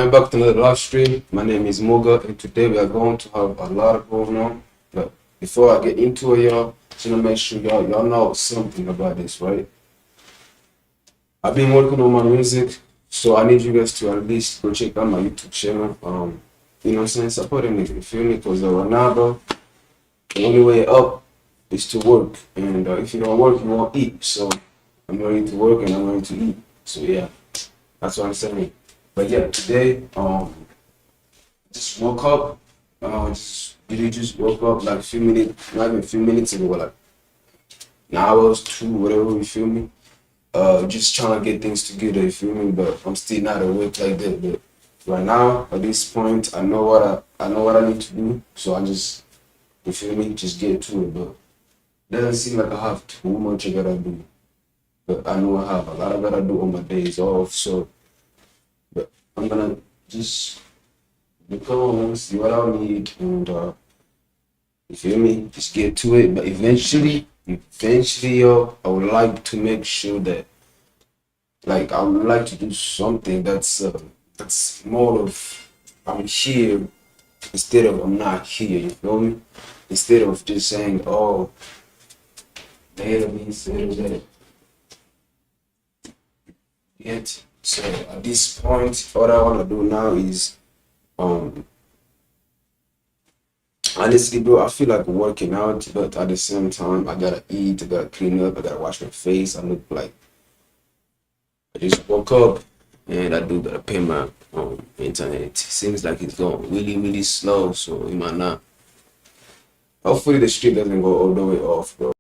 Welcome back to another live stream. My name is Moga, and today we are going to have a lot going on. But before I get into it, y'all, just want to make sure y'all know something about this, right? I've been working on my music, so I need you guys to at least go check out my YouTube channel. You know what I'm saying? Supporting me, you feel me? Because right now, bro, the only way up is to work, and if you don't work, you won't eat. So I'm ready to work and I'm ready to eat. So yeah, that's what I'm saying. But yeah, today, just woke up. Just really just woke up like a few minutes, not even a few minutes ago, like an hour, two, whatever. You feel me? Just trying to get things together. You feel me? But I'm still not awake like that. But right now, at this point, I know what I need to do. So I just, you feel me? Just get to it. But doesn't seem like I have too much I gotta do. But I know I have a lot I gotta do on my days off. So, but I'm gonna just become see what I need and. You feel me? Just get to it. But eventually, yo, I would like to make sure that, like, I would like to do something that's more of I'm here instead of I'm not here. You feel me? Instead of just saying, oh, they be said that yet. So at this point, what I wanna do now is, um, honestly, bro, I feel like working out, but at the same time, I gotta eat, I gotta clean up, I gotta wash my face. I look like I just woke up and I do gotta pay my internet. It seems like it's going really, really slow, so it might not. Hopefully the stream doesn't go all the way off, bro.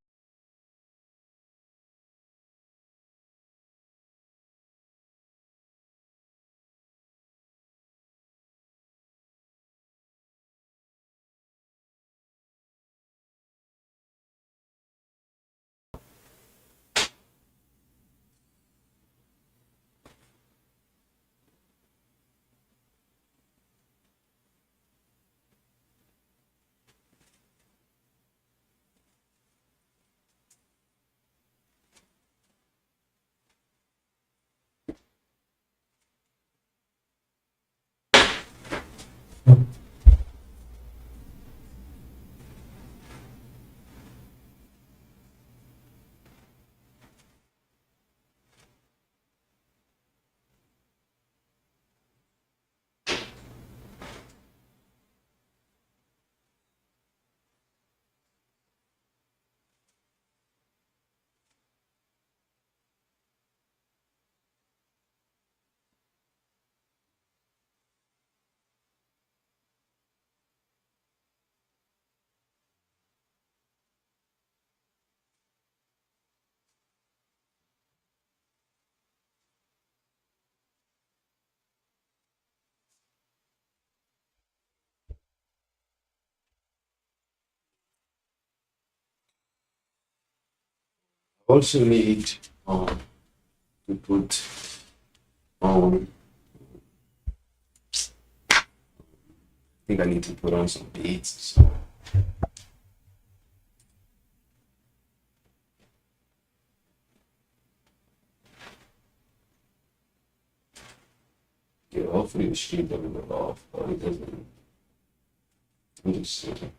Also need to put I think I need to put on some beats. So yeah, hopefully the stream doesn't go off, or it doesn't. I'm just saying.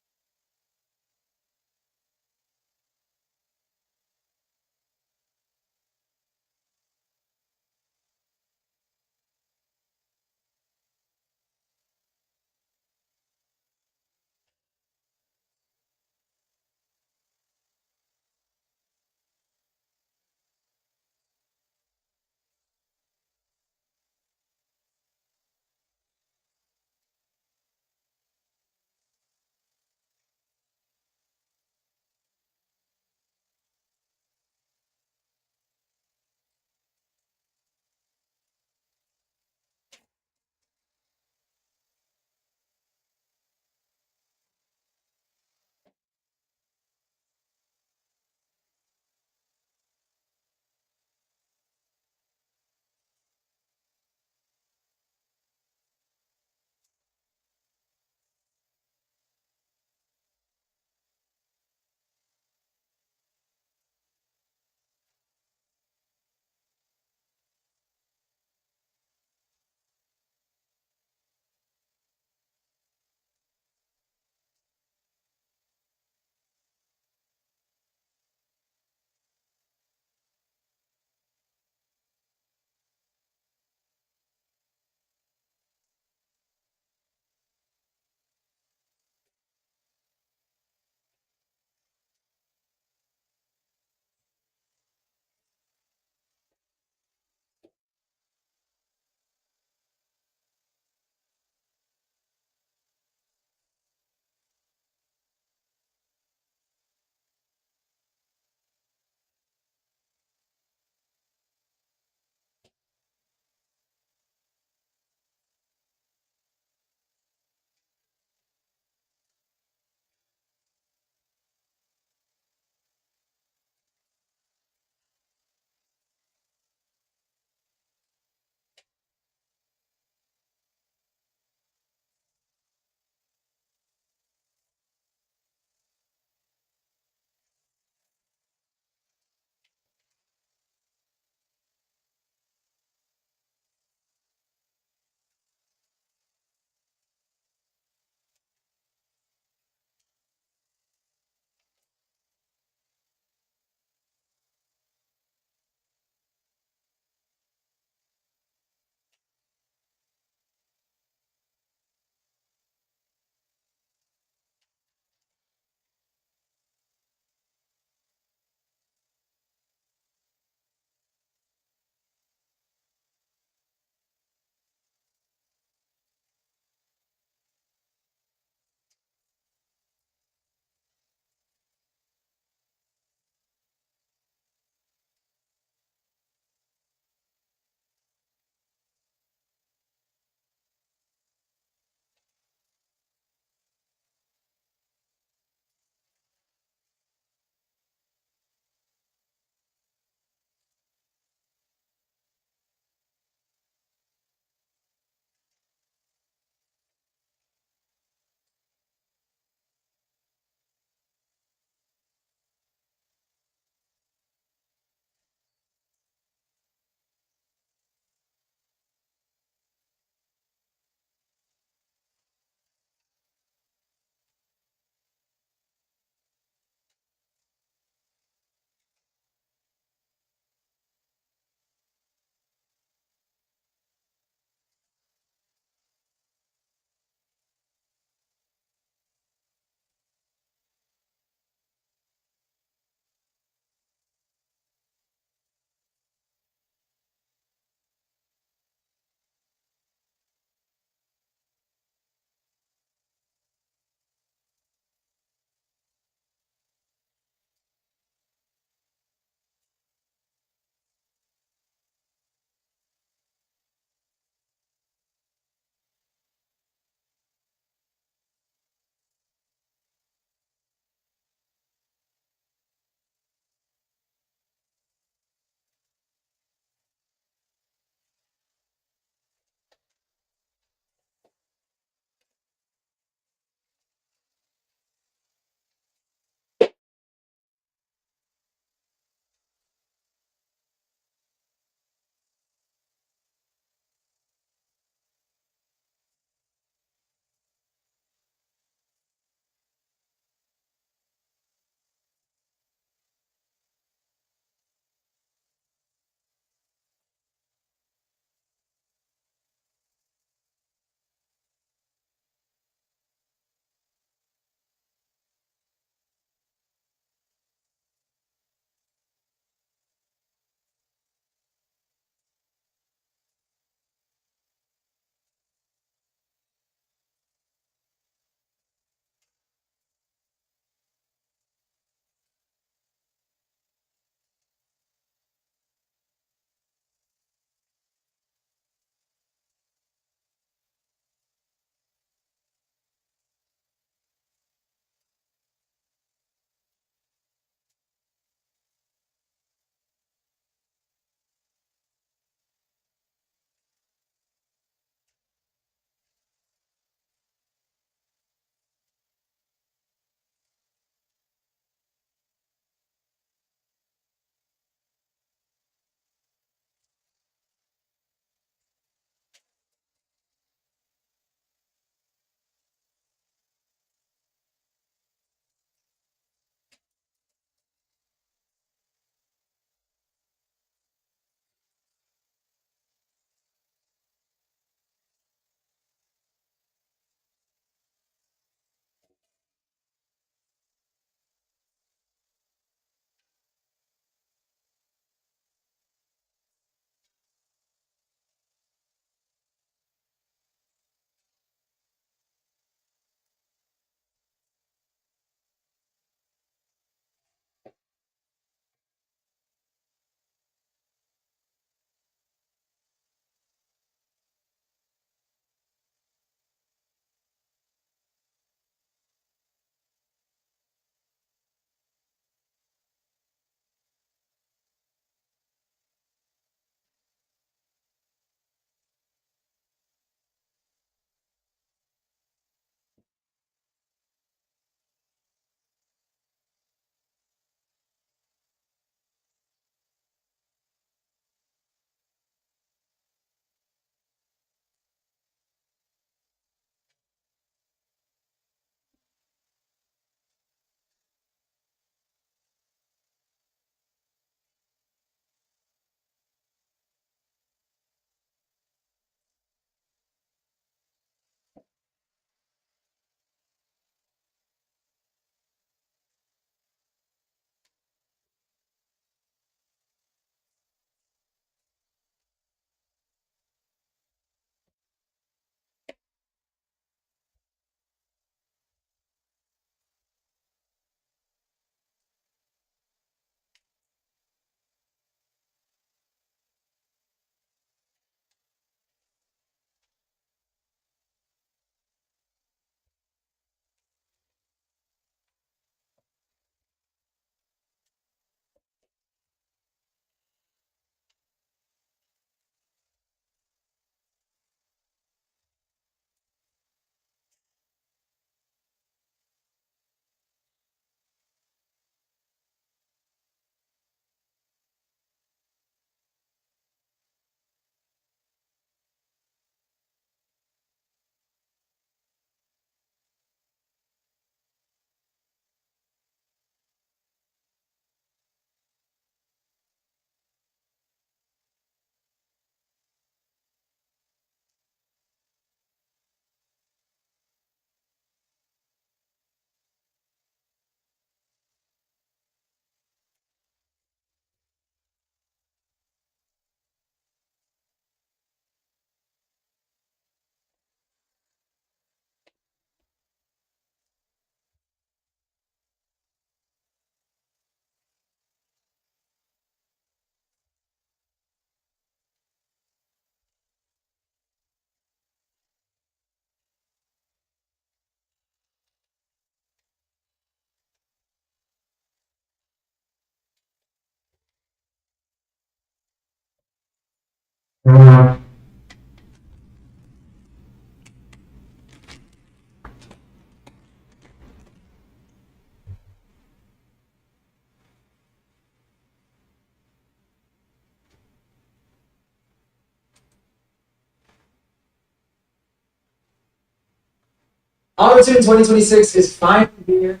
AutoTune 2026 is finally here.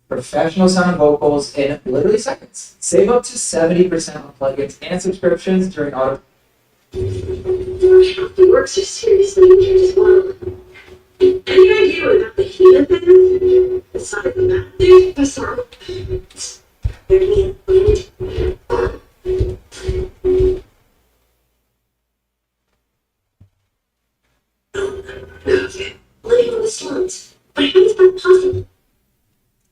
Professional sounding vocals in literally seconds. Save up to 70% on plugins and subscriptions during Auto. The works are seriously injured as well. Any idea what the heat of it is? Aside from that, there's the sound. Living on the slums. But how is that possible?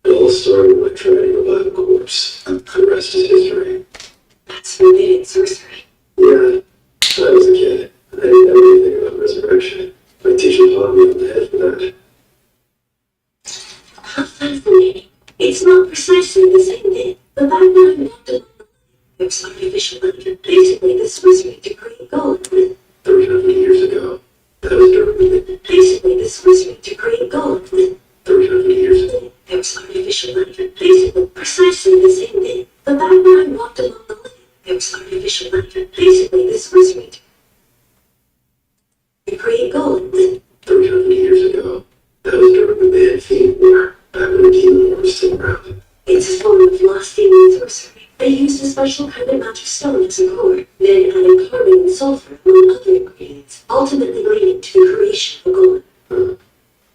It all started by trying to revive a corpse. The rest is history. That's forbidden sorcery. Yeah, I was a kid. I didn't know anything about resurrection. My teacher taught me on the head for that. How fascinating. It's not precisely the same thing. The background walked along the line. There's artificial light. Basically, the sorcery to create gold. 300 years ago. That was during Basically, the sorcery to create gold. 300 years ago. There was artificial light. Basically, precisely the same thing. The background walked along the line. There was artificial light. Basically, the sorcery to create gold. 300 years ago. That was during the Bad Fiend War. Back when the Demon was still around. It's a form of lost demon sorcery. They used a special kind of magic stone as a core, then added carbon and sulfur among other ingredients, ultimately leading to the creation of gold.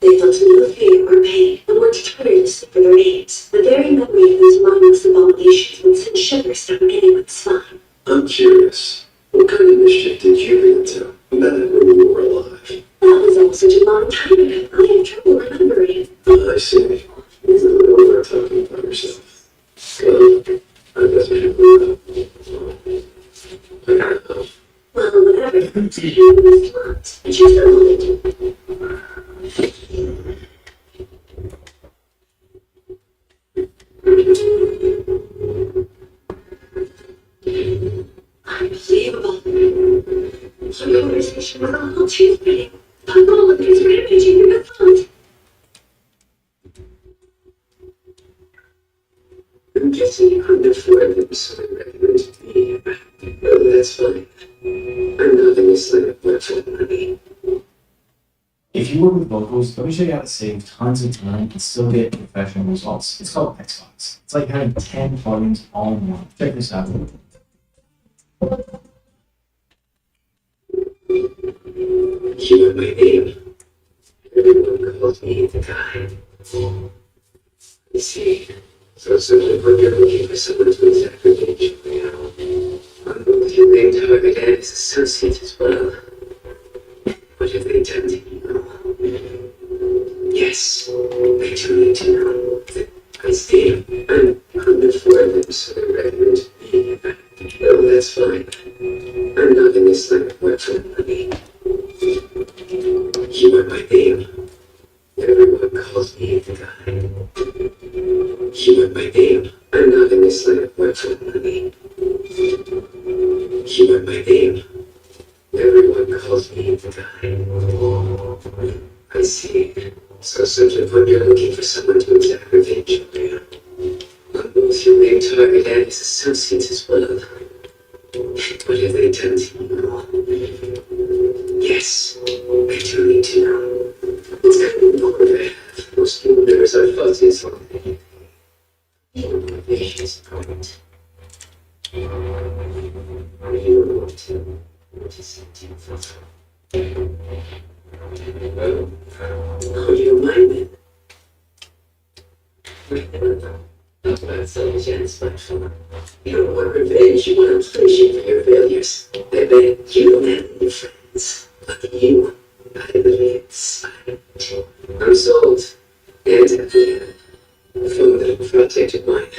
They felt no fear or pain and worked tirelessly for their aims. The very memory of those mindless abominations would send shivers down anyone's spine. I'm curious. What kind of mischief did you get into? Back when you were alive? That was all such a long time ago. I have trouble remembering. I see. You really were talking about yourself. Well, I guess we should move on. I don't know. Well, whatever happened to you was lost. But you're still holding. Unbelievable. Your conversation with Uncle Tuesday. Uncle is rampaging in the front. I'm guessing you couldn't afford them, so I recommended me. Oh, that's fine. I'm not in this line of work for the money. If you work with vocals, let me show you how to save tons of time and still get professional results. It's called Xbox. It's like having 10 plugins all in one. Check this out. You are my name. Everyone calls me the guy. You see, so simply put, you're looking for someone to exacerbate you now. On both your main target and his associate as well. What have they done to you? Yes, I do need to know. I see. I'm hungry for them, so they recommend me. No, that's fine. I'm not in this line of work for the money. You are my name. Everyone calls me the guy. You are my name. I'm not in this line of work for the money. You are my name. Everyone calls me the guy. I see. So simply put, you're looking for someone to exacerbate Julia. On both your main target and his associates as well. What have they done to you? Yes, I do need to know. It's kind of important. Most members are fuzzy as well. It's important. You want to say how do you mind it? That's so satisfaction. You don't want revenge, you want punishment for your failures. I bet you don't have any friends. But you, I believe it's I'm sold. And happy. From the protected mind.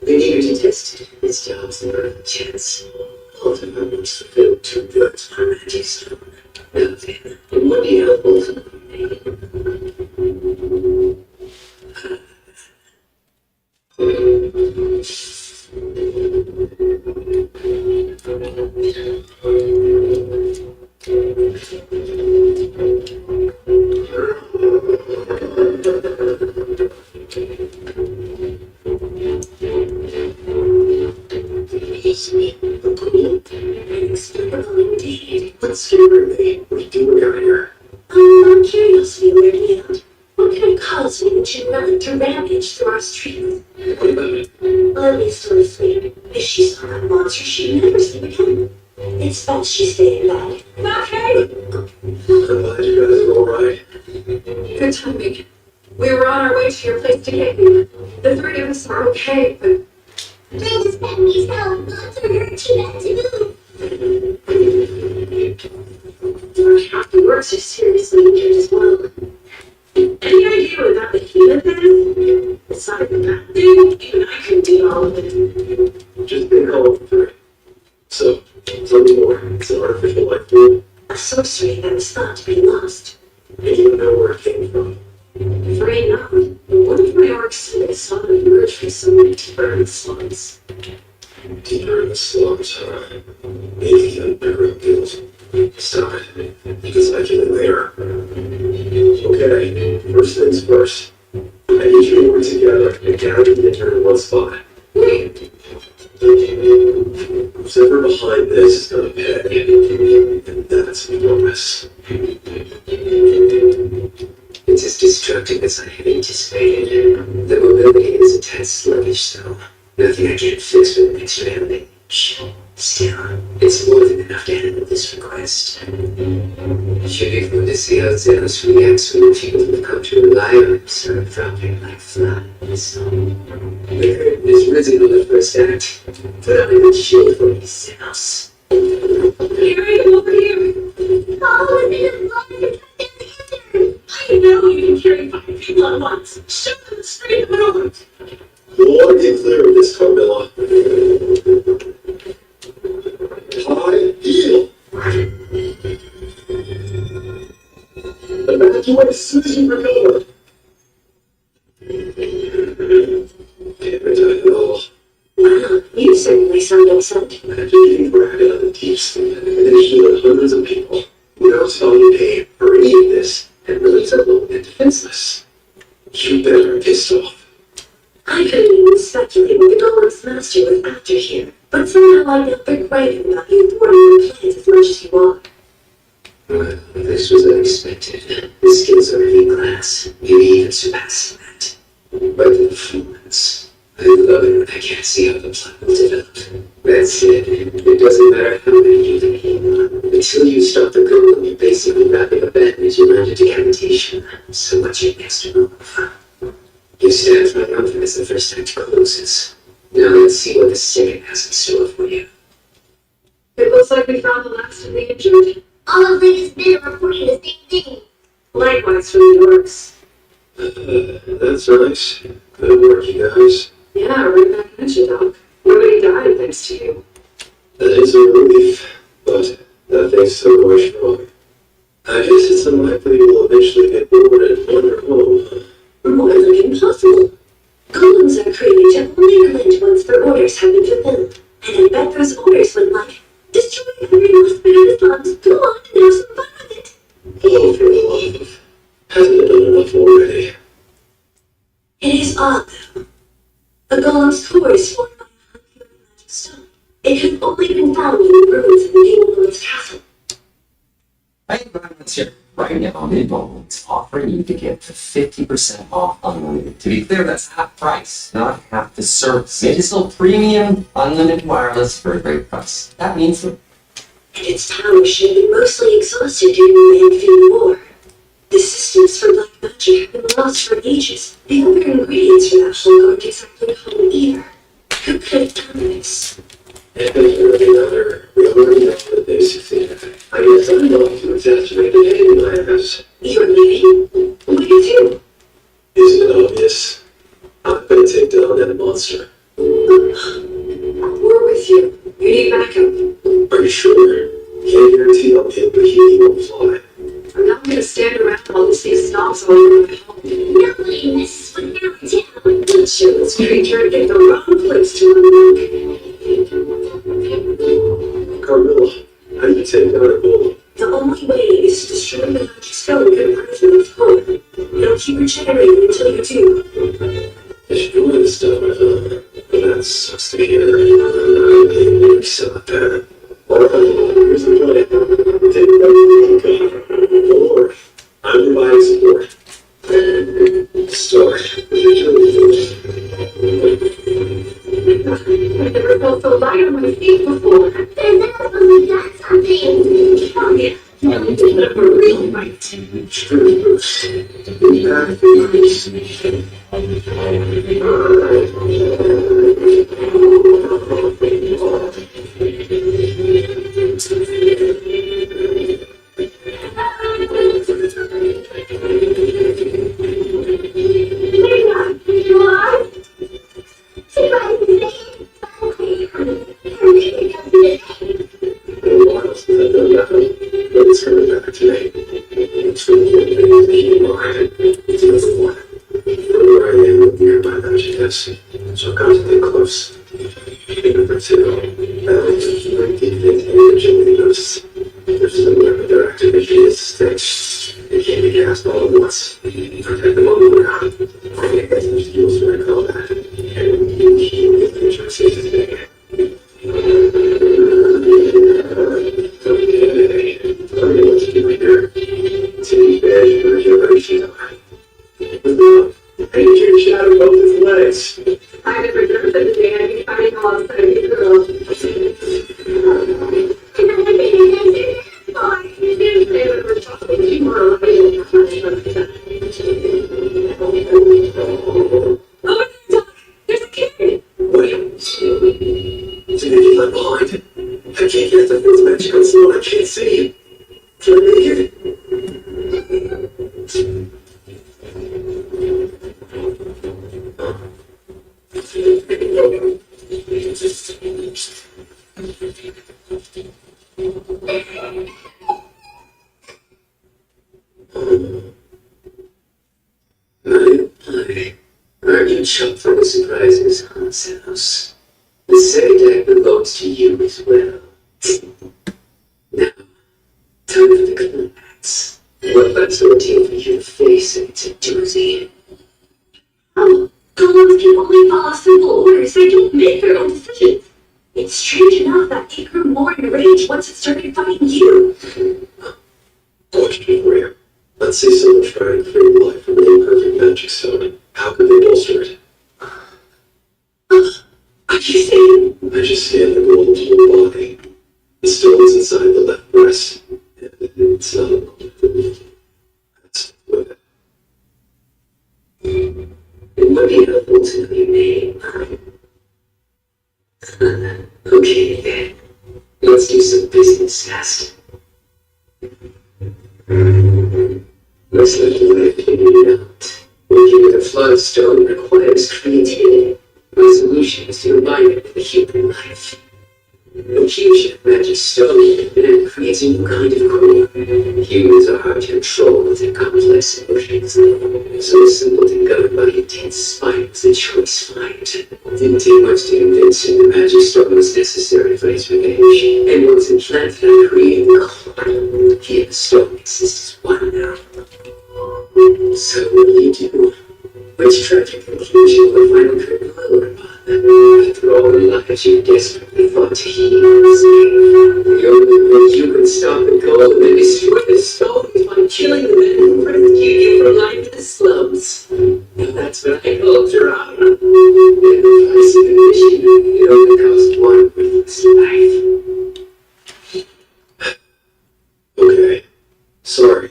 We need to test it. His job's never a chance. All the moments fulfilled too good. I'm ready strong. Nothing. One year ultimately. Indeed. What's scaring me? What are you doing out here? I'm curious. still asleep. If she saw that monster, she'd never sleep again. It's best she stay in bed. Okay. I'm glad you guys are alright. Good timing. We were on our way to your place to get you. The three of us are okay, but Those families now monster hurt too bad to move. half the works are seriously injured as well. Any idea what that behemoth is? Aside from that thing, even I couldn't do all of it. Just been called for it. So, tell me more. It's an artificial life form. A sorcery that was thought to be lost. I didn't know where it came from. Afraid not. One of my orcs said I saw it emerge from somewhere deeper in the slums. Deeper in the slums, huh? Maybe I'm never guilt. Stop it. You can speculate later. Okay, first things first. I need you to work together and gather the intern in one spot. Whoever behind this is gonna pay. And that's enormous. It's as destructive as I had anticipated. The mobility is a tad sluggish, though. Nothing I can't fix with an extra bandage. Still, it's more than enough to handle this request. Should be fun to see how Zenos reacts when the people who've come to rely on him start dropping like flies. The curtain is risen on the first act. Put on a good shield for me, Zenos. Here I am over here. Oh, it's monster I know you can carry 5 people at once. Shove them straight in the middle. You'll want to get clear of this, Carmilla. High heel. Evacuate as soon as you recover. Can't retire at all. Wow, you certainly sound upset. Imagine getting dragged out of the deep sleep and healing hundreds of people without telling pain or any of this, and really alone and defenseless. You better be pissed off. I couldn't even speculate what the Golem's master was after here, but somehow I felt begrudging about you thwarting the plans as much as you are. Well, this was unexpected. The skills are A-class, maybe even surpassing that. But the performance, I love it when I can't see how the plot will develop. That's it. It doesn't matter how many you can until you stop the golem, you're basically wrapping a bandage around a decapitation. So what's your next move? You stand my mountain as the first act closes. Now let's see what the second has in store for you. It looks like we found the last of the injured. All of them has been reporting the same thing. Likewise from the orcs. That's nice. Good work, you guys. Yeah, right back at you, Doc. Nobody died thanks to you. That is a relief, but nothing's so going strong. I guess it's unlikely we'll eventually get bored and wander home. More than impossible. Golems are created to only relent once their orders have been fulfilled. And I bet those orders would like, destroy every last bit of the slums. Go on and have some fun with it. Oh, for the love of... Hasn't it done enough already? It is odd, though. A golem's core is formed by a human magic stone. It has only been found in the ruins of the Demon Lord's castle. I am Violence here. Right now, Midbone is offering you to get 50% off unlimited. To be clear, that's half price, not half the service. It is still premium, unlimited wireless for a great price. That means that And its towers should have been mostly exhausted during the Amphibian War. The systems for black magic have been lost for ages. The other ingredients for that whole aren't exactly common either. Who could have done this? If there's really another, we already know that they succeeded. I guess I'm going to exaggerate the pain I have. You're leaving? What do you do? Isn't it obvious? I'm gonna take down that monster. We're with you. You need backup. Are you sure? Can't guarantee I'll hit, but he won't fly. I'm not going to stand around while this thing stops all over my home. Nobody messes with our town. Let's show this creature get the wrong place to unlock. Carmilla, how do you take down a golem? The only way is to destroy the magic stone comprising its core. It'll keep regenerating until you do. Destroy the stuff I found. That sucks to hear. I never saw that. Alright, here's the plan. Take that or I'm providing support. Start with the I've never felt so light on my feet before. There's absolutely got something. Oh yeah, I'm never really right. You are? So I've got to get close. Number two, I individually notice there's some their activity is stitched. It can't be cast all at once. Protect them all around. I think that's the skills to recall that. And you can just say today. Okay, let's keep it there. Take bed, regeneration. Hey, you shadow both his legs. I never dreamt that the day I'd be finding all of a girl. I didn't say that we're talking to more real. Oh my God, there's a kid! Wait. Did he get behind? I can't get the thing's magical zone. I can't see it. Can I make it? Aren't you chucked from the surprises, Hans House? The second act belongs to you as well. Now, time for the climax. What left the ordeal for you to face, and it's a doozy. Oh, golems can only follow simple orders. They don't make their own decisions. It's strange enough that it grew more enraged once it started fighting you. Question for you. Let's say someone tried to create life from the imperfect magic stone. How could they bolster it? Are you saying? I just scanned the golden whole body. The stone is inside the left breast. And it's not. That's what. It would be helpful to know your name. Okay, then. Let's do some business fast. Looks like you have figured it out. Working with a flood stone requires creativity. My solution is to combine it with the human life. The fusion of magic stone and creates a new kind of core. Humans are hard to control with their complex emotions. So simple to govern by intense spite was a choice find. Didn't take much to convince him the magic stone was necessary for his revenge. And once implanted, I created the core. Here the stone exists as one now. So what do you do? Which tragic conclusion will finally conclude upon? After all the lives you desperately fought to heal. The only way you can stop the goal and destroy the stone is by killing the men who rescued you from life in the slums. And that's what I call drama. And the price of admission, it only costs one worthless life. Okay. Sorry.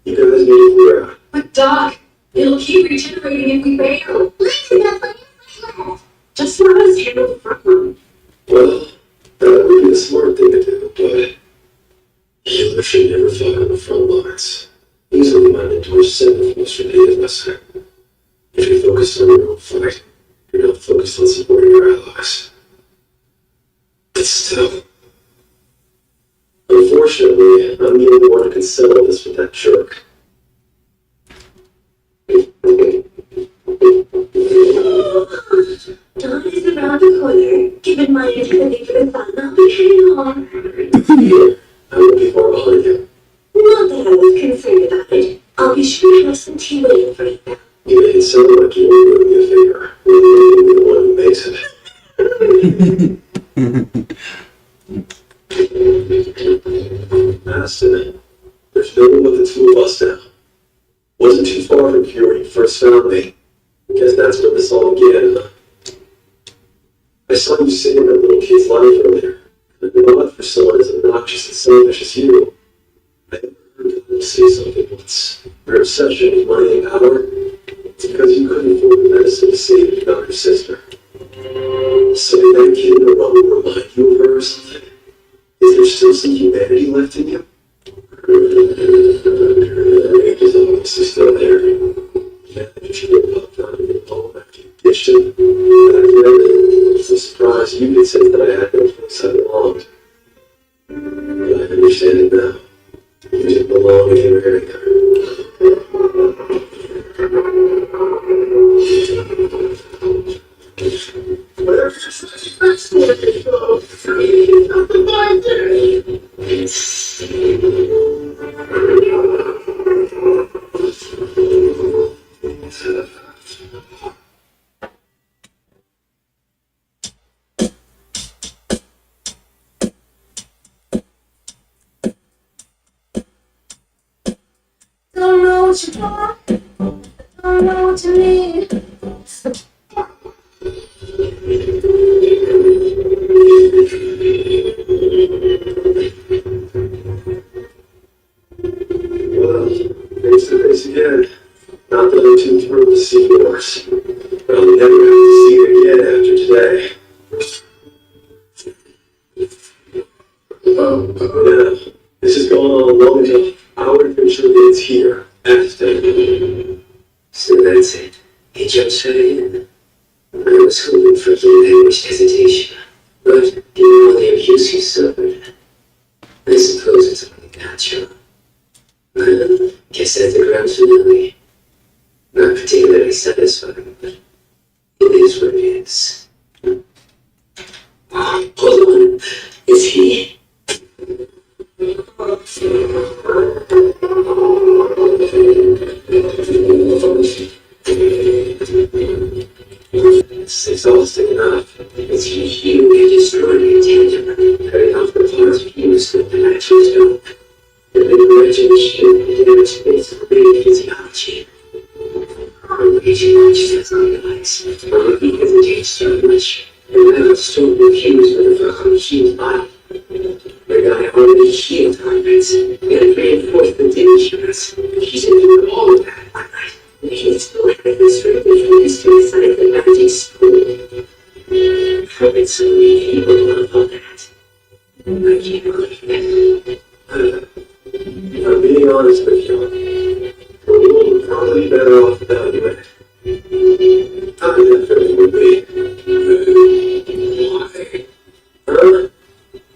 You guys need to clear out. But Doc, it'll keep regenerating if we fail. Listen, that's what you're Just let us handle the front line. Well, that would be the smart thing to do, but healers should never fight on the front lines. Easily minded to seven from Australia's lesson. If you're focused on your own fight, you're not focused on supporting your allies. But still, unfortunately, I'm the only one who can settle this with that jerk. Dawn is around the corner. Given my identity for the fun, I'll be heading on. Here, I won't be far behind you. Not that I was concerned about it. I'll be sure to have some tea waiting for you. You make it sound like you were doing me a favor, when you're the one who makes it. Aston, there's no one but the two of us now. Wasn't too far from here when you first found me. Guess that's where this all began, huh? I saw you saving that little kid's life earlier. But not for someone as obnoxious and selfish as you. I heard God say something once. Your obsession with money and power, it's because you couldn't afford the medicine to save your daughter's sister. So did that kid in the rubble remind you of her or something? Is there still some humanity left in you? His honest is still there. Yeah, if you get popped out of your home after you ditched him, back then, it's a surprise you could say that I had no place I belonged. But I understand it now. You didn't belong in your area. Don't know what you want, don't know what you need. Well, face to face again. Not that I'm too thrilled to see yours, but I'll never have to see it again after today. Now, this has gone on long enough. Our adventure ends here, after. So that's it. He jumped straight in. I was hoping for language hesitation, but given all the abuse you suffered, I suppose it's only natural. Well, guess that's the grand finale. Not particularly satisfying, but it is what it is. Hold on. Is he? It's exhausting enough. It's you who destroyed your tandem, cutting off the parts of use with the natural stone. The imagination damage basic brain physiology. Radiation consciousness on the ice. He hesitates too much, and I was so confused with the fucking human body. The guy already healed hundreds, and reinforced the dangerous. He's doing all of that one night. He's still had this ridiculous inside the magic school. How did so many people love all that? I can't believe it. If I'm being honest with you, we're probably better off without you in it. I definitely would be. Why? Huh?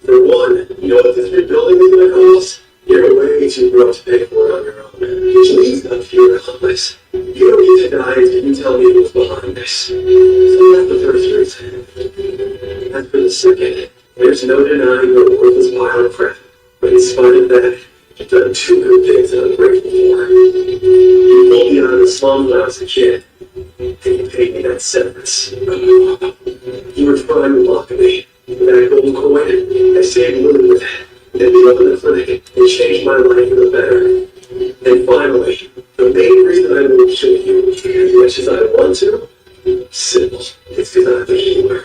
For one, you know what this rebuilding is gonna cost? You're way too broke to pay for it on your own. Please not fear accomplice. You don't need to deny it, you tell me what's behind this. So that's the first reason. As for the second, there's no denying your worthless pile of crap. But in spite of that, you've done two good things that I'm grateful for. You pulled me out of the slums when I was a kid, and you paid me that severance. You were trying to mock me. That gold coin, I saved Lily with it. Then drove in the clinic and changed my life for the better. And finally, the main reason I won't kill you as much as I want to, simple. It's because I'm a healer.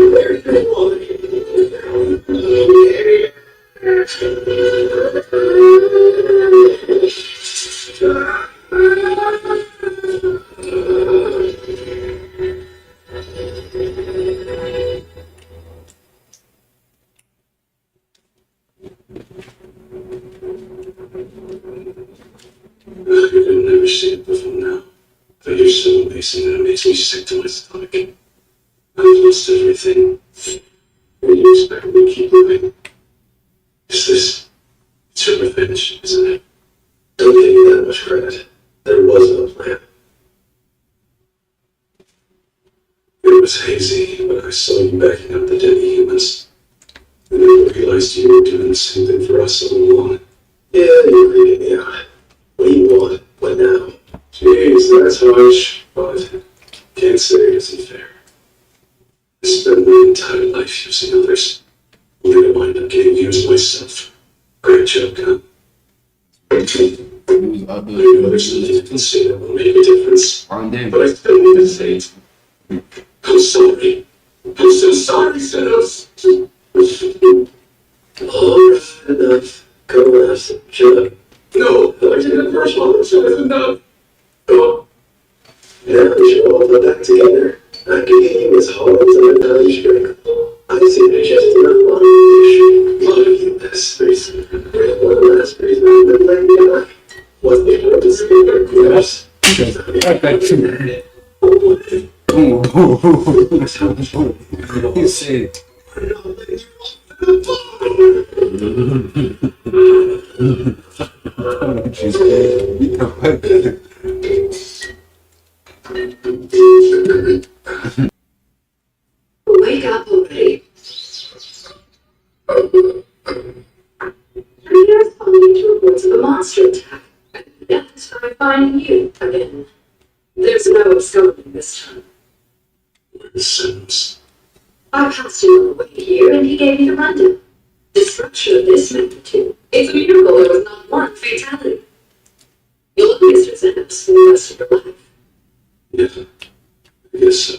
Very good woman. I've never seen it before now. But you're so amazing that it makes me sick to my stomach. I've lost everything. And you expect me to keep living? It's your revenge, isn't it? Don't give me that much credit. There was no plan. It was hazy, but I saw you backing up the demi-humans. And I realized you were doing the same thing for us all along. Yeah, you're reading me out. What do you want? What now? Jeez, that's harsh, but can't say it isn't fair. I spent my entire life using others. Only to wind up getting used myself. Great joke, huh? I know there's nothing you can say that will make a difference, On them. but I still need to say it. I'm sorry. I'm so sorry, Zenos. Alright, enough. Go last. Shut up. No, I did it first one, so it's enough. Oh. Now we should all put back together. I can get you as hard as I'm not sure. I seem to just not want to dish. One of you bastards. One last reason I've been letting you out. What's the point of speaking grass? You said. Wake up already. You're responding to reports of a monster attack. And that's where I find you again. There's no escaping this time. Zenos. I passed him on the way here and he gave me the rundown. Destruction of this magnitude. It's a miracle there was not one fatality. You'll look Mr. Xenos for the rest of your life. Yeah, I guess so.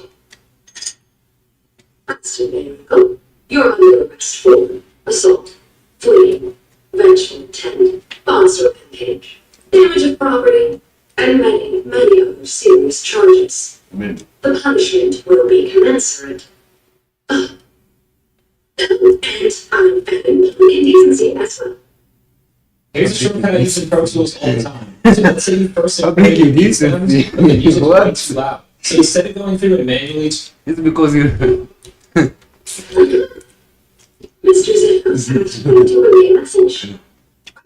That's a miracle. You're under arrest for assault, fleeing, vengeful intent, monster rampage, damage of property, and many, many other serious charges. Amen. The punishment will be commensurate. And I'm adding public indecency as well. Here's a shortcut I use in Pro Tools all the time. So let's say you first Public indecency? and then use it What? too loud. So instead of going through it manually, It's because you. Mr. Xenos asked me to relay a message.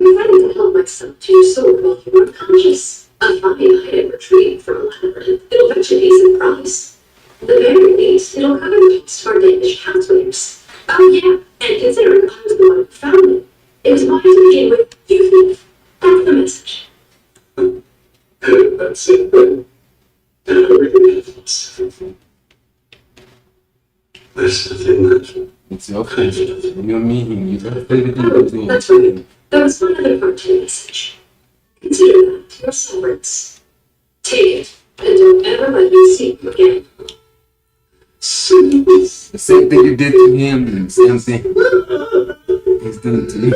I'm ready to help myself to your sword while you're unconscious. I'll find a hidden retreat from a labyrinth. It'll fetch a decent price. At the very least, it'll cover the cost for damaged housewares. Oh yeah, and considering I was the one who found it, it was mine to begin with, you thief. That's the message. That's it then. Everything else. There's nothing left. It's your fault. You're mean. You got everything to do. That's right. There was one other part to the message. Consider that your severance. Take it, and don't ever let me see you again. The same thing you did to him, the same thing he's doing to you.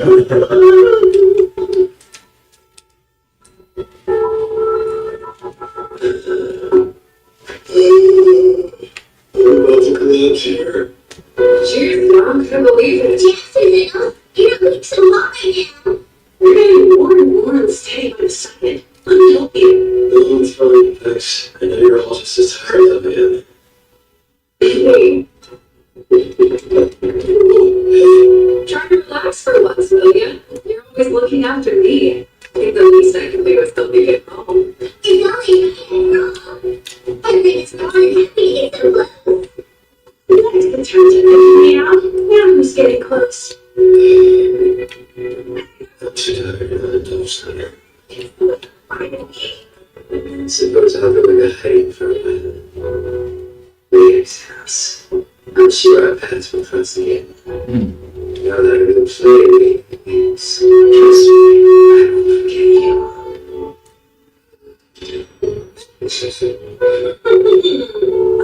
We're about to close here. Jeez, Mom, couldn't believe it. Yes, Zenos. You're not like so long right now. You're getting more and more unsteady by the second. Let me help you. No, it's fine, thanks. I know you're all just as tired as I am. Hey. Try to relax for once, will ya? You're always looking after me. I think the least I can do is help you get home. You're not even wrong. I think it's not happy it's so low. You like to turn to making me out? Now who's getting close? I'm too tired to indulge center. Suppose I'll go like a hiding for a while. Leah's house. I'm sure our paths will cross again. Now that I've been playing games, trust me, I won't forget you.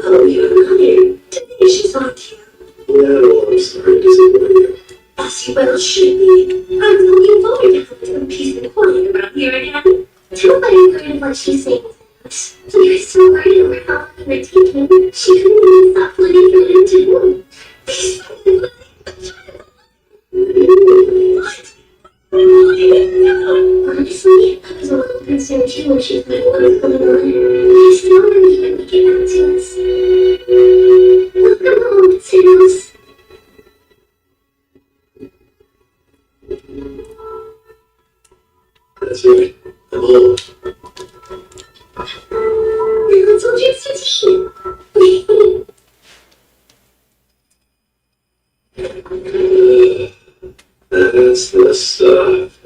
Oh, you're crying. Today she's not here. No, I'm sorry to disappoint you. As you well should be. I'm looking forward to having some peace and quiet around here again. Nobody heard of what she's saying. You're so worried about how long you're taking. She couldn't even stop looking for him too. Honestly, I was a little concerned too when she said what was going on. I still don't even make it out to us. Welcome home, Zenos. That's right. I'm home. We're also just a team. That's the stuff.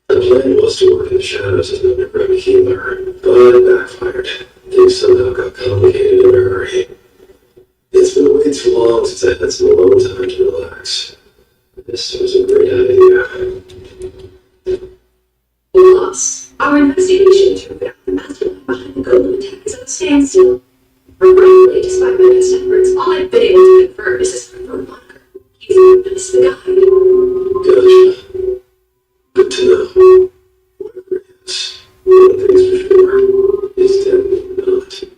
The plan was to work in the shadows as an underground healer, but it backfired. Things somehow got complicated in a hurry. It's been way too long since I had some alone time to relax. This was a great idea. Boss, our investigation turned out the mastermind behind the golem attack is at a standstill. Regrettably, despite my best efforts, all I've been able to confirm is his phone moniker. He's just the guy. Gotcha. Good to know. Whatever it is, one thing's for sure. He's definitely not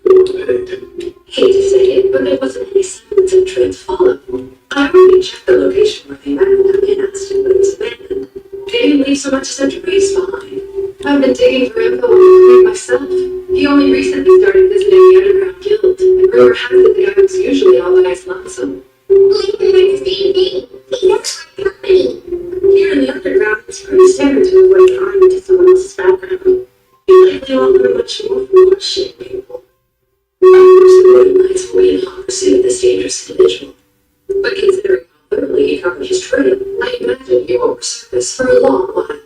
going paid. Hate to say it, but there wasn't any semblance of trail to follow. I already checked the location where they met and asked him, but it was abandoned. They didn't leave so much as a trace behind. I've been digging for info on the creek myself. He only recently started visiting the underground guild, and rumor has it the guy was usually all by his lonesome. Like the D&D. That's my company. Here in the underground, it's pretty standard to avoid prying into someone else's background. You likely won't learn much more from bullshit people. I personally might fully in hot pursuit of this dangerous individual. But considering how thoroughly he covered his trail, I imagine he won't resurface for a long while.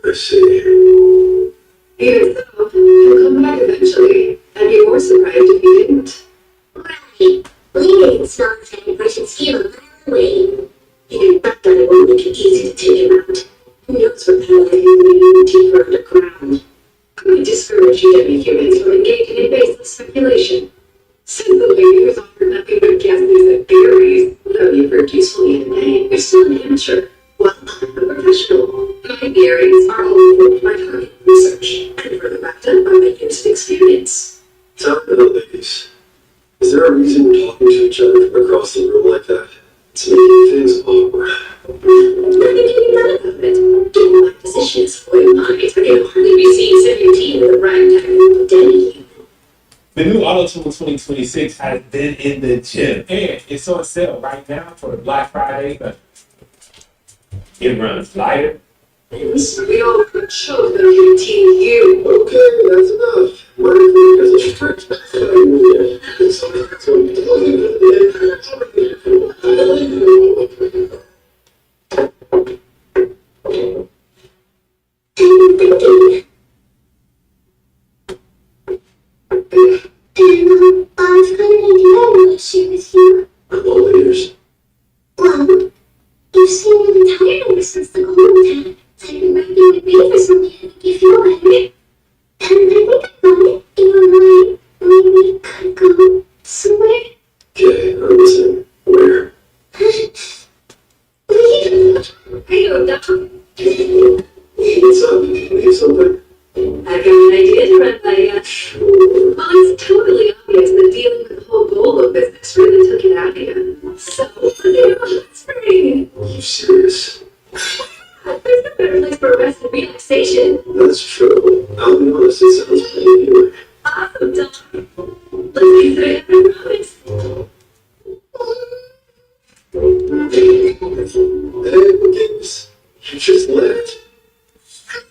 I see. Even so, he'll come back eventually. I'd be more surprised if he didn't. Right. We didn't smell the same person steal a mile away. Even that guy won't make it easy to take him out. Who knows what kind of thing may be deeper underground. I discourage you deadly humans from engaging in baseless speculation. Since the lady who's offered nothing but guesses at berries without any fruit usefully in a day, you're still an amateur. Well, I'm a professional. My berries are all informed by target research, and further backed up by my years of experience. Talk about ladies. Is there a reason you're talking to each other from across the room like that? It's making things awkward. Nothing can be done about it. Given my position as foil mind, I can hardly be seen sipping tea with a ragtag identity. The new Auto-Tune 2026 has been in the gym, and it's on sale right now for the Black Friday. But it runs lighter. We all could show them your team you. Okay, that's enough. My work as a church. And I've got an idea I want to share with you. I'm all ears. Well, you've seemed really tired of me since the golden time. I've been wrapping with me for something to make you feel better. And I think I got it in your mind. Maybe we could go somewhere. Okay, I'm listening. Where? Hey, Doc. What's up? Need something? I've got an idea to run by you. Well, it's totally obvious that dealing with the whole Golo business really took it out of you. So, let's do a hot spring. Are you serious? There's no better place for rest and relaxation. That's true. I'll be honest, it sounds pretty anyway. Awesome, Doc. Let's consider it a promise. Hey, what gives? You just left.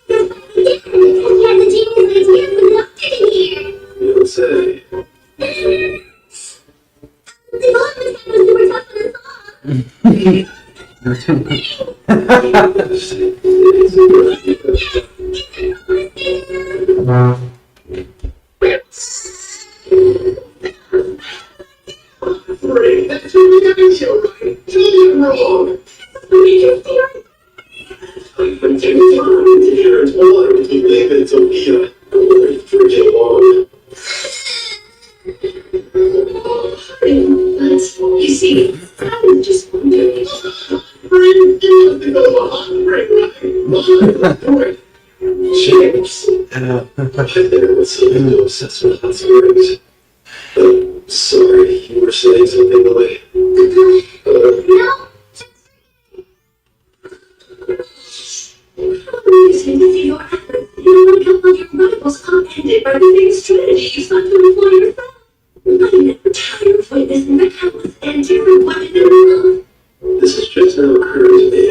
Yeah, the genius idea for the doctor in here. You don't say. The golden time was more tough than I But, you see, I was just wondering. James, there was something to obsess with hot springs. Sorry, you were saying something, Lily. No. You seem to see your efforts. You want to help all your rivals upended by the same strategy you sought to employ yourself. I never tire of witnessing the countless and different women in the world. This is just now occurring to me.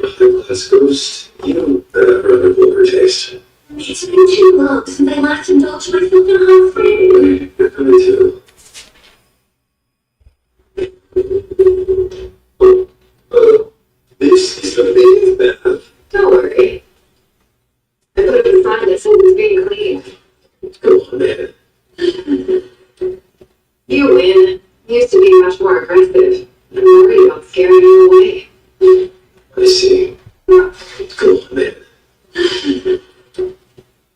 A high-class ghost, you have rather vulgar taste. It's been too long since I last indulged myself in a hot spring. You're coming too. This is the main bath. Don't worry. I put it beside us since it's being cleaned. Go on, man. You win. Used to be much more aggressive. I'm worried about scaring you away. I see. Go on, man.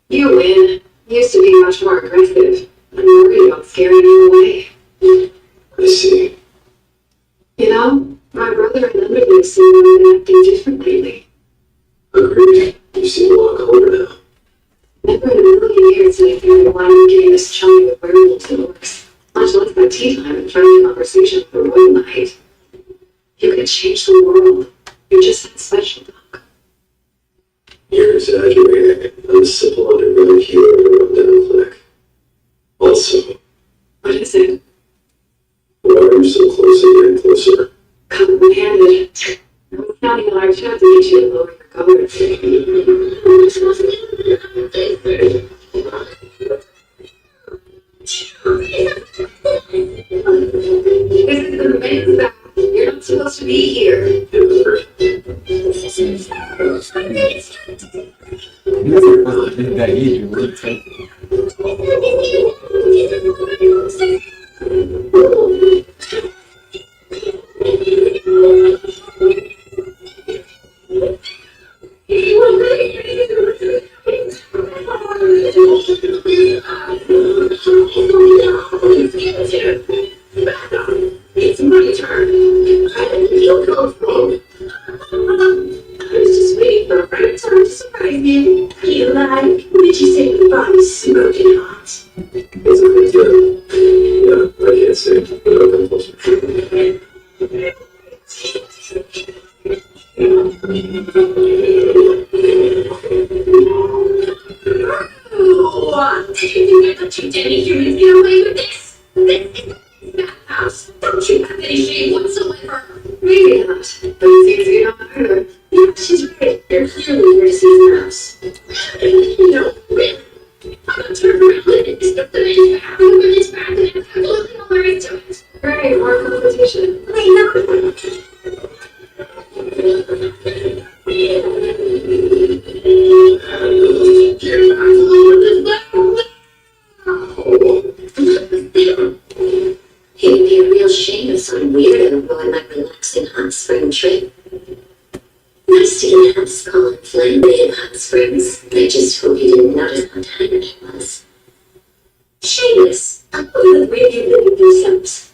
You win. Used to be much more aggressive. I'm worried about scaring you away. I see. You know, my brother and Emily seem to be acting different lately. Agreed. You seem a lot calmer now. Never in a million years did I figure why I'm getting this chummy with werewolves and orcs. Much less that tea time and friendly conversation for one night. You could change the world. You're just that special, Doc. You're exaggerating. I'm a simple underground healer to run down a fleck. Also, What is it? why are you so close and getting closer? Covered-handed. I'm counting on our chat to get you to lower your guard. This is the men's bath. You're not supposed to be here. Never. You're supposed to be that easy, right? It's my turn. You'll go wrong. I was just waiting for a right time to surprise you. You like? What did you say goodbye, smoking hot? It's a good deal. Yeah, I can't say, but I'll come closer. Oh, did you think I let you Danny humans get away with this? This is that house. Don't you have any shame whatsoever? Maybe not, but it's easy enough to her. Yeah, she's right. You're clearly here to see the house. No, really. I'm gonna turn around and step the man's back. I'm gonna his back and I'm looking all there is to it. Right, more competition. Wait, no. It'd be a real shame if some weirdo ruined my relaxing hot spring trip. Nice to get a house call and flambe in hot springs. I just hope you didn't notice how tired I was. Shameless. I'll put the three of you living yourselves.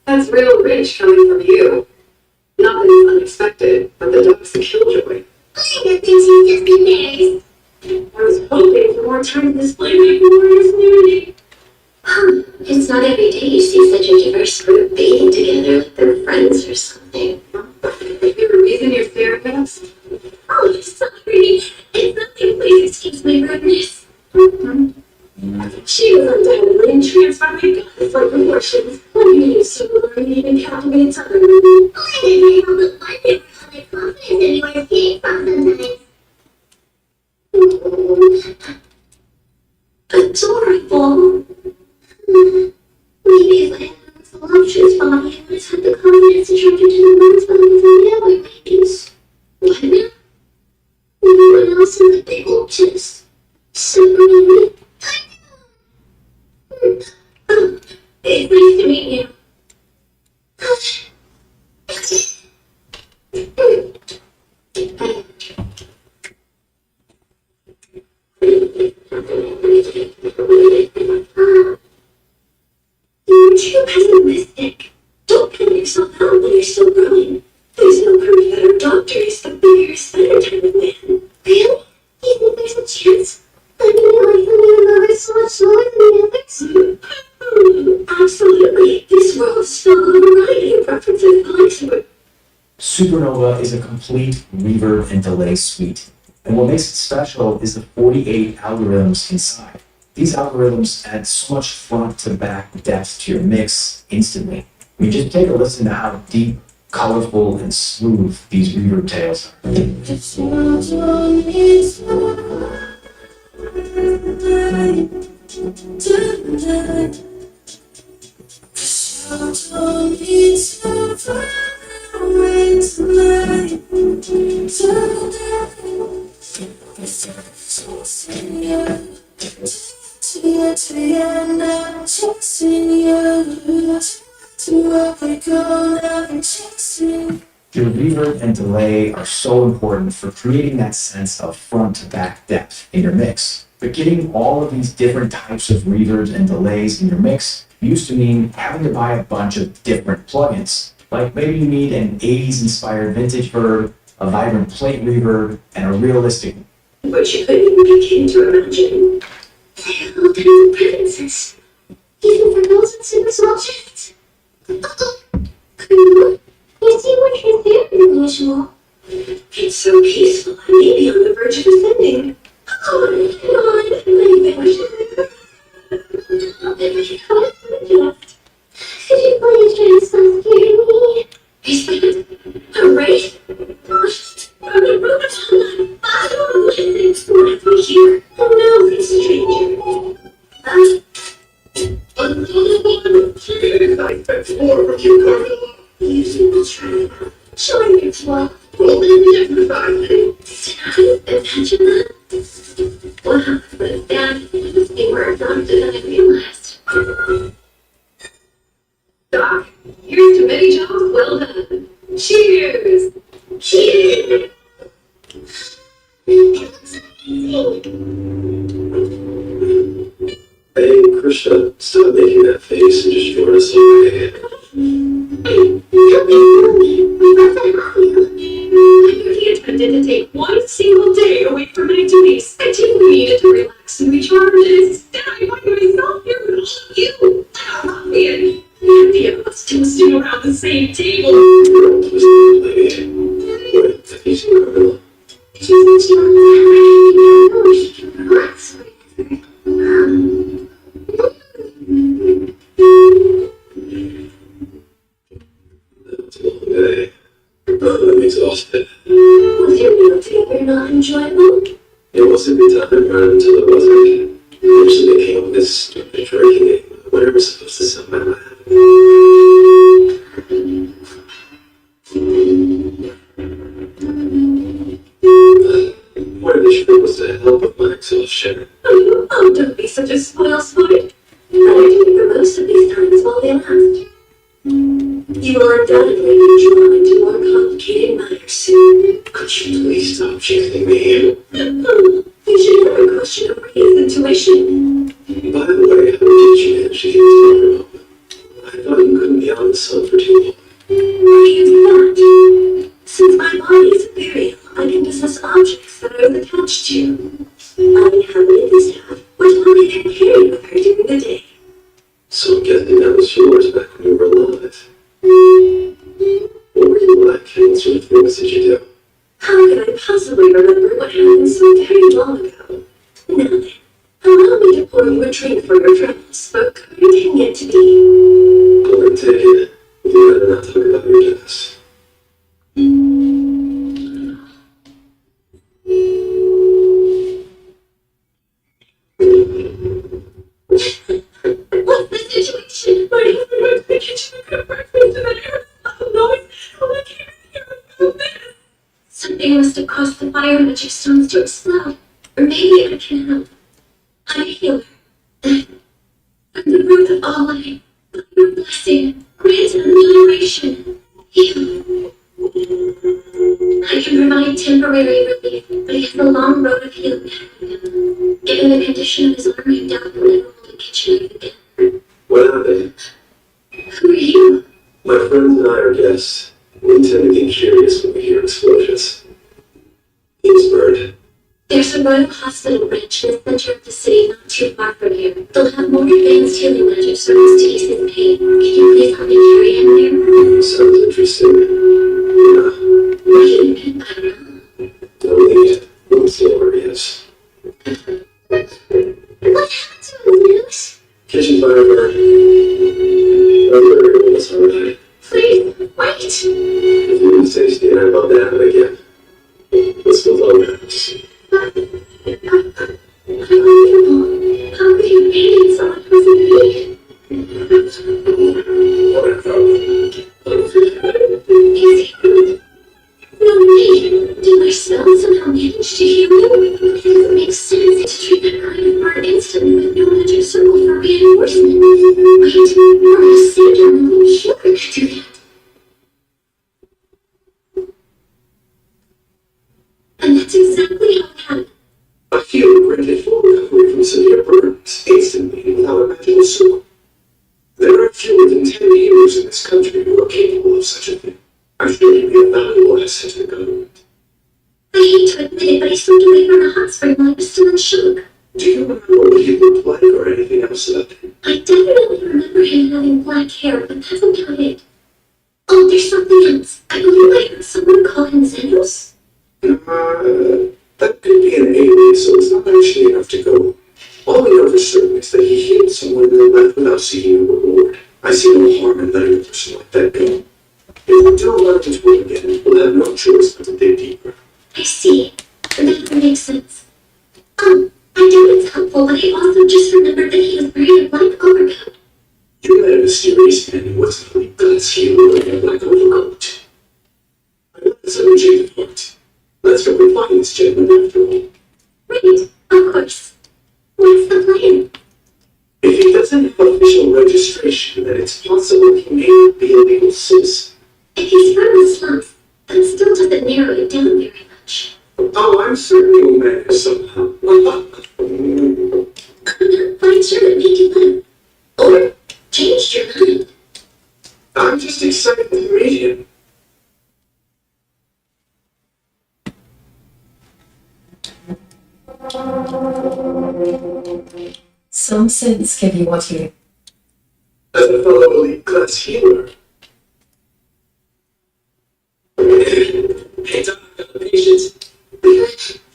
That's real rich coming from you. Not that it's unexpected, but the dog's a killjoy. I bet you just be nice. I was hoping for more time to display my glorious nudity. It's not every day you see such a diverse group being together like they're friends or something. You were reason you're staring at us? Oh, sorry. It's nothing. Please excuse my rudeness. She was undoubtedly entranced by my goddess like proportions. When you use so learning even captivates others. I didn't know the I never had a confidence in your feet from sometimes. Adorable. Maybe if I had a voluptuous body, I would have had the confidence to jump into the women's bodies and the other ladies. But now, no one else in the big old chest. Separating me. It's nice to meet you. You're too pessimistic. Don't put yourself out when you're still growing. There's no proof that our doctor is the bigger, better type of man. Really? You think there's a chance? I mean, like, you love is so much lower than the others? Absolutely. This world is filled with a variety of preferences, likes, and Supernova is a complete reverb and delay suite. And what makes it special is the 48 algorithms inside. These algorithms add so much front to back depth to your mix instantly. I mean, just take a listen to how deep, colorful, and smooth these reverb tails are. Your reverb and delay are so important for creating that sense of front to back depth in your mix. But getting all of these different types of reverbs and delays in your mix used to mean having to buy a bunch of different plugins. Like maybe you need an 80s inspired vintage verb, a vibrant plate reverb, and a realistic But you couldn't even begin to imagine. They have all kinds of preferences, even for girls with super small chests. Cool. You seem more transparent than usual. It's so peaceful, I may be on the verge of offending. Come on, could you please try to stop scaring me? Is that a wraith? I don't like things over here. Oh no, it's a stranger. I expect more from you, Carla. Using the train. Showing it's well. Well, maybe everybody. Did I imagine that? Wow, but Dad, they were adopted than I realized. Doc, here's to many jobs well done. Cheers! Cheers. Hey, Krisha, stop making that face and just join us away. I really intended to take one single day away from my duties. I didn't needed to relax and recharge. Instead, I find myself here with all of you. Ruffian. The idea of us two sitting around the same table. Don't twist it, lady. Wait, that he's a criminal. She said she wanted to have her she can relax. That was a long day. I'm exhausted. Was your meal together not enjoyable? It was a good time right until it wasn't. Eventually they came up with this stupid drinking game. When I was supposed to sell my lab. What I wish was to help with my exhaustion. Oh, don't be such a spoilsport. Better to make the most of these times while they last. You will undoubtedly be drawn into more complicated matters soon. Could you please stop chasing me? You should never question a Rhea's intuition. By the way, how did you manage to get to Taco? I thought you couldn't be on the sun for too long. Rhea's that. Since my body is ethereal, I can possess objects that I was attached to. I inhabited this staff, which only then carried with her during the day. So I'm guessing that was yours back when you were alive. What were you like? What sort of things did you do? How could I possibly remember what happened so very long ago? Now then, allow me to pour you a drink for your troubles, but couldn't it to be? Go and take it. You better not talk about your past. What's the situation? My husband went to the kitchen and got breakfast and then there was a noise. Oh, I can't hear about this. Something must have caused the fire magic stones to explode. Or maybe I can help. I'm a healer. I'm the root of all life. By your blessing, grant annihilation. Heal. I can provide temporary relief, but he has a long road of healing ahead of him. Given the condition of his arm, I doubt he'll ever hold a kitchen again. What happened? Who are you? My friends and I are guests. We tend to get curious when we hear explosions. Name's Bird. There's a royal hospital branch in the center of the city not too far from here. They'll have more advanced healing magic service to ease his pain. Can you please help me carry him there? Sounds interesting. Yeah, What do you mean? I don't know. no need. We'll see where he is. What happened to his news? Kitchen fire burn. Remember, it's alright. Please, wait! If you would say stay out about that again. Let's go longer. Unbelievable. How could you abandon someone who's in need? Whatever. this country who are capable of such a thing. I'm sure you'd be a valuable asset to the government. I hate to admit it, but I slipped away from the hot spring while I was still in shock. Do you remember what he looked like or anything else about him? I definitely remember him having black hair, but that's about it. Oh, there's something else. I believe I heard someone call him Xenos. That could be an alias, so it's not actually enough to go. All we know for certain is that he healed someone in the left without seeking a reward. I see no harm in letting a person like that go. If we do run into him again, we'll have no choice but to dig deeper. I see. That makes sense. I know it's helpful, but I also just remembered that he was wearing a black overcoat. You met a mysterious man who wasn't really God's hero in a black overcoat. I know that's a change of heart. Let's go and find this gentleman after all. Right, of course. What's the plan? If he doesn't have official registration, then it's possible he may not be a legal citizen. If he's from the slums, that still doesn't narrow it down very much. Oh, I'm certain you'll manage somehow. I'm not quite sure what made you leave. Or changed your mind. I'm just excited to meet him. Some sense can be what you. As a fellow elite class healer. Hey, Doc, I've got a patient.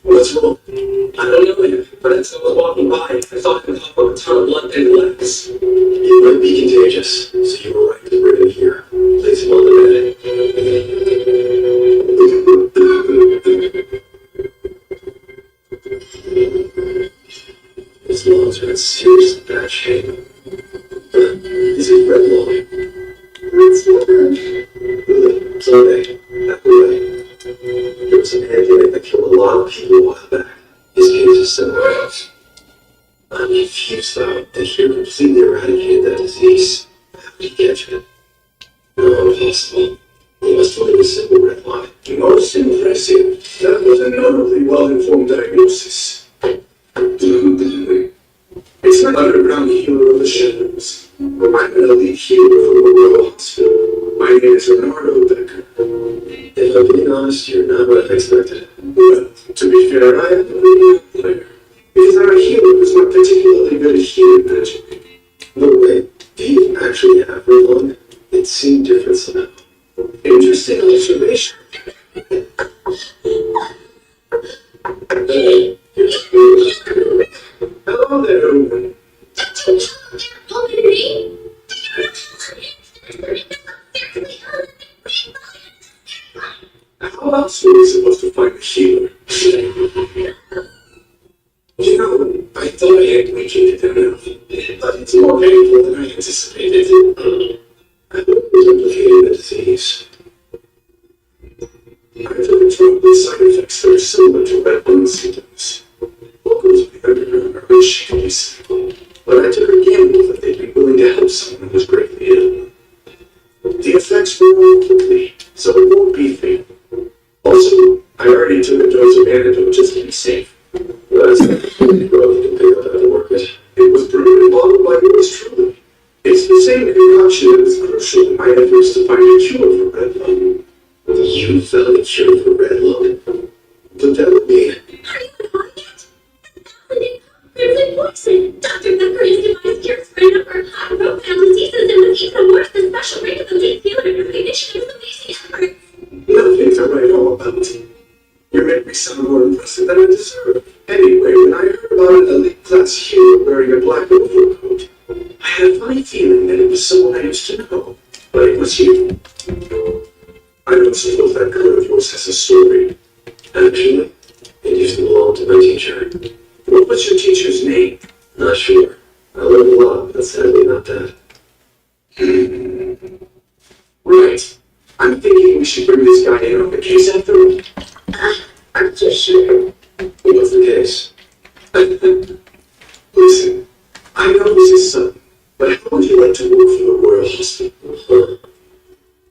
What's wrong? I don't know him, but as I was walking by, I thought I would hop up a ton of blood and relax. It might be contagious, so you were right to bring him here. Place him on the bed. His lungs are in seriously bad shape. This is Red Lung. What's wrong? Someday, that way. There was an epidemic that killed a lot of people a while back. His case is somewhere else. I'm confused though that you completely eradicated that disease. How did he catch it? No, impossible. He must have a simple red line. Most impressive. That was a notably well-informed diagnosis. It's an underground healer of the shadows. I'm an elite healer from the Royal Hospital. My name is Leonardo Becker. If I'm being honest, you're not what I expected. Well, to be fair, I am a really good player. Because our healer was not particularly good at healing magic. No way, do you actually have her lung? It seemed different somehow. Interesting observation. Hello there, everyone. How else were we supposed to find the healer? You know, I thought I had weakened it enough, but it's more painful than I anticipated. I hope it was implicating the disease. I took a drug with side effects that are similar to red lung symptoms. Locals of the underground are unshakeably cynical, but I took a gamble that they'd be willing to help someone who was greatly ill. The effects were more quickly, so it won't be fatal. Also, I already took a dose of antidote just to be safe. That's really rough to pick up how to work it. It was brewed and bottled by yours truly. It's the same concoction that was crucial in my efforts to find a cure for red lung. You found a cure for red lung? But that would be... Are you on it? Crimson poison. Dr. Becker has devised cures for a number of high-profile diseases and was even awarded the special rank of elite healer in recognition of his amazing efforts. Nothing to write home about. You make me sound more impressive than I deserve. Anyway, when I heard about an elite class healer wearing a black overcoat, I had a funny feeling that it was someone I used to know. But it was you. I don't suppose that girl of yours has a story. Actually, it used to belong to my teacher. What was your teacher's name? Not sure. I learned a lot, but sadly not that. Right. I'm thinking we should bring this guy in on the case after all. Aren't you sure? What's the case? Listen, I know this is sudden, but how would you like to work for the Royal Hospital? Huh?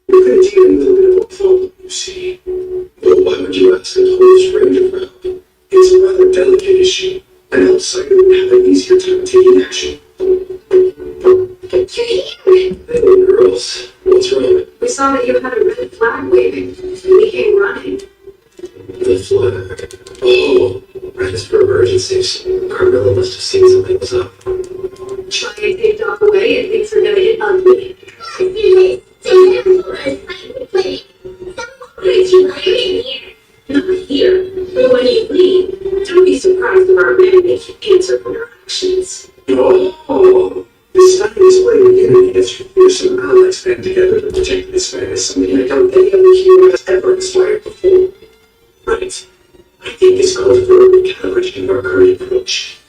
You're going to deal with a bit of a problem, you see. But why would you ask a whole stranger for help? It's a rather delicate issue. An outsider would have an easier time taking action. You're here. Hey, girls, what's wrong? We saw that you had a red flag waving. We came running. The flag. Oh, right as for emergencies. Carmilla must have seen something was up. Try and take Doc away and things are gonna get ugly. Not here. But when you leave, don't be surprised if our men make you answer for your actions. Oh, this time is where the unity gets you some allies band together to protect this man is something like how any other hero has ever inspired before. Right. I think this calls for a recalibration of our current approach.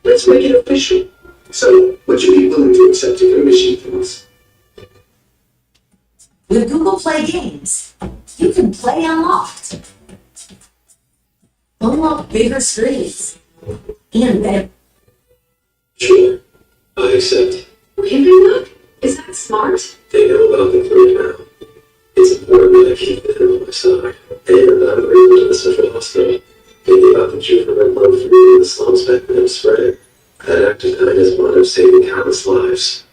Let's make it official. So, would you be willing to accept a commission from us? With Google Play Games, you can play unlocked. Unlock bigger screens and better. Sure. I accept. Ravenlock? Is that smart? They know about the crew now. It's important that I keep them on my side. And I'm bringing to the central hospital. Thinking about the juvenile love for me in the slums back when I'm spreading. That act of kindness wound up saving countless lives.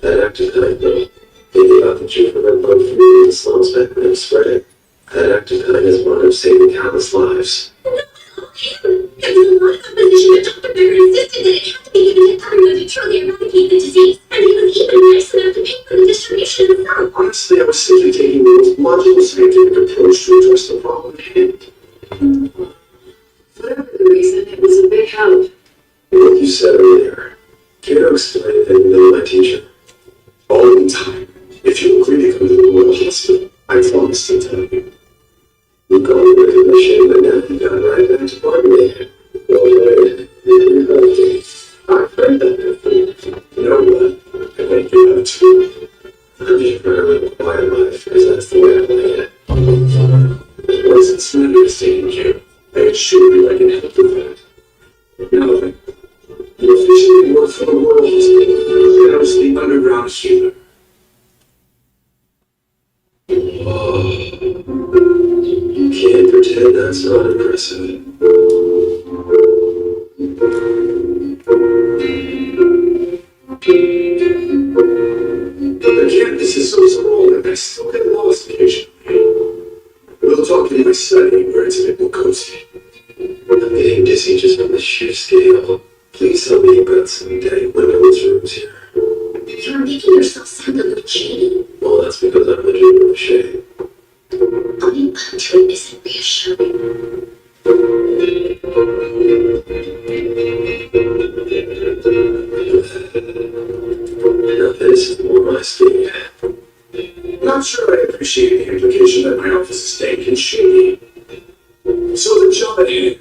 That act of kindness. Thinking about the juvenile love for me in the slums back when I'm spreading. That act of kindness wound up saving countless lives. There was a lot of opposition, but Dr. Becker insisted that it had to be given to everyone to truly eradicate the disease, and he was even nice enough to pay for the distribution himself. Honestly, I was simply taking the most logical scientific approach to address the problem at hand. Whatever the reason, it was a big help. Like you said earlier, care to explain anything to my teacher? All in time. If you agree to come to the Royal Hospital, I promise to tell you. You got a recognition, but now you got right back to part me. Well, I've heard that before. You know what? I think you have too. I'm just trying to live a quiet life, because that's the way I like it. It wasn't Slender's taking care. I assure you I can help with that. Now then, you officially work for the Royal Hospital. And I was the underground healer. You can't pretend that's not impressive. The campus is so small and I still get lost occasionally. We'll talk in my study where it's a bit more cozy. I'm getting dizzy just from the sheer scale. Please tell me about some daddy women's rooms here. You're making yourself sound a little shady. Well, that's because I'm legitimately shady. Owning up to it isn't reassuring. Now this is more my speed. Not sure I appreciate the implication that my office is dank and shady. So the job at hand.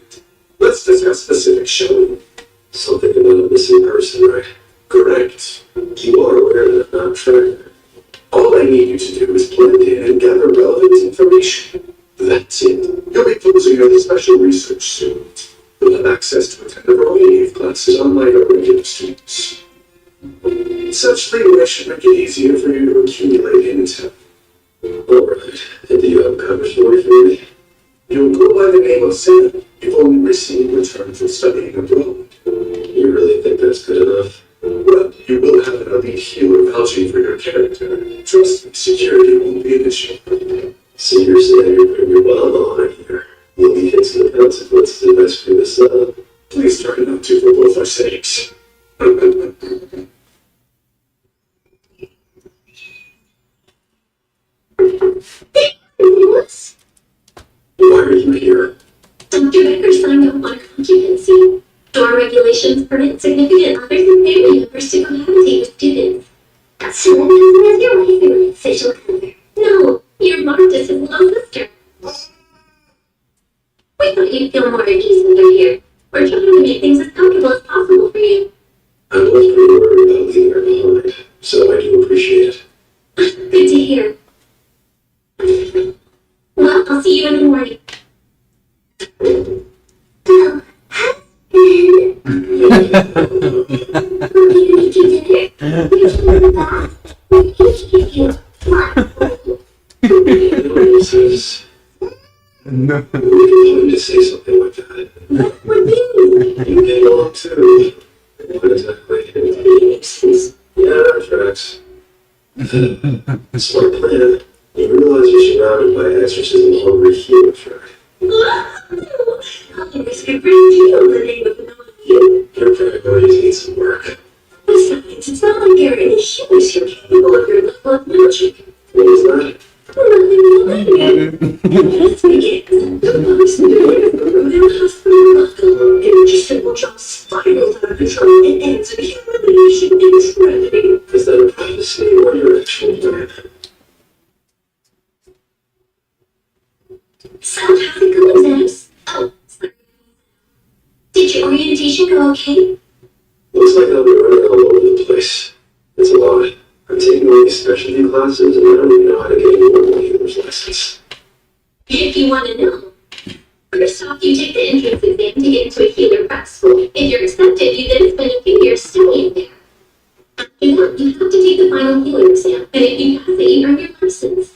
Let's discuss specific showing. Something about a missing person, right? Correct. You are aware that I'm not tracker. All I need you to do is blend in and gather relevant information. That's it. You'll be posing as a special research student. You'll have access to attend a variety of classes unlike our regular students. Such leeway should make it easier for you to accumulate intel. Alright, and do you have a cover story for me? You'll go by the name of Sam. You've only recently returned from studying abroad. You really think that's good enough? Well, you will have an elite healer vouching for your character. Trust me, security won't be an issue. So you're saying you're putting your bomb on here? You'll be facing the consequences if I screw this up. Please try not to for both our sakes. What? Why are you here? Dr. Becker signed up on occupancy. Door regulations permit significant others and family members to cohabitate with students. So that cousin is your wife and official cover. No, you're marked as his little sister. We thought you'd feel more at ease under here. We're trying to make things as comfortable as possible for you. I was pretty worried about leaving her behind, so I do appreciate it. Good to hear. Well, I'll see you in the morning. Oh, husband. Will you make you dinner? We can move back. We can give you Says, No. we can to say something like that. what would you? You get along too. What exactly? Smart plan. You realize you're surrounded by exorcism-hungry humans, right? I'll risk a great deal in the name of knowing you. Your priorities need some work. Besides, it's not like there are any humans here capable of your level of magic. What is that? Nothing. Let's begin. The box spirit of the royal hospital buckle. Irresistible jaws spiraled out of control and ends of humiliation and tragedy. Is that a prophecy or your actual plan? So, how'd it go, exams? Oh, sorry. Did your orientation go okay? Looks like I'll be running all over the place. It's a lot. I'm taking all these specialty classes and I don't even know how to get any more healer's license. If you want to know. First off, you take the entrance exam to get into a healer prep school. If you're accepted, you then spend a few years studying there. After that, you have to take the final healer exam, and if you pass it, you earn your license.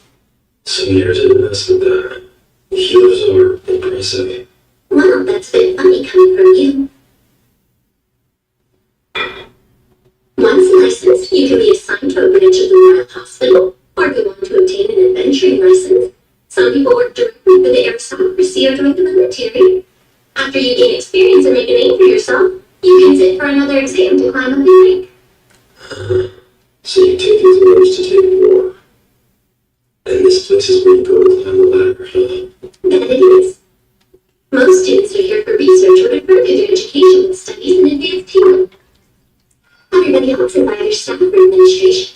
Some years of investment there. Healers are impressive. Well, that's a bit funny coming from you. Once licensed, you can be assigned to a branch of the Royal Hospital, or go on to obtain an adventuring license. Some people work directly for the aristocracy or join the military. After you gain experience and make a name for yourself, you can sit for another exam to climb up in rank. So you take exams to take more. And this place is where you go to climb the ladder, huh? That it is. Most students are here for research or to further their educational studies and advanced healing. Everybody else is either staff or administration.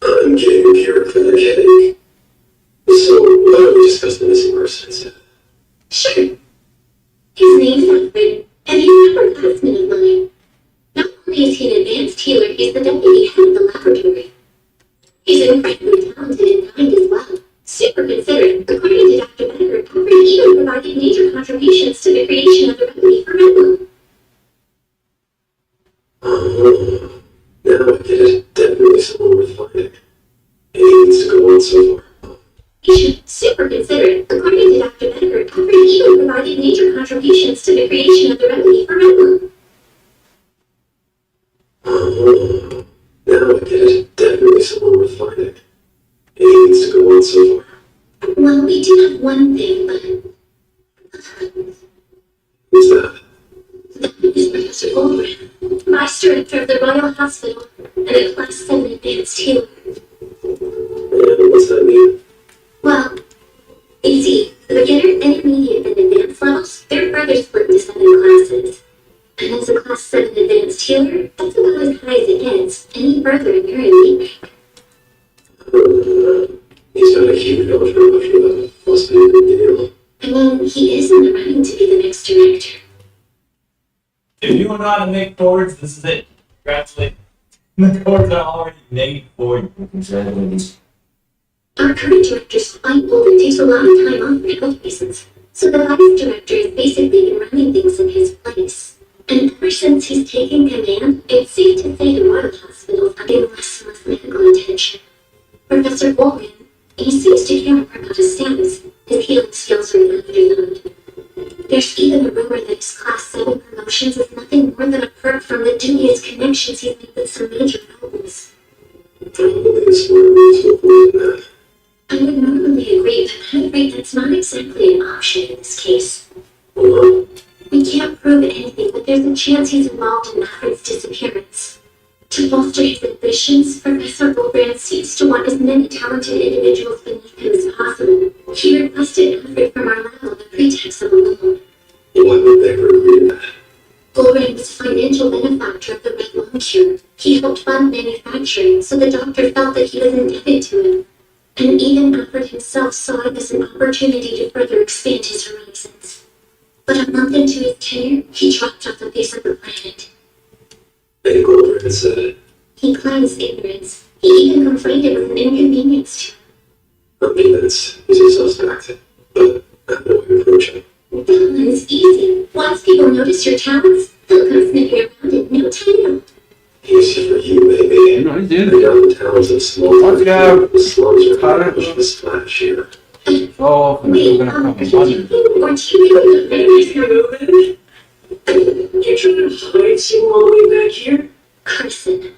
I'm getting a bureaucratic headache. So, why don't we discuss the missing person instead? Sure. His name's Alfred, and he's an upperclassman of mine. Not only is he an advanced healer, he's the deputy head of the laboratory. He's incredibly talented and kind as well. Super considerate, according to Dr. Becker, Alfred even provided major contributions to the creation of the remedy for Redmond. Oh, now I get it. Definitely someone worth finding. He needs to go on so far. He's super considerate, according to Dr. Becker, Alfred even provided major contributions to the creation of the remedy for Redmond. Oh, now I get it. Definitely someone worth finding. He needs to go on so far. Well, we do have one thing, but Who's that? that is Professor Goldman, Vice Director of the Royal Hospital and a Class 7 advanced healer. And what's that mean? Well, you see, the beginner, intermediate, and advanced levels, they're further split into 7 classes. And as a Class 7 advanced healer, that's about as high as it gets. Any further, and you're elite rank. He's got a huge elder after that. Must be a big deal. I mean, he is in the running to be the next director. If you know how to make chords, this is it. Congratulations. The chords are already made for you. Congratulations. Our current director's quite old and takes a lot of time off for health reasons, so the vice director has basically been running things in his place. And ever since he's taken command, it's safe to say the Royal Hospital's getting less and less medical attention. Professor Goldman, he seems to care more about his status. His healing skills are not undervalued. There's even a rumor that his Class 7 promotions is nothing more than a perk from the dubious connections he's made with some major nobles. Probably a smart way to avoid that. I would normally agree, but I'm afraid that's not exactly an option in this case. Well, We can't prove anything, but there's a chance he's involved in Alfred's disappearance. To bolster his ambitions, Professor Goldbrand seems to want as many talented individuals beneath him as possible. He requested Alfred from our lab on the pretext of a loan. why would they ever agree to that? Goldbrand was a financial benefactor of the Red Lung cure. He helped fund manufacturing, so the doctor felt that he was indebted to him. And even Alfred himself saw it as an opportunity to further expand his horizons. But a month into his tenure, he dropped off the face of the planet. And Goldberg said it. He claims ignorance. He even complained it was an inconvenience to him. I'm convinced he's a suspect, but I have no way to approach him. That one's easy. Once people notice your talents, they'll come sniffing around in no time. Easy for you, baby. No, he did The it. downtowns and small Fuck yeah. the slums are Cut going it. to push the splash here. Oh, I'm Wait, gonna come are on. you joking, or do you really think You're trying to hide Sue all the way back here? Carson,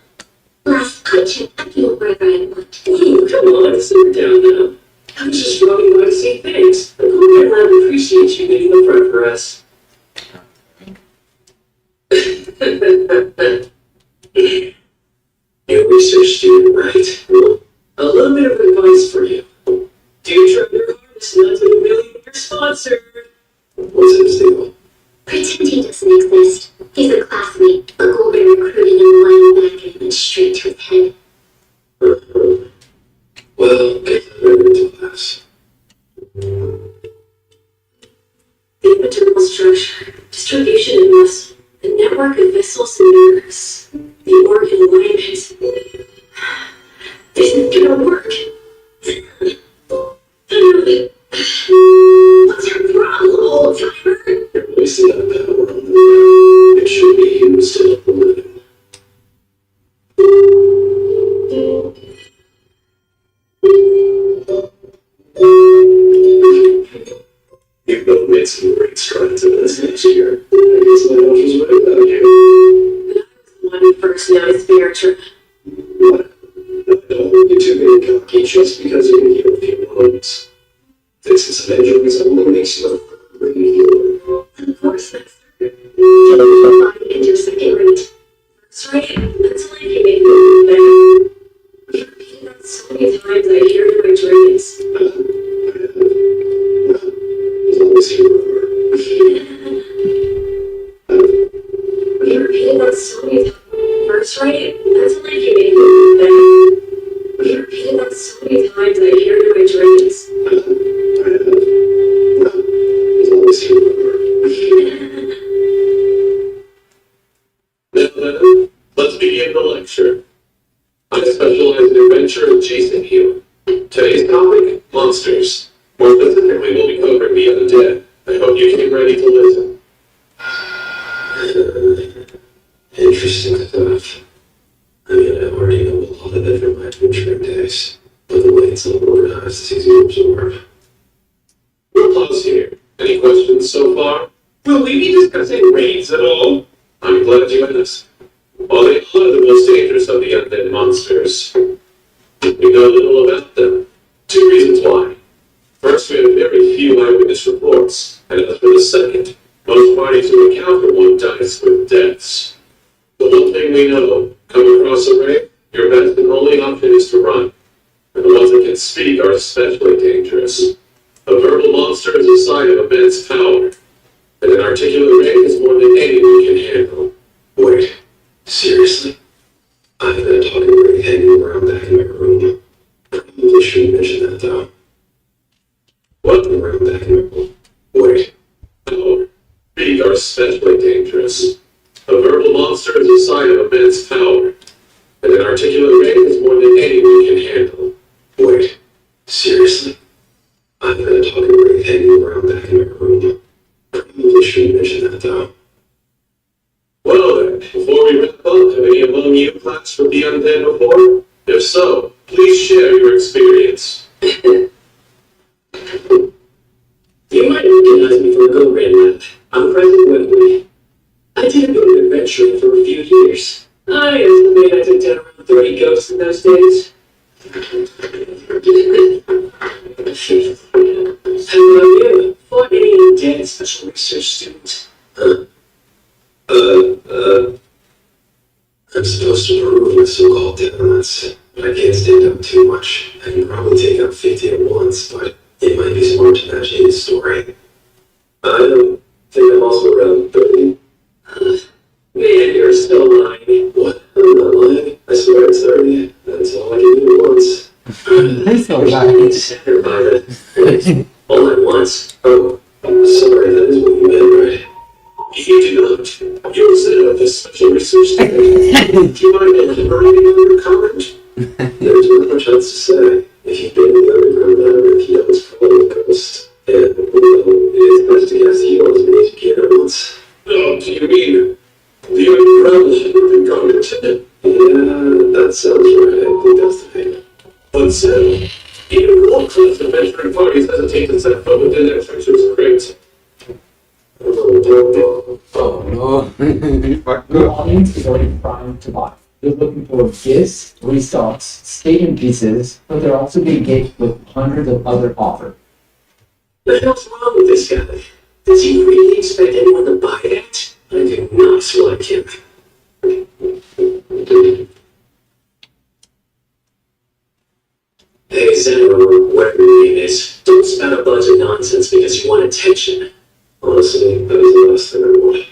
Last I checked, I can go wherever I want. Ooh, come on, sit down now. I was just dropping by to say thanks. The Corporate Lab appreciates you getting the front for us. New research student, right? Well, a little bit of advice for you. Do try your hardest not to humiliate your sponsor. What's his deal? Pretend he doesn't exist. He's a classmate, a golden recruiting and lying back and went straight to his head. Well, get ready to class. The internal structure, distribution and muscle, the network of vessels and nerves, the organ alignment. This isn't gonna work. What's your problem, old timer? You're wasting that power on the ground. It should be used to help the living. You've both made some great strides in this next year. I guess my health was right about you. When we first noticed spiritual. What? Don't hold you too big cocky just because you can heal a few wounds. Fixing some injuries only makes you a great healer. Of course, Master. Killing the body into second rate. That's right. That's why he made me better. You've repeated that so many times I hear it in my dreams. As long as you remember. You repeated that so many times. First, right? That's why he made me better. You repeated that so many times I hear it in my dreams. As long as you remember. Now, let's begin the lecture. I specialize in adventure and chasing healing. Today's topic, monsters. More specifically, we'll be covering the undead. I hope you came ready to listen. Interesting stuff. I mean, I already know a lot of it from my adventuring days, but the way it's all organized is easy to absorb. We'll pause here. Any questions so far? Will we be discussing raids at all? I'm glad you asked. While they are the most dangerous of the undead monsters, we know little about them. 2 reasons why. First, we have very few eyewitness reports, and as for the second, most parties who encounter one dies with deaths. The one thing we know, come across a raid, your best and only option is to run. And the ones that can speak are especially dangerous. A verbal monster is a sign of immense power, and an articulate raid is more than anyone can handle. Wait, seriously? I've been talking raid hanging around back in my room. Probably shouldn't mention that though. What around back in my room? Wait. No. Speak are especially dangerous. A verbal monster is a sign of immense power, and an articulate raid is more than anyone can handle. Wait, seriously? I've been talking raid hanging around back in my room. Probably shouldn't mention that though. Well then, before we wrap up, have any among you classed with the undead before? If so, please share your experience. You might recognize me from the Go Grand Lab. I'm President Wembley. I did a bit of adventuring for a few years. I estimate I took down around 30 ghosts in those days. How about you? Fought any undead special research student? I'm supposed to prove my so-called diplomats, but I can't stand up too much. I can probably take out 50 at once, but it might be smart to match his story. I don't think I'm also around 30. Man, you're still lying. What? I'm not lying. I swear it's 30. That's all I can do at once. He's so I need to sit there by it. All at once? Oh, sorry, that is what you meant, right? You do not. You're set up this special research thing. Do you mind elaborating on your comment? There's not much else to say. If you've been in the underground labyrinth, you know it's probably a ghost. And, well, it is best to cast heal as many as you can at once. Oh, do you mean the underground labyrinth comment? Yeah, that sounds right. I think that's the thing. But still, even world-class adventuring parties hesitate to set foot within their treasures crypt. Oh no. Fuck The up. audience is already primed to buy. You're looking for gifts, restocks, stadium pieces, but they're also being gated with hundreds of other offers. The hell's wrong with this guy? Does he really expect anyone to buy that? I do not like him. Hey, Zeno, or whatever your name is, don't spout a bunch of nonsense because you want attention. Honestly, that is the last thing I want.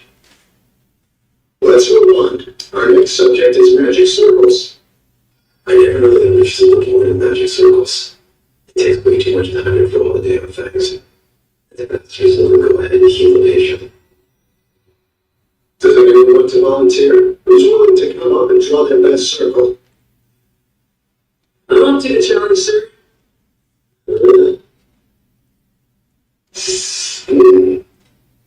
Let's move on. Our next subject is magic circles. I never really understood the point of magic circles. It takes way too much time to fill all the damn things. The masters will go ahead and heal the patient. Does anyone want to volunteer? Who's willing to come up and draw their best circle? I'm up to the challenge, sir.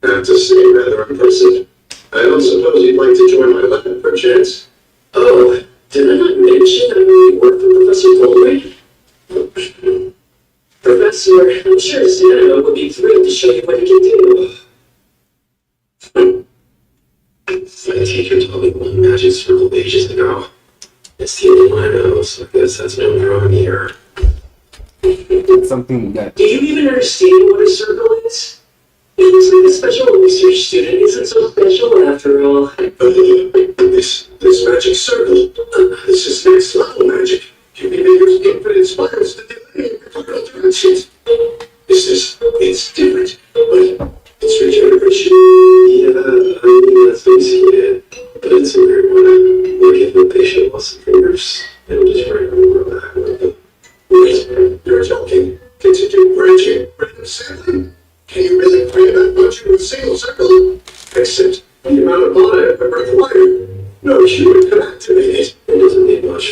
I have to say, rather impressive. I don't suppose you'd like to join my lab, perchance? Oh, did I not mention that I already work for Professor Goldring? Professor, I'm sure Zeno would be thrilled to show you what he can do. I take your topic one magic circle ages ago. It's the only one I know, so I guess that's no drawing here. It's something that Do you even understand what a circle is? It looks like a special research student isn't so special after all. This magic circle, this is next level magic. You can use infinite spirals to delay your directions. It's different, but it's regeneration. Yeah, I mean, that's basically it. But it's a weird one. We're giving the patient lots of fingers, and just trying to grow back with them. Wait, you're joking? Continue branching, random sampling? Can you really create that much in a single circle? Except the amount of blood I've required. No human can activate it. It doesn't need much.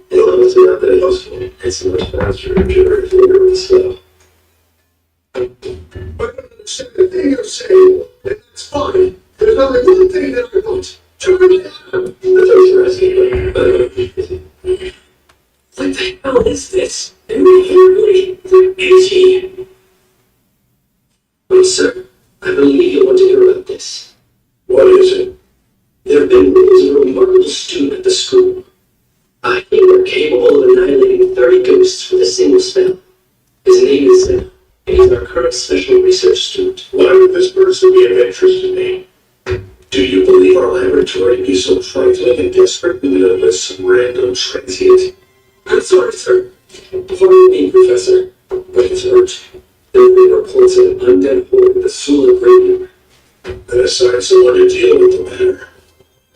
It's honestly not that useful. It's much faster to generate finger with slow. I don't understand the thing you're saying, and that's fine. There's only one thing that I want. Turn it down. Thanks for asking. What the hell is this? Am I really itchy? Oh, sir, I believe you want to hear about this. What is it? There have been rumors of a remarkable student at the school. I think they're capable of annihilating 30 ghosts with a single spell. His name is Zeno, and he's our current special research student. Why would this person be of interest to me? Do you believe our laboratory to be so trifling and desperate we would enlist some random transient? I'm sorry, sir. Pardon me, Professor, but it's urgent. There have been reports of an undead horde in the Sula Gradient. Then assign someone to deal with the matter.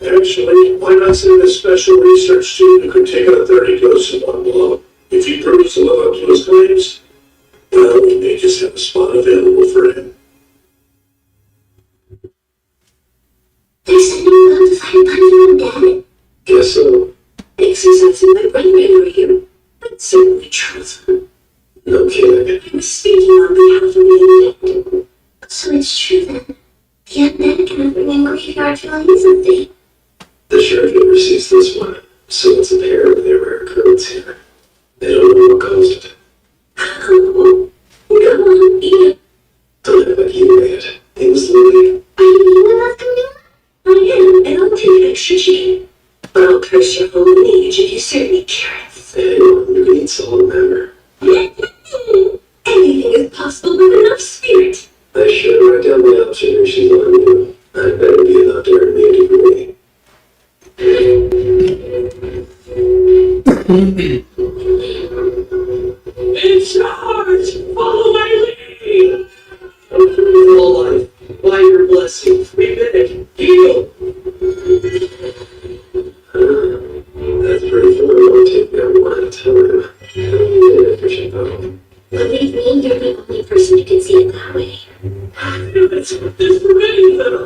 Actually, why not send a special research team who could take out 30 ghosts in one blow? If he proves to live up to his claims, well, we may just have a spot available for him. They're sending you out to find Bunny and Dad. Guess so. Makes sense in my brain memory here. That's certainly true. No kidding. I'm speaking on behalf of the undead. So it's true then. The undead can bring in graveyard feelings and things. The sheriff never sees this one, so it's apparently a rare occurrence here. They don't know what caused it. Oh, go on, Ian. Don't have a you made it. It was Lily. Are you Ian of Camilla? I am, and I'll take extra chicken. But I'll curse your whole lineage if you serve me carrots. Anyone who can eat salt and pepper. Anything is possible with enough spirit. I should write down my observations on you. I better be allowed to earn me a degree. In charge! Follow my lead! Full life, by your blessing, we beg, heal! That's pretty fun. I'll take that one at a time. Inefficient though. Believe me, you're the only person who can see it that way. It's really little.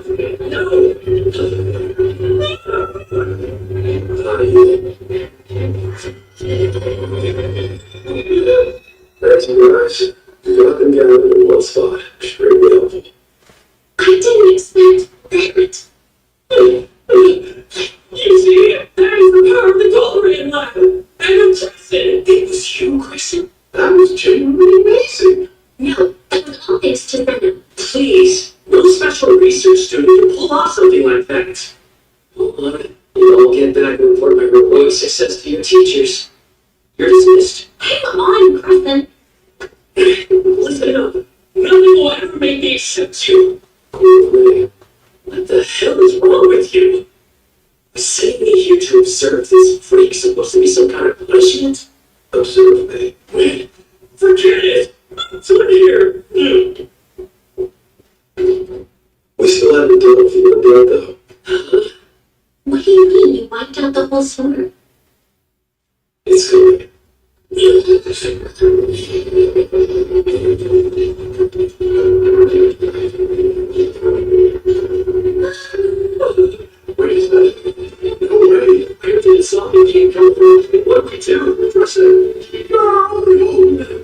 No. That's nice. You got them gathered in one spot. Extremely helpful. I didn't expect that. You see, that is the power of the Golarian lab. And I'm trusted. It was you, Grayson. That was genuinely amazing. No, that was all thanks to Venom. Please, no special research student can pull off something like that. success to your teachers. You're dismissed. Come on, Crescent. Listen up. Nothing will ever make me accept you. Wait, what the hell is wrong with you? Sending me here to observe this freak supposed to be some kind of punishment? Observe me? Wait, forget it. It's not here. We still haven't done it for your blood, though. What do you mean you wiped out the whole summer? It's coming. What is that? Already, where did the zombie king come from? What we do? Person. No!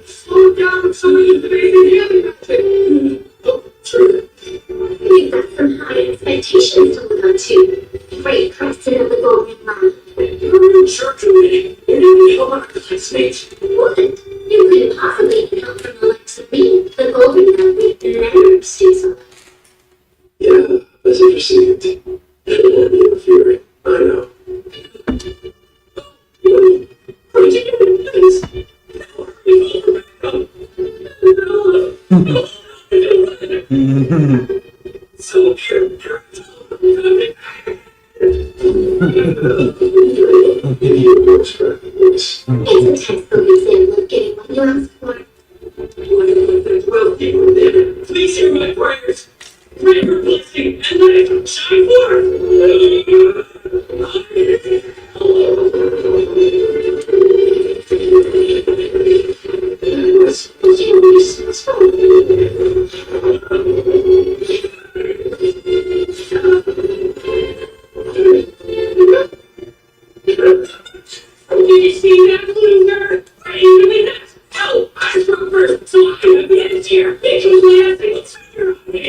Slow down, somebody in the baby. Oh, true. We've got some high expectations to live up to. Great Crescent of the Golden Line. You're a jerk to me. You didn't help my classmates. What? You couldn't possibly get help from the likes of me, the Golden Family, never Susan. Yeah, as I perceived. You're fury. I know. What did you do this? So pure. Idiot works for voice. It's a textbook example of getting what you asked for. Well, people there, please hear my prayers. Pray for blessing and let it shine Did you see that loser? Are you doing that? No, I spoke first, so I have the edge here. It was laughing on me.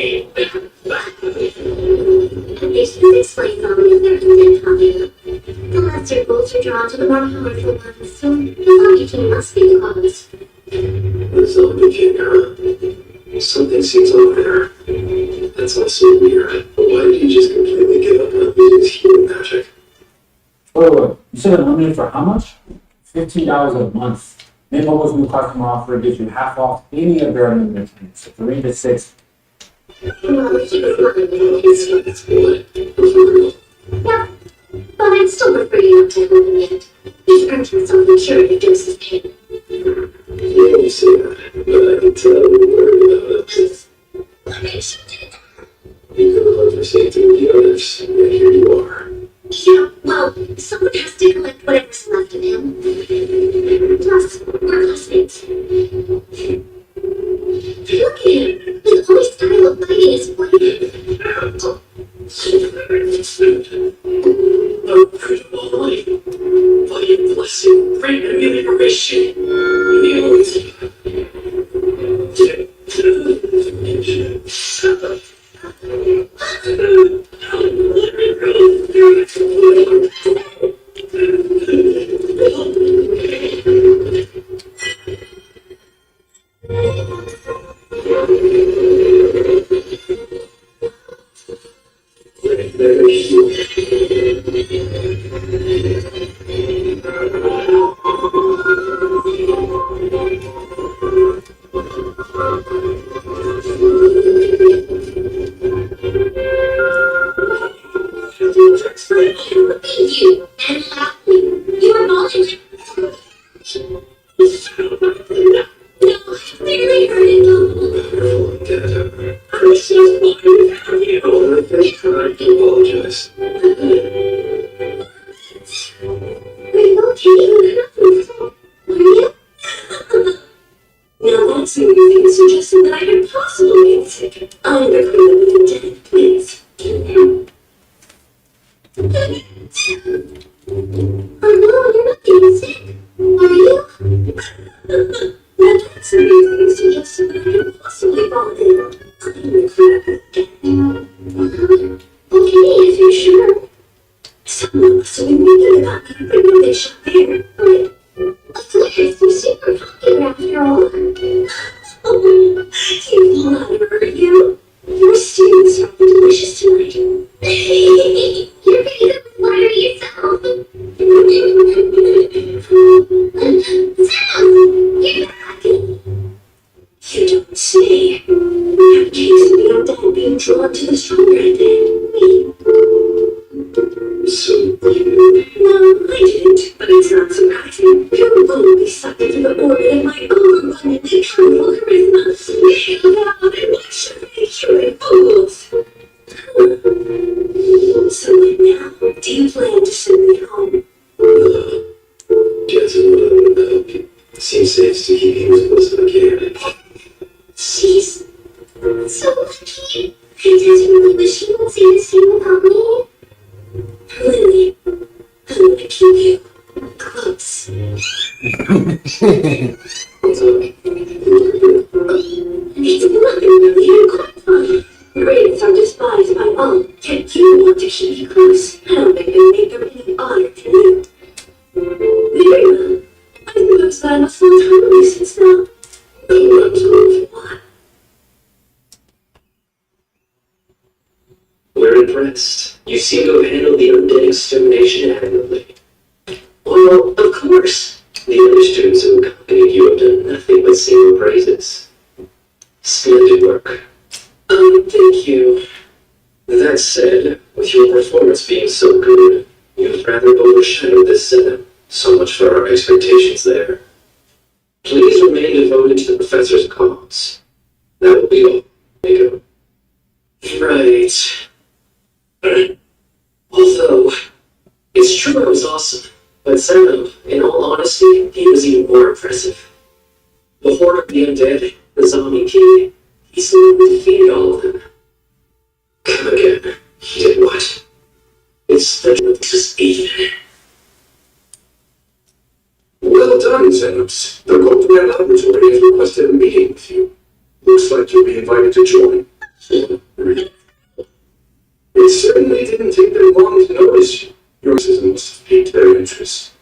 This explains all the other intent talking. The lesser bolts are drawn to the more powerful ones, so the zombie king must be the cause. The zombie king, huh? Something seems off there. That's also weird. Why did he just completely give up on using healing magic? Wait. You said unlimited for how much? $15 a month. Mint-Mobile's new customer offer gives you half off any of their unlimited plans. So 3 to 6. Well, he was lying. It's what? Yeah, but I'd still prefer you not to help him yet. He's earned himself a curative dose of pain. Yeah, you say that, but I can tell you're worried about it. What makes you do that? You could have overseen through the others, and here you are. Yeah, well, someone has to collect whatever's left of him. Plus, we're classmates. Look at him. His only style of fighting is blade. Incredible life. What a blessing. Great amelioration. You and laugh me. You are bullying. No, they really hurt it. I'm so fine without you. I can apologize. Are you okay? Are you? Now that's anything suggesting that I could possibly be sick. I'm recruiting dead, please. Oh no, you're not getting sick. Are you? Now that's anything suggesting that I could possibly fall in. I'm recruiting dead. Okay, if you're sure. Someone must have been thinking about me, but no, they shot there. Wait, of course, you're super popular after all. You liar, you. Your students are delicious tonight. You're pretty good with flattery yourself. seems safe to keep you as close as I can. She's so lucky. I just really wish she would say the same about me. Lily, I want to keep you close. What's up? It's nothing really. You're quite fine. Grades are despised by all, yet you want to keep you close. How they can make them really honor to you. Very well. I think I've gotten a full-time license now. Oh, absolutely. We're impressed. You seem to have handled the undead extermination admirably. Well, of course. The other students who accompanied you have done nothing but sing your praises. Splendid work. Thank you. That said, with your performance being so good, you've rather overshadowed this setup. So much for our expectations there. Please remain devoted to the professor's cause. That will be all, Mako. Right. Although, it's true I was awesome, but Zeno, in all honesty, he was even more impressive. The Horde of the Undead, the Zombie King, he slowly defeated all of them. Come again. He did what? It's the just even. Well done, Xenops. The Goldman Laboratory has requested a meeting with you. Looks like you'll be invited to join. It certainly didn't take them long to notice you. Your system must have piqued their interest.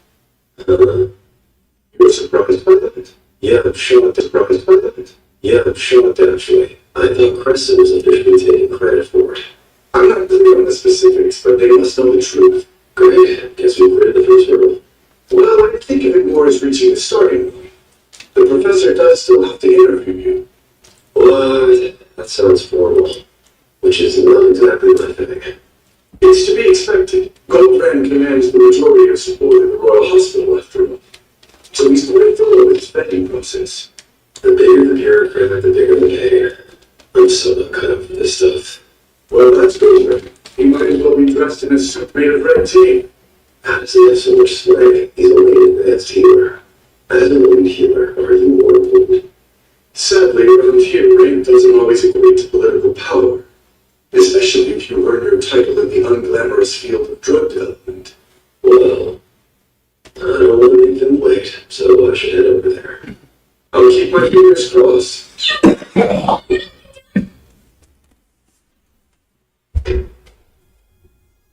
You're surprised by that? Yeah, I'm shocked. Surprised by that? Yeah, I'm shocked, actually. I thought Crescent was officially taking credit for it. I'm not clear on the specifics, but they must know the truth. Great. Guess we cleared the first hurdle. Well, I think of it more as reaching the starting line. The professor does still have to interview you. What? That sounds formal. Which is not exactly my thing. It's to be expected. Goldbrand commands the majority of support in the Royal Hospital after all. So he's going through his vetting process. The bigger the bureaucrat, the bigger the pain. I'm so not cut out for this stuff. Well, that's Goldbrand. He might as well be dressed in a suit made of red tape. How does he have so much sway? He's only an advanced healer. As a wound healer, are you more important? Sadly, around here, rank doesn't always equate to political power. Especially if you earn your title in the unglamorous field of drug development. Well, I don't want to make them wait, so I should head over there. I'll keep my fingers crossed.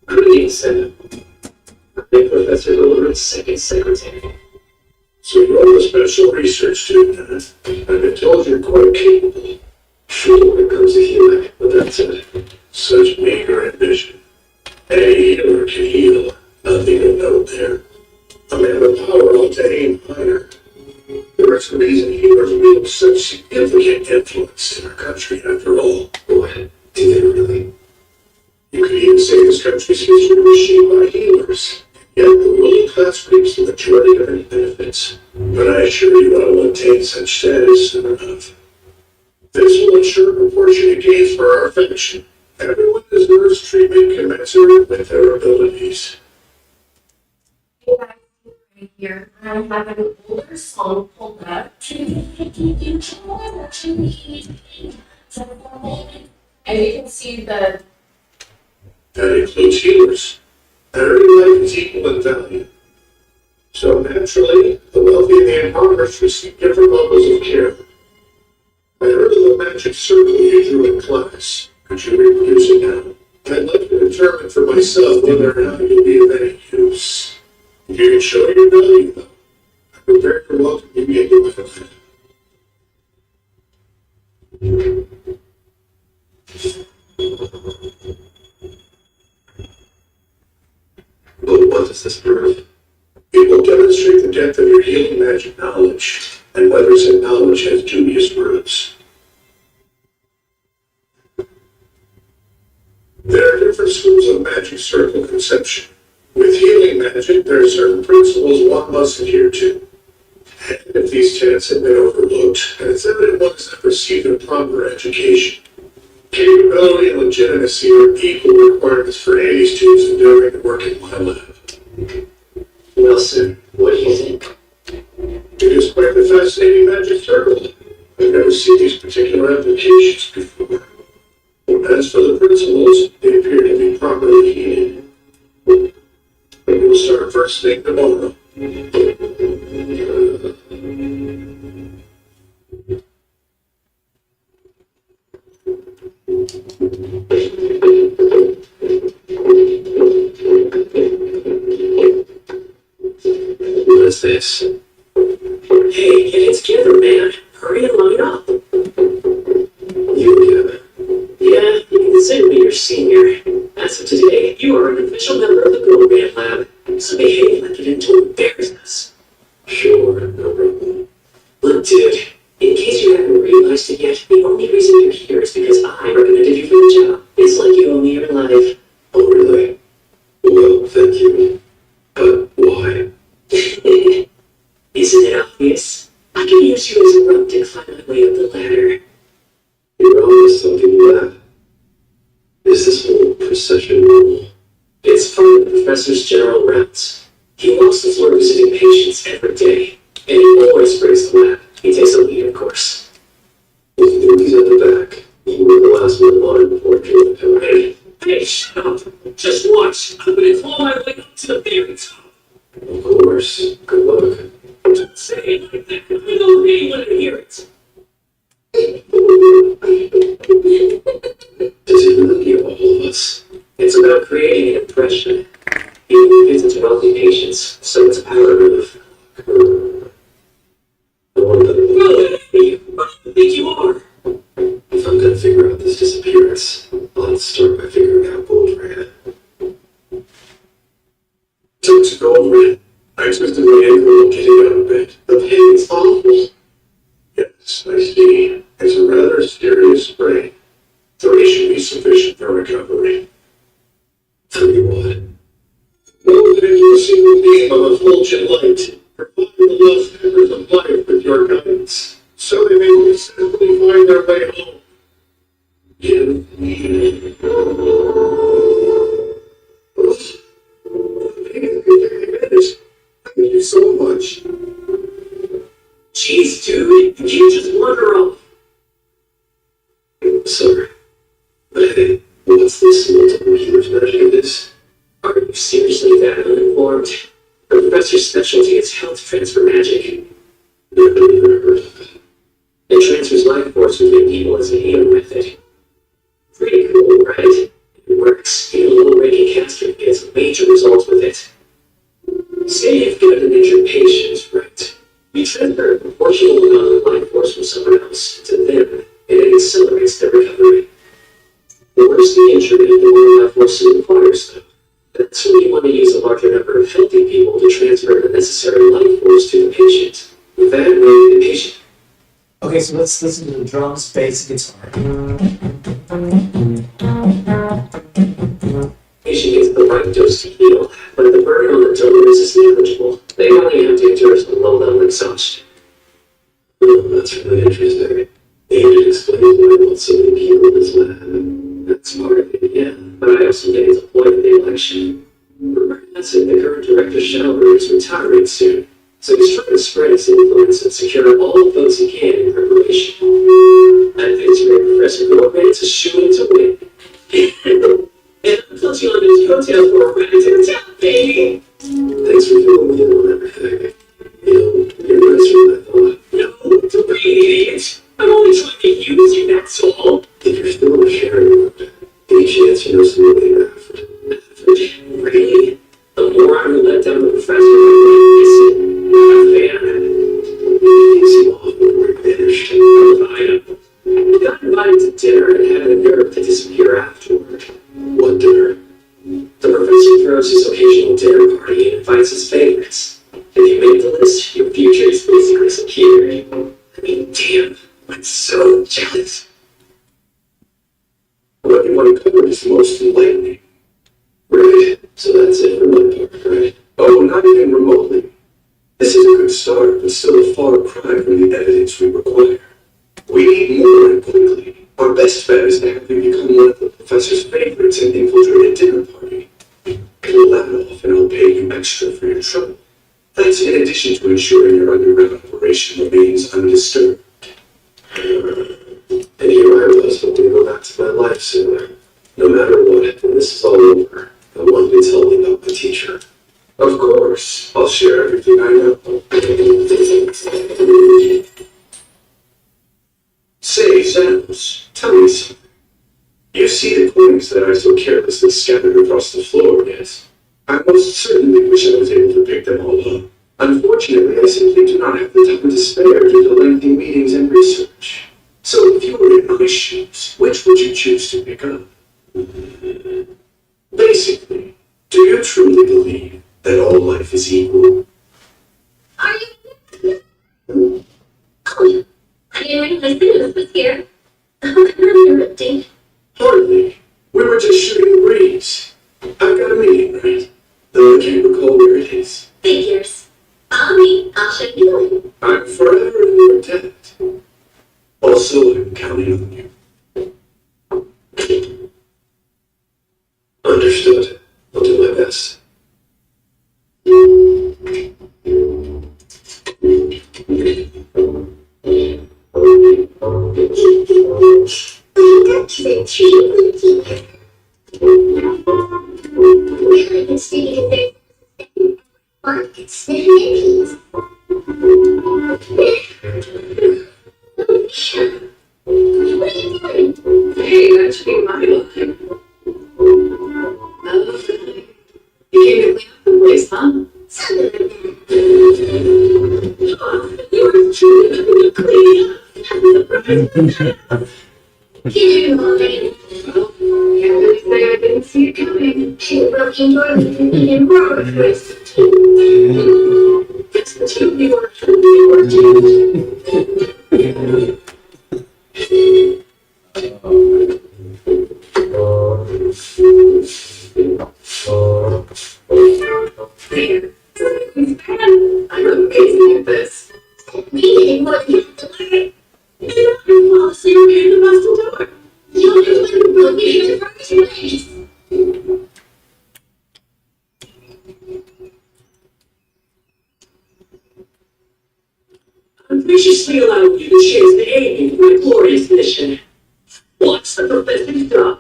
Good evening, Senator. I'm Professor Lawrence, second secretary. So you're a special research student, I've been told you're quite capable. Sure, when it comes to healing, but that's it. Such meager ambition. A healer can heal. Nothing to note there. A man of power ought to aim higher. There is a reason healers wield such significant influence in our country, after all. What? Do they really? You could even say this country's history was shaped by healers. Yet the ruling class reaps the majority of any benefits. But I assure you I will attain such status soon enough. This will ensure proportionate gains for our faction. Everyone deserves treatment commensurate with their abilities. Hey guys, right here. I have an older song pulled up. And you can see the That includes healers. Every life is equal in value. So naturally, the wealthy and the impoverished receive different levels of care. I heard of the magic circle you drew in class. Could you reproduce it now? I'd like to determine for myself whether or not you'll be of any use. You can show your value, though. I'm prepared to welcome you into my family. But what does this prove? It will demonstrate the depth of your healing magic knowledge, and whether said knowledge has dubious roots. There are different schools of magic circle conception. With healing magic, there are certain principles one must adhere to. And if these tenets have been overlooked, and it's evident one has not received a proper education, capability and legitimacy are equal requirements for any students endeavoring to work in my lab. Wilson, what do you think? It is quite the terrible. I've never seen these particular applications before. As for the principles, they appear to be properly heated. We will start first thing tomorrow. What is this? Hey, get it together, man. Hurry and line up. You, Yeah, you can consider me your senior. As of today, you are an official member of the Gold Band Lab, so behave like you didn't embarrass us. sure, no problem. Look, dude, in case you haven't realized it yet, the only reason you're here is because I recommended you for the job. It's like you owe me your life. Oh, really? Well, thank you. But why? Isn't it obvious? I can use you as a rope to climb my way up the ladder. You're onto something bad. Is this whole procession rule? It's part of the professor's general rounds. He walks the floor visiting patients every day, and he always brings the lab. He takes a lead, of course. With movies at the back, you were the last one in line before joining the pillar. Hey, shut up. Just watch. I'm gonna claw my way up to the very top. Of course. Good luck. Don't say it like that. I don't really want to hear it. Does he really need all of us? It's about creating an impression. Even visits wealthy patients, so it's a power move. I want another look. Well, hey, what do you think you are? If I'm gonna figure out this disappearance, I'll have to start by figuring out Gold Red. Dr. Goldred, I twisted my ankle while getting out of bed. The pain is awful. Yes, I see. It's a rather serious sprain. 3 should be sufficient for recovery. 3 what? Know that into a single beam of effulgent light. Provide the lost members of life with your guidance, so they may simply find their way home. Give me... Thank you so much. Jeez, dude, you can't just wander off. Sorry. But hey, what's this multiple healers magic in this? Are you seriously that uninformed? The professor's specialty is health transfer magic. Never even heard of it. It transfers life force between people as a healing method. Pretty cool, right? It works. Even a little Reiki caster gets major results with it. Say you've got an injured patient, right? You transfer a proportional amount of life force from someone else to them, and it accelerates their recovery. The worse the injury, the more life force it requires, though. That's when you want to use a larger number of healthy people to transfer the necessary life force to the patient. That way, the patient. Okay, so let's listen to the drums, bass, and Patient gets the right dose to heal, but the burden on the donors is negligible. They only have to endure some low-level exhaustion. Oh, that's really interesting. And it explains why I want so many people in this lab. That's part of it, yeah. But I also get to the point of the election. Remember, that's it, the current director Shelver is retiring soon. So he's trying to spread his influence and secure all the votes he can in preparation. I think it's great Professor Gorman's a shoo-in to win. And plus you on his coattails for a minute to the top, baby! Thanks for filling me in on everything. You know, you're nicer than I thought. No, don't be an idiot! I'm only trying to use you, that's all! If you're still in a sharing mode, any chance you know something after? Really? The more I'm let down the professor, the more I miss it. Not a fan. Things seem off before you vanished. I got invited to dinner and had the nerve to disappear afterward. What dinner? The professor throws his occasional dinner party and invites his favorites. If you make the list, your future is basically secured. I mean, damn, I'm so jealous. What you want to cover is most enlightening. Right, so that's it for my part, right? Oh, not even remotely. This is a good start, but still a far cry from the evidence we require. We need more and quickly. Our best bet is to have you become one of the professor's favorites and infiltrate a dinner party. Pull that off and I'll pay you extra for your trouble. That's in addition to ensuring your underground operation remains undisturbed. And here I was hoping to go back to my life sooner. No matter what, when this is all over, I wanted to tell you about my teacher. Of course, I'll share everything I know. Say, Samus, tell me something. You see the coins that I so carelessly scattered across the floor, yes? I most certainly wish I was able to pick them all up. Unfortunately, I simply do not have the time to spare due to lengthy meetings and research. So if you were in my shoes, which would you choose to pick up? Basically, do you truly believe that all life is equal? Are you? Oh, I didn't realize Thanos was here. I'm not interrupting. Hardly. We were just shooting the breeze. I've got a meeting, right? Though I can't recall where it is. Figures. Follow me, I'll show you. I'm forever in your debt. Also, I'm counting on you. Understood. I'll do my best. That's a treat, Lucky. Really can see because there's markets sniffing in peas. What are you doing? Hey, that should be my line. Oh, really? You came to clean up the place, huh? Something like that. Oh, you were truly coming to clean up. Get it already. Well, can't really say I didn't see it coming. She broke into our meeting and brought her first. It's the two of you are truly working. There. I'm amazing at this. We didn't want to have to learn. It's not your fault, so you're getting the best to do it. You're the one who broke me in the first place. I'm graciously allowing you the chance to aid me in my glorious mission. What's the professor's job?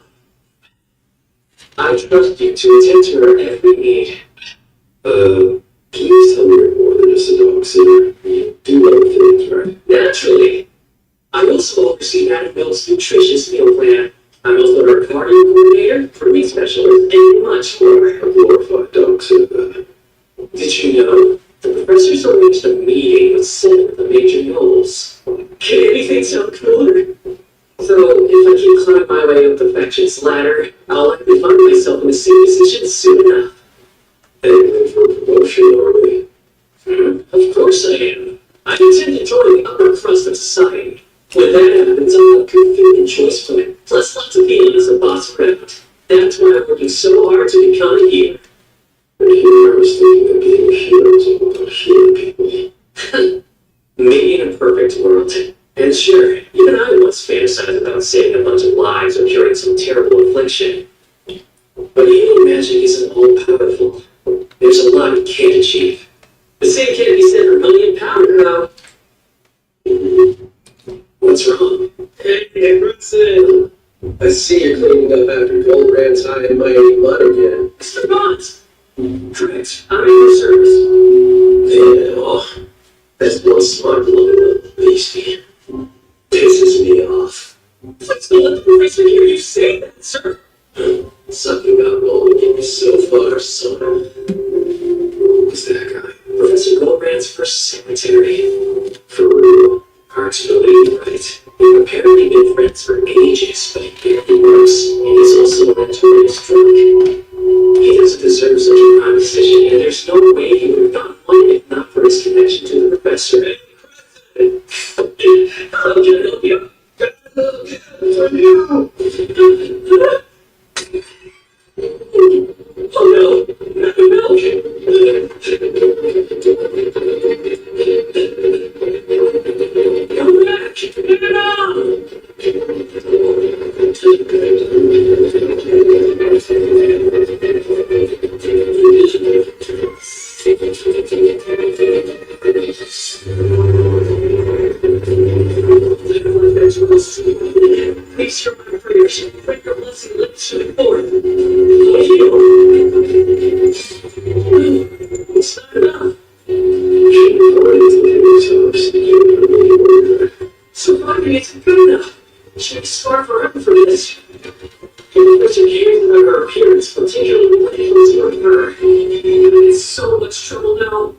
I trust you to attend to her every need. Please tell me you're more than just a dog sitter. You do other things, right? Naturally. I also oversee Madam Mill's nutritious meal plan. I'm also her cardio coordinator, grooming specialist, and much more. A glorified dog sitter. Did you know? The professors arranged a meeting with 7 of the major gnolls. Can anything sound cooler? So, if I keep climbing my way up the faction's ladder, I'll likely find myself in the same position soon enough. Aiming for promotion, are we? Of course I am. I intend to join the upper crust of society. When that happens, I'll have a convenient choice point, plus lots of feeling as a boss around. That's why I'm working so hard to become a hero. I was thinking of being heroes all about healing people. Maybe in a perfect world. And sure, even I once fantasized about saving a bunch of lives or curing some terrible affliction. But healing magic isn't all-powerful. There's a lot you can't achieve. The same can't be said for money and power, though. What's wrong? Hey, Brunson! I see you're cleaning up after Goldbrand's high and mighty mud again. Mr. Bonds! Correct. I'm at your service. Yeah, oh, that's one smart little beastie. Pisses me off. Please don't let the professor hear you say that, sir. Sucking up won't get me so far, son. Who was that guy? Professor Goldbrand's first secretary. For real? Hard to believe, right? We've apparently been friends for ages, but it barely works. He's also a notorious drunk. He doesn't deserve such a prime position, and there's no way he would have gotten one if not for his connection to the professor. How can I help you? Oh no, not the milk. Come back, get it on. Please remember for your ship, when your blessing lips shine forth. It's not enough. Surviving isn't good enough. She'd scar forever for this. But you cared about her appearance, particularly when it was your her. I'm in so much trouble now.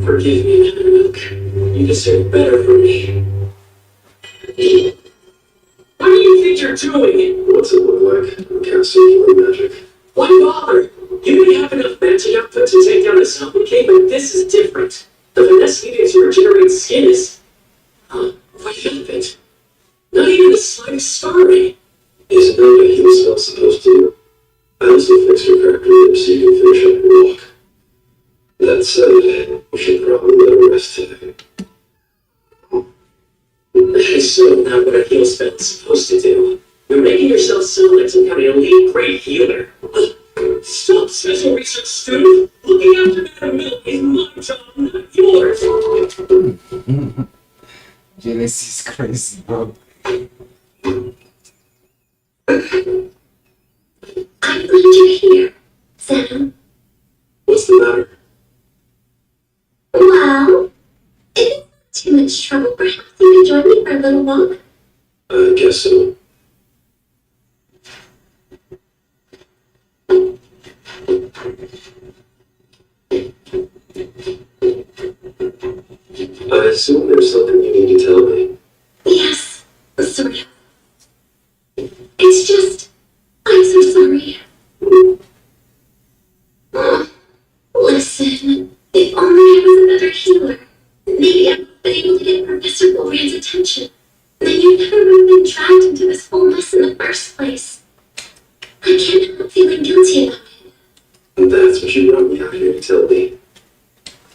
Forgive me, Luke. You deserve better from me. What do you think you're doing? What's it look like? I'm casting healing magic. Why bother? You may have enough magic output to take down a zombie king, but this is different. The finesse needed to regenerate skin is... what happened? Not even the slightest scarring. Isn't that what a heal spell's supposed to do? I also fixed your cracked ribs so you can finish up your walk. That said, you should probably let her rest today. That is so not what a heal spell is supposed to do. You're making yourself sound like some kind of elite great healer. Stop, special research student. Looking after Madam Mill is my job, not yours. Genesis is crazy, bro. I'm glad you're here, Sam. What's the matter? Well, if it's not too much trouble, perhaps you could join me for a little walk. I guess so. I assume there's something you need to tell me. Yes, sort of. It's just, I'm so sorry. Listen, if only I was a better healer, maybe I would have been able to get Professor Borean's attention. Then you never would have been dragged into this whole mess in the first place. I can't help feeling guilty about it. And that's what you brought me out here to tell me.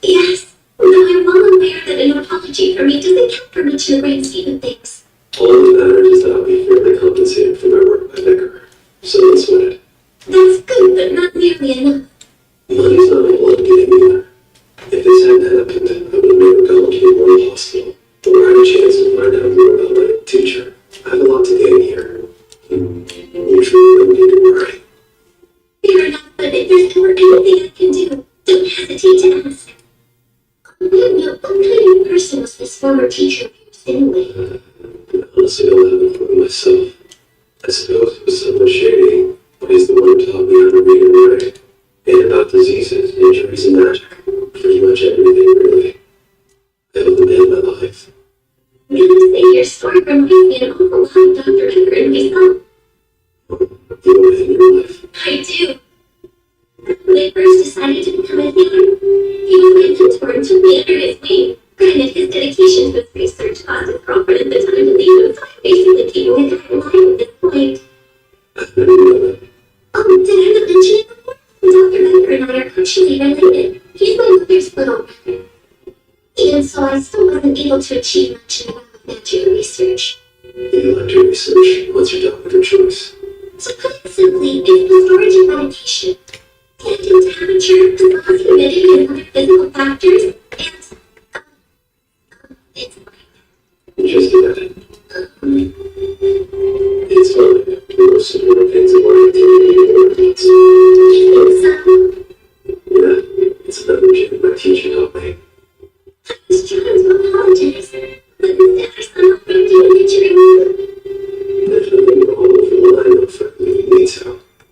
Yes, though I'm well aware that an apology for me doesn't count for much in the grand scheme of things. All that matters is that I'll be fairly compensated for my work by Vicar. So let's win it. That's good, but not nearly enough. Money's not all I'm getting either. If this hadn't happened, I would have never gone to a rural hospital, where I had a chance to find out more about my teacher. I have a lot to gain here. You truly don't need to worry. Fair enough, but if there's ever anything I can do, don't hesitate to ask. What kind of person was this former teacher of yours anyway? I honestly don't have a clue myself. I suppose it was someone shady, but he's the one who taught me how to read and write. And about diseases, injuries, and magic. Pretty much everything, really. I owe the man my life. I'm gonna say your story reminds me an awful lot of Dr. Edgar and myself. You owe him your life. I do. When I first decided to become a healer, he was my mentor and took me under his wing. Granted, his dedication to his research caused his girlfriend at the time to leave him, so I'm basically keeping the guy alive at this point. I didn't know that. Did I not mention it before? Dr. Edgar and I are actually related. He's my mother's little brother. Even so, I still wasn't able to achieve much in the realm of magic research. You like to research. What's your doctor of choice? To put it simply, it's the storage of meditation. Tending to temperature, as well as humidity and other physical factors, and, it's Just get at it. It's fine. Most important things in life take so, Yeah, it's another gym my teacher taught me. I was trying to apologize, but instead I somehow found you into your room. There's nothing all over the line of leaving me to.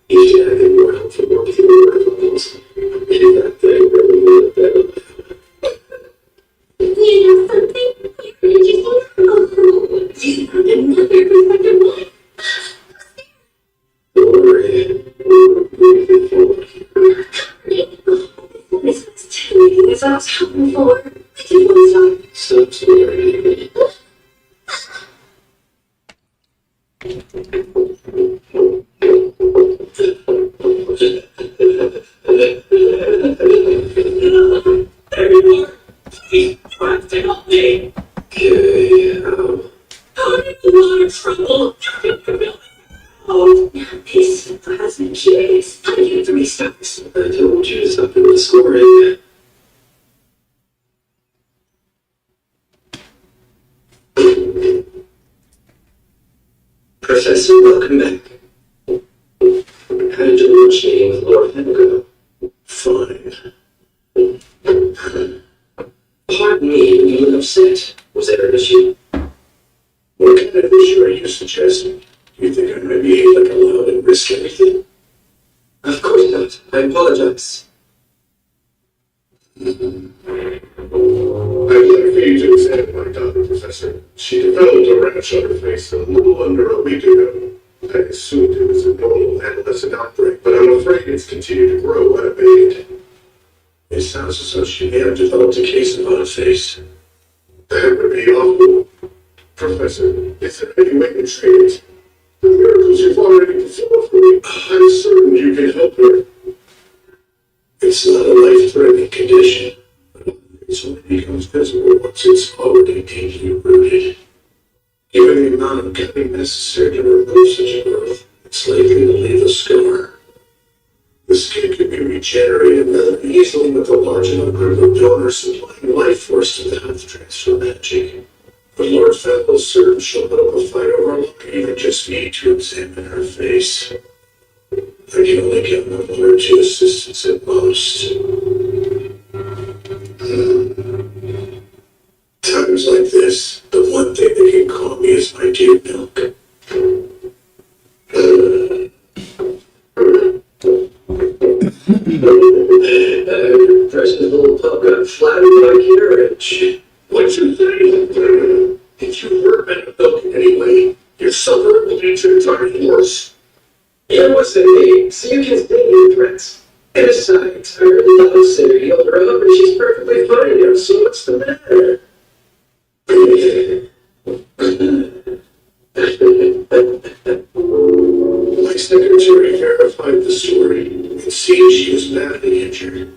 Each day I get more help from more people in my proposal. And that thing really made it better. You know something? You're interesting. Oh, you have another perspective life. Don't worry. We're moving forward. This was too as I was hoping for. I didn't want to Stop swearing. There you are. Please, you have to help me. Okay, I'm in a lot of trouble. You can help me. Oh, now this has been curious. I get 3 stars. I told you to stop doing the scoring. Professor, welcome back. How did your lunch meeting with Lord Head go? Fine. Pardon me, you look upset. Was there an issue? What kind of issue are you suggesting? Do you think I might behave like a loud and risk everything? Of course not. I apologize. I'd like for you to examine my daughter, Professor. She developed a rash on her face a little under a week ago. I assumed it was a normal adolescent outbreak, but I'm afraid it's continued to grow unabated. It sounds as though she may have developed a case of on her face. That would be awful. Professor, is there any way to treat it? The miracles you've already performed for me, I'm certain you can help her. It's not a life-threatening condition, but it's only becomes visible once it's already deeply rooted. Given the amount of cutting necessary to remove such a growth, it's likely to leave a scar. The skin can be regenerated rather easily with a large enough group of donors supplying life force to the health transfer magic. But Lord Fenwell's certain she'll put up a fight over luck even just need to examine her face. I can only give them 1 or 2 assistants at most. Times like this, the one thing they can call me is my dear milk. Precious little pup got flattened by carriage. What you think? If you were meant to milk anyway, your suffer will be too tiny horse. It wasn't me, so you can say your threats. And besides, I heard the dog sitter healed her up and she's perfectly fine now, so what's the matter? My secretary verified the story and seemed she was badly injured.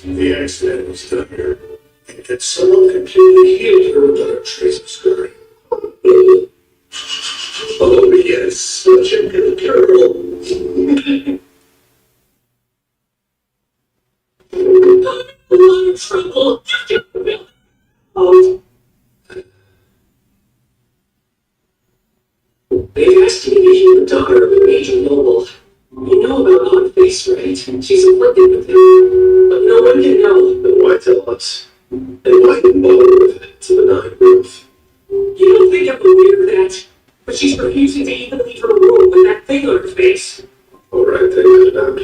The accident was done here, and that someone completely healed her without a trace of scarring. Oh yes, such a good girl. I'm in a lot of trouble. Oh. They asked me to heal the daughter of a major noble. You know about On-Face, right? She's afflicted with it. But no one can know. Then why tell us? And why didn't bother with it? It's a benign growth. You don't think I'm aware of that? But she's refusing to even leave her room with that thing on her face. Alright, take it out.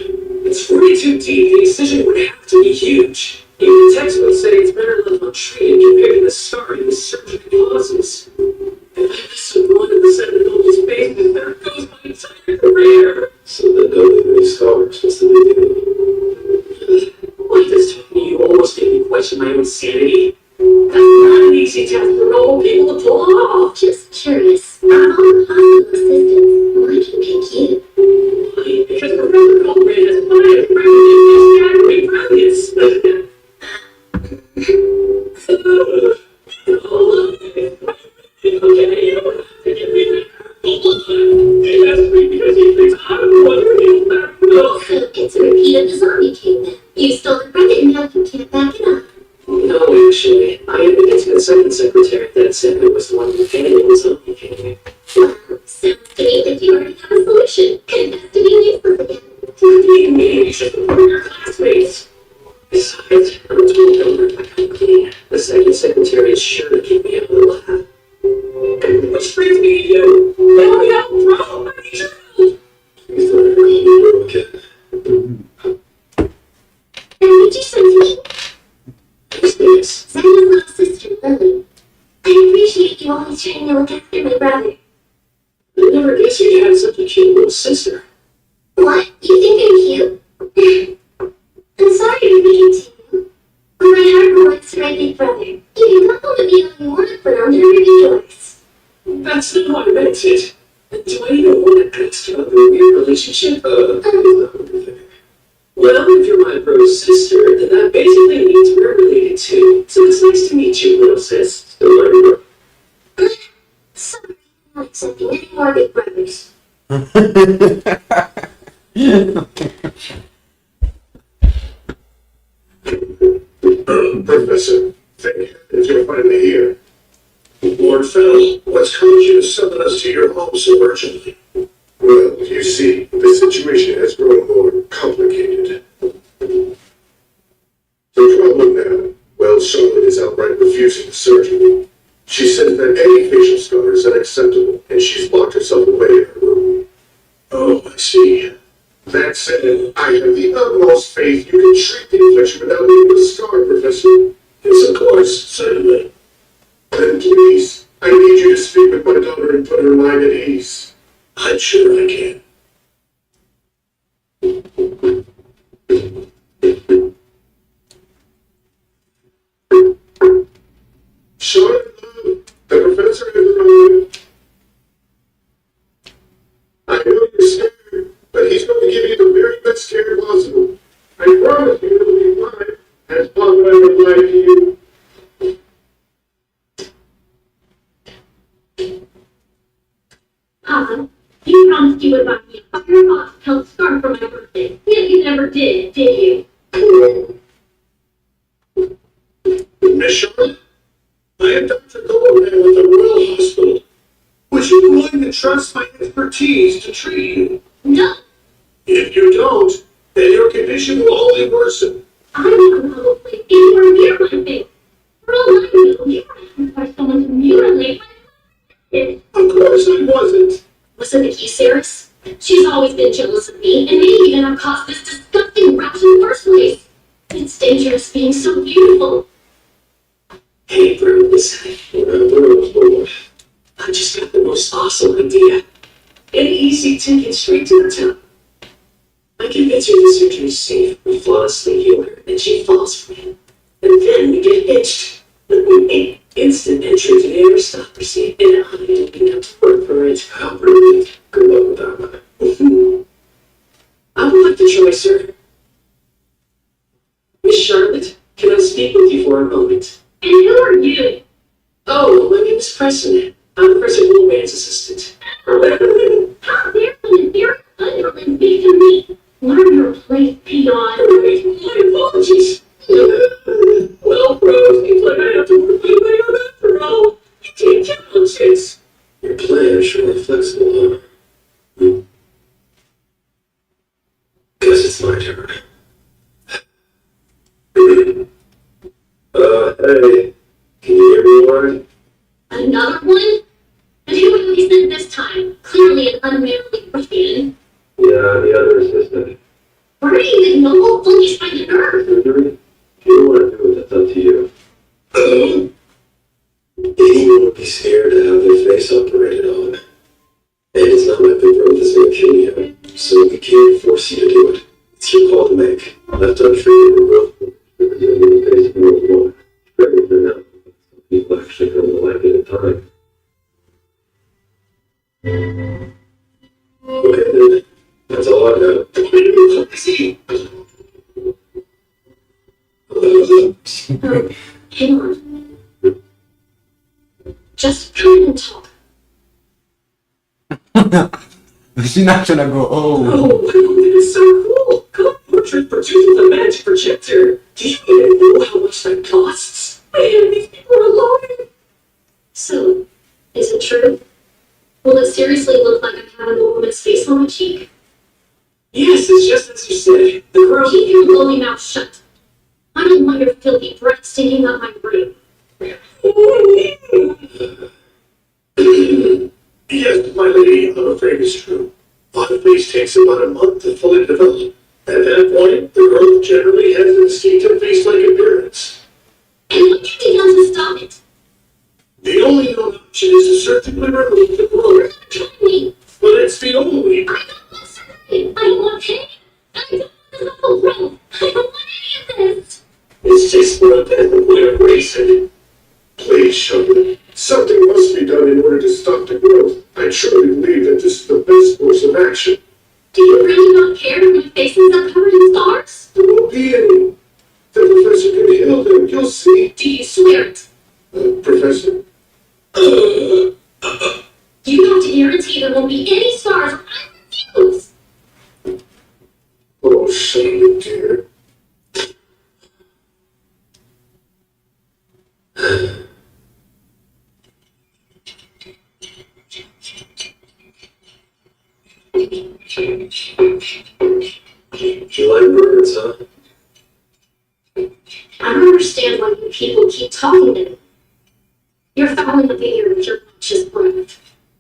It's 42 deep. The incision would have to be huge. Even the textbooks say it's better left untreated compared to the scarring the surgery causes. If I mess with one of the seven noble's faces, there goes my entire career. So then don't leave any scars. What's the big deal? Why does talking to you almost make me question my own sanity? That's not an easy task for normal people to pull off. Just curious. Out of all the possible assistants, why did you pick you? Why? Because Professor Culbrin has planned to practically staggering brilliance. Okay, you don't have to give me that. He asked me because he thinks I'm the one who healed that milk. So it's a repeat of the zombie cave then. You stole it from it and now you can't back it up. No, actually, I admitted to the second secretary that said it was the one who painted the zombie cave. Well, sounds to me like you already have a solution. Confess to being useless again. What do you mean? You should report your classmates. Besides, I'm told don't work like I'm clean. The second secretary is sure to keep me out of the lab. Which brings me to you. Let me out, bro. I need your help. Please don't ever leave me broken. And did you send me? Who's this? Santa's little sister, Lily. I appreciate you always trying to look after my brother. I never guessed you had such a cute little sister. What? You think I'm cute? I'm sorry to be mean to you. But my heart belongs to my big brother. You can compliment me all you want, but I'll never be yours. That's not how I meant it. Do I even want to ask you about the weird relationship? Well, if you're my bro's sister, then that basically means we're related too. So it's nice to meet you, little sis. Still learning. Sorry, I'm not accepting any more big brothers. Professor, thank you that you're finally here. Lord Fennel, what's caused you to summon us to your home so urgently? Well, you see, the situation has grown more complicated. The problem now, well, Charlotte is outright refusing the surgery. She says that any facial scar is unacceptable, and she's locked herself away in her room. Oh, I see. That said, I have the utmost faith you can treat the infection without leaving a scar, Professor. Yes, of course, certainly. Then please, I need you to speak with my daughter and put her mind at ease. I'm sure I can. Charlotte, the professor has arrived. I know you're scared, but he's going to give you the very best care possible. I promise you it'll be fine, as Papa replied to you. Papa, you promised you would buy me a Firebox pelt scarf for my birthday. Yet you never did you? Miss Charlotte, I am Dr. Goldman with the Royal Hospital. Would you be willing to trust my expertise to treat you? No, If you don't, then your condition will only worsen. I don't probably anywhere near my face. For all I know, you were asked by someone to mutilate my face. Of course I wasn't. Listen to Sarah's. She's always been jealous of me, and may even have caused this disgusting rash in the first place. It's dangerous being so beautiful. Hey, bro, listen. I just got the most awesome idea. An easy ticket straight to the top. I convince her the surgery is safe, we flawlessly heal her, and she falls for it. And then we get hitched. Instant entry to the aristocracy, and I don't even have to work for it. How brilliant. Good luck with that one. I would like to try, sir. Miss Charlotte, can I speak with you for a moment? And who are you? Oh, my name is Preston. I'm Professor Wolfman's assistant. How dare someone very Underland be to me? Learn your place, peon. My apologies. Well, bro, seems like I have to work my way up after all. You can't count on chance. Your plan is surely flexible, huh? Guess it's my turn. Hey, can you hear me all right? Another one? And who would we send this time? Clearly an unmanly ruffian. Yeah, the other assistant. Where do you even know? Only by the nerve. Surgery? If you don't want to do it, that's up to you. Anyone would be scared to have their face operated on. And it's not my big growth that's gonna kill you, so we can't force you to do it. It's your call to make. Left untreated, the growth will be face of World War. Everything else. People actually come to like it in time. Okay then, that's all I got. Hang on. Just try and talk. She's not trying to go, oh. Oh, that is so cool! Come portrait producing the magic projector. Do you even know how much that costs? Man, these people are alive! So, is it true? Will it seriously look like I have an old woman's face on my cheek? Yes, it's just as you said. The girl. Keep your glowing mouth shut. I don't want your filthy breath stinking up my brain. Yes, my lady, I'm afraid it's true. My face takes about a month to fully develop. At that point, the growth generally has an instinctive face-like appearance. And what can be done to stop it? The only known option is to surgically remove the growth. Try me. But it's the only. I don't want surgery. I don't want pain. And I don't want this awful growth. I don't want any of this. It's just one death way of racing. Please, Charlotte, something must be done in order to stop the growth. I truly believe that this is the best course of action. Do you really not care if my face ends up covered in scars? There won't be any. The professor can heal them, you'll see. Do you swear it? Professor? You have to guarantee there won't be any scars or I refuse. Oh, Charlotte, dear. You like birds, huh? I don't understand why you people keep talking to me. You're following the figure with your conscious breath.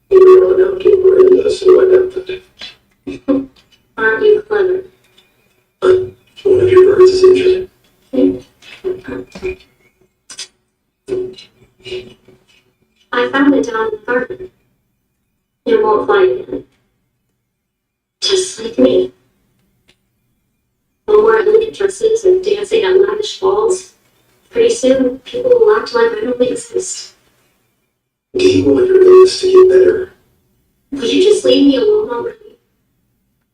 You're on out to Miranda, so I adapted. Aren't you clever? One of your birds is injured. I found it down in the garden. It won't fly again. Just like me. No more elegant dresses and dancing at lavish balls. Pretty soon, people will act like I don't exist. Do you want your illness to get better? Would you just leave me alone already?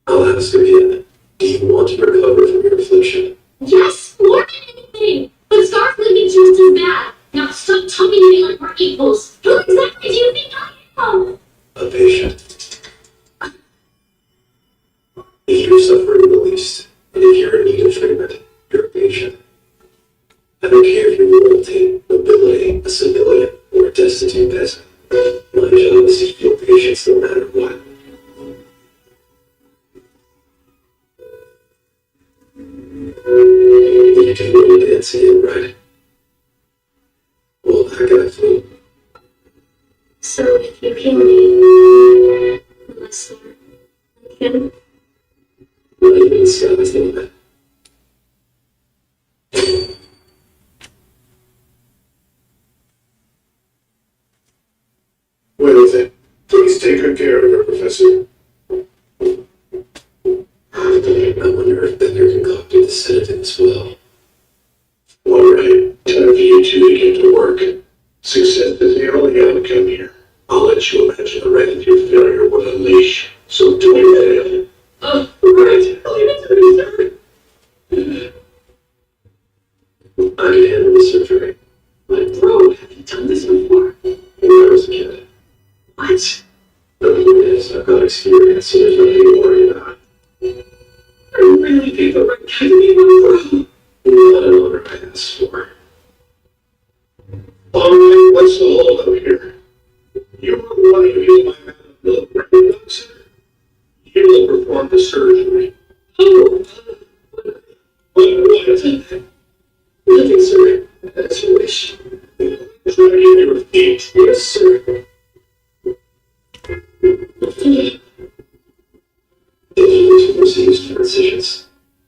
I'll ask again. Do you want to recover from your affliction? Yes, more than anything. But scarf living just as bad. Now stop talking to me like we're equals. Who exactly do you think I am? A patient. If you're suffering the least, and if you're in need of treatment, you're a patient. I don't care if you're royalty, nobility, a civilian, or a destitute peasant. My job is to heal patients no matter what. You do want to dance again, right? Well, I got food. So if you heal me, unless they're again, Not even the sky's the limit. What is it? Please take good care of her, Professor. I wonder if Bender concocted the sedative as well. All right, time for you two to get to work. Success is the only outcome here. I'll let you imagine the wreckage your failure will unleash. So do it. Right. I'll leave it to the I can handle the surgery. But bro, have you done this before? When I was a kid. What? The point is, I've got experience, so there's nothing to worry about. I really think the right guy to be my bro. Not an honor I asked for. Alright, what's the holdup here? You were wanting to use my man of military medicine. You will perform the surgery. Oh, What is it? nothing, sir. That's your wish. Try to get your feet. Yes, sir. Two receives for incisions.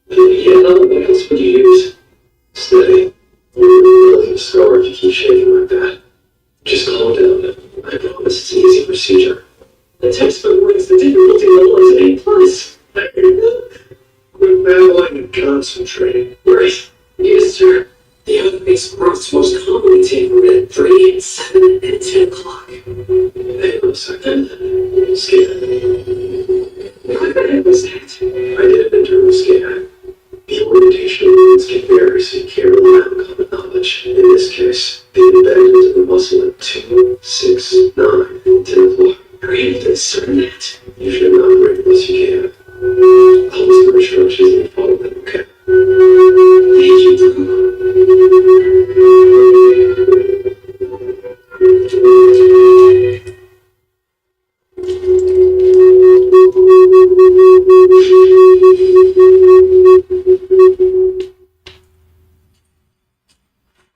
Yeah, what else would you use? Steady. You're really a scar if you keep shaking like that. Just calm down. I promise it's an easy procedure. The textbook ranks the difficulty level as an A+. Quit battling and concentrate. Right. Yes, sir. The other base growths most commonly take root at 3, 7, and 10 o'clock. Hang on a second. Scan. What the heck was that? I did an internal scan. The orientation of wounds can vary, so you can't rely on common knowledge. In this case, they embedded into the muscle at 2, 6, 9, and 10 o'clock. Are you able to discern that? You should not break unless you can. I'll listen to instructions and follow them, okay?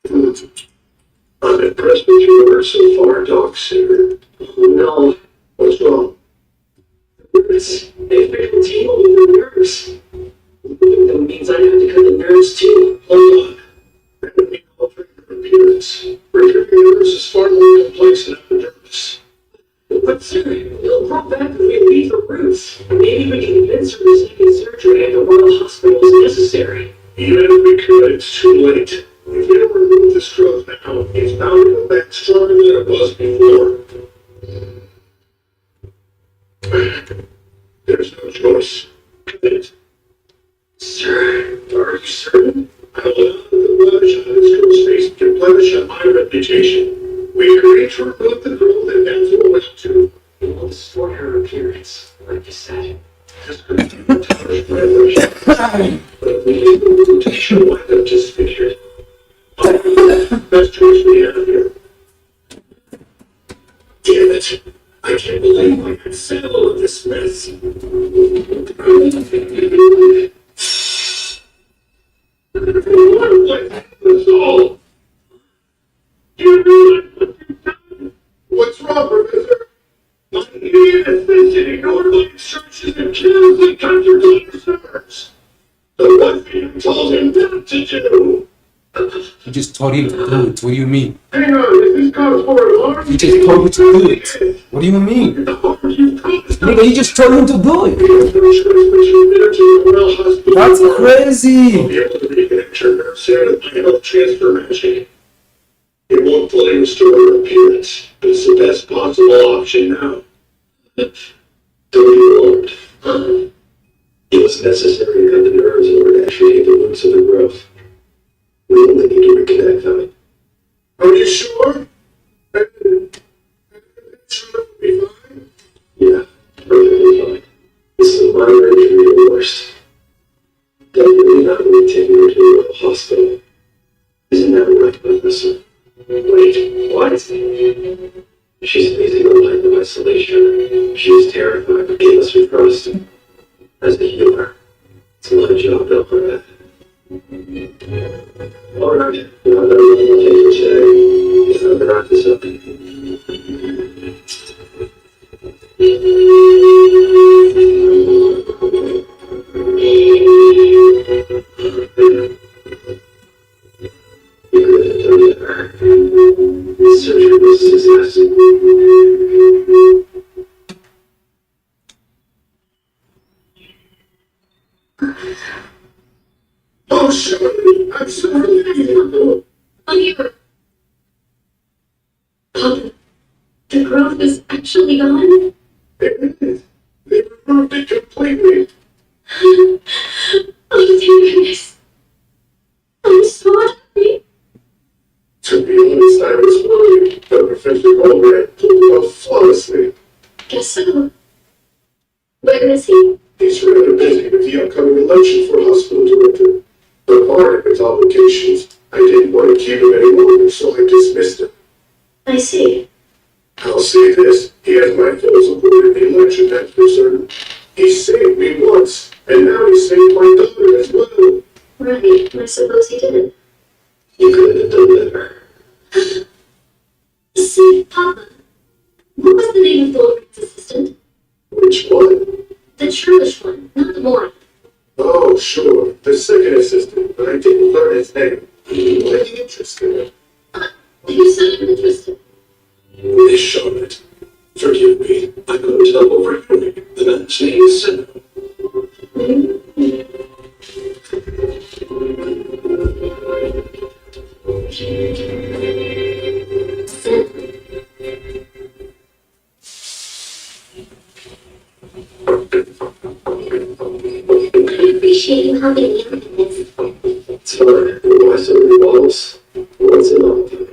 Thank you, I'm impressed with your work so far, Doc Singer. Oh no, What's wrong? they've been tangled with the nerves. That means I have to cut the nerves too. Hold on. That would mean altering your appearance. Repairing is far more complex than epidermis. But sir, it'll grow back if we leave the roots. Maybe we can convince her the second surgery at the Royal Hospital is necessary. Even if we could, it's too late. If we don't remove this growth now, it's bound to come back stronger than it was before. There's no choice. Commit. Sir, are you certain? I will not let the blemish on this girl's face can blemish on my reputation. We agreed to remove the growth and that's what we'll do. It will distort her appearance, like you said. Just continue to touch my vision. But if we leave the wound, she'll wind up disfigured. Best choice we have here. Damn it. I can't believe I could settle with this mess. You realize what you've done? What's wrong, Professor? My idiot assistant ignored my instructions and carelessly contradicted yours. The one thing I told him not to do. You just told him to do it. What do you mean? Hang on, is this cause for alarm? You just told me to do it. What do you mean? Nigga, you just told him to do it. That's I'll crazy. be able to reconnect your nerves here with my health transfer magic. It won't fully restore her appearance, but it's the best possible option now. Don't be alarmed. It was necessary to cut the nerves in order to actually get the roots of the growth. We only need to reconnect them. Are you sure? Sure it'll be fine? Yeah, perfectly fine. This is a minor injury at worst. Definitely not going to take her to a hospital. Isn't that right, Professor? Wait, what? She's facing a life of isolation. She's terrified but gave us her trust. As a healer, it's my job to help her out. Alright, now that I'm on the for today, it's time to wrap this up. You could have done better. The surgery was a disaster. Oh, sure. I'm so relieved. Here. Papa, the growth is actually gone? It is. They removed it completely. Oh, thank goodness. I'm so happy. To be honest, I was worried, but Professor Goldberg pulled it off flawlessly. Guess so. Where is he? He's rather busy with the upcoming election for hospital director. But part of his obligations, I didn't want to keep him any longer, so I dismissed him. I see. I'll say this, he has my full support in the election, that's for certain. He saved me once, and now he saved my daughter as well. Right, I suppose he did. You could have done better. See, Papa, what was the name of Goldberg's assistant? Which one? The churlish one, not the boy. Oh, sure, the second assistant, but I didn't learn his name. What interesting. You sound interested. Miss Charlotte, forgive me, I'm going to tell overhearing. The man's name is Senna. I appreciate you helping me out with this. It's fine. Why so many bottles? What's in all of them?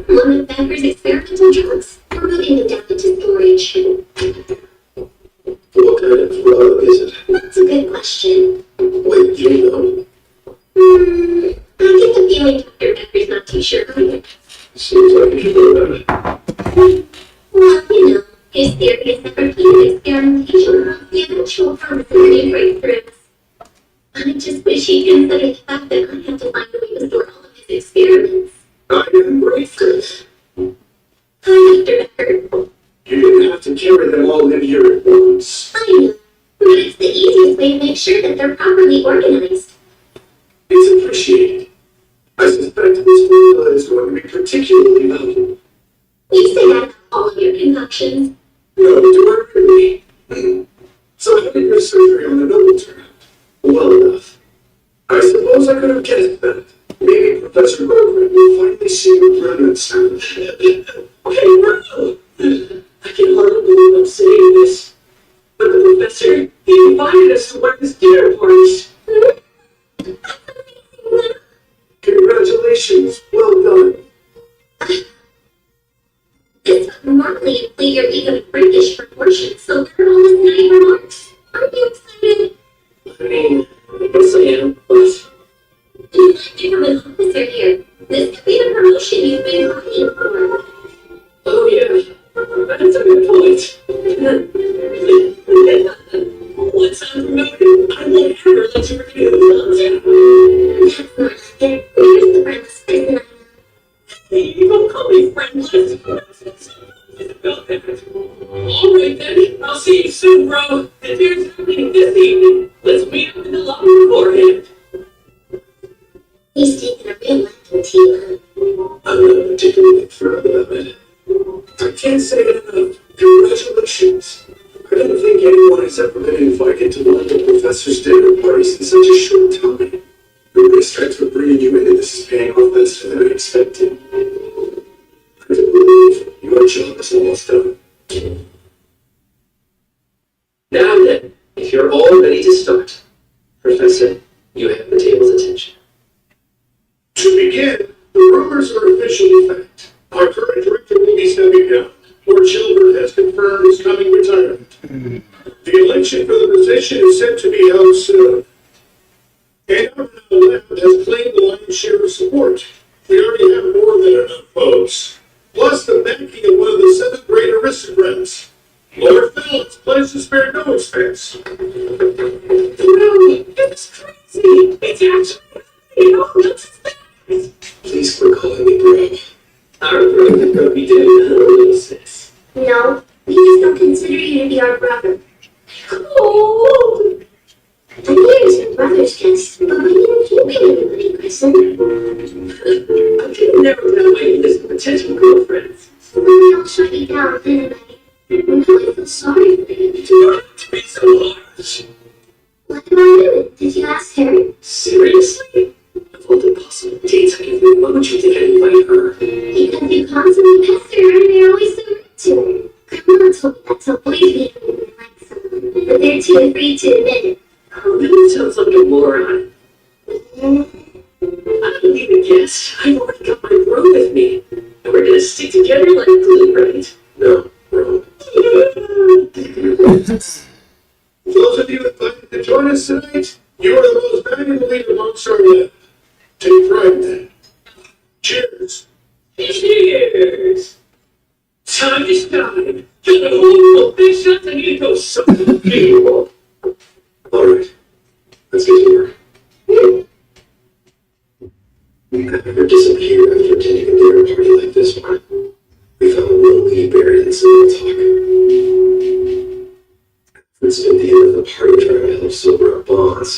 One of Becker's experimental drugs. We're putting them down into storage. What kind of drug is it? That's a good question. Wait, you know? I get the feeling Dr. Becker's not too sure either. Seems like you should know about it. Well, you know, his theory is that repeated experimentation of the eventual promise of new breakthroughs. I just wish he'd consider the fact that I have to find a way to store all of his experiments. I am grateful. Hi, Dr. Becker. You didn't have to carry them all in here at once. I know, but it's the easiest way to make sure that they're properly organized. It's appreciated. I suspect this formula is going to be particularly valuable. You say that about all of your concoctions. No, do I really? So how did your surgery on the noble turn out? Well enough. I suppose I could have guessed that. Maybe Professor Goldberg will finally see your brilliance. Hey, Merle! I can hardly believe I'm saying this, but the professor, he invited us to one of his dinner parties. Congratulations, well done. This would normally inflate your ego to freakish proportions, so they're all his nutty remarks. Aren't you excited? I mean, I guess I am, but You might become an officer here. This could be the promotion you've been working for. oh yeah, that's a good point. He's taking a real liking to you. I'm not particularly thrilled about it. I can't say it enough. Congratulations. I don't think anyone has ever been invited to one of the professor's dinner parties in such a short time. Your restraints for bringing you in, and this is paying off faster than I expected. I do believe your job is almost done. Now then, if you're all ready to start, Professor, you have the table's attention. To begin, the rumors are officially fact. Our current director will be stepping down. Lord Chilbert has confirmed his coming retirement. The election for the position is set to be held soon. And our lab has claimed the lion's share of support. We already have more than enough votes. Plus the backing of one of the 7th grade aristocrats. Lord Phillips plans to spare no expense. No, it's crazy. It's actually, that's bad. Please quit calling me bro. Our brother could be doing this. No, we just don't consider you to be our brother. Oh. I'm here as your brother's guest, but we didn't keep anybody present. I could never tell my this potential girlfriends. When we all shut you down, didn't I? Now I feel sorry for you. You don't have to be so harsh. What about you? Did you ask her? Seriously? Of all the possible dates I can do, why would you think I'd invite her? Because you constantly pester her and you're always so rude to her. Grandma told me that's how boys behave when they like someone, but they're too afraid to admit it. Oh, that sounds like a moron. I don't need a guest. I've already got my bro with me. And we're gonna stick together like glue, right? No, wrong. Those of you invited to join us tonight, you are the most valuable leader amongst our lab. Take pride in that. Cheers. Cheers. Time is time. Get the whole big shot and you go so people. Alright, let's get to work. We never disappear after attending a dinner party like this one. We found one lead buried in small talk. It's been the end of the party trying to help sober up Bonds.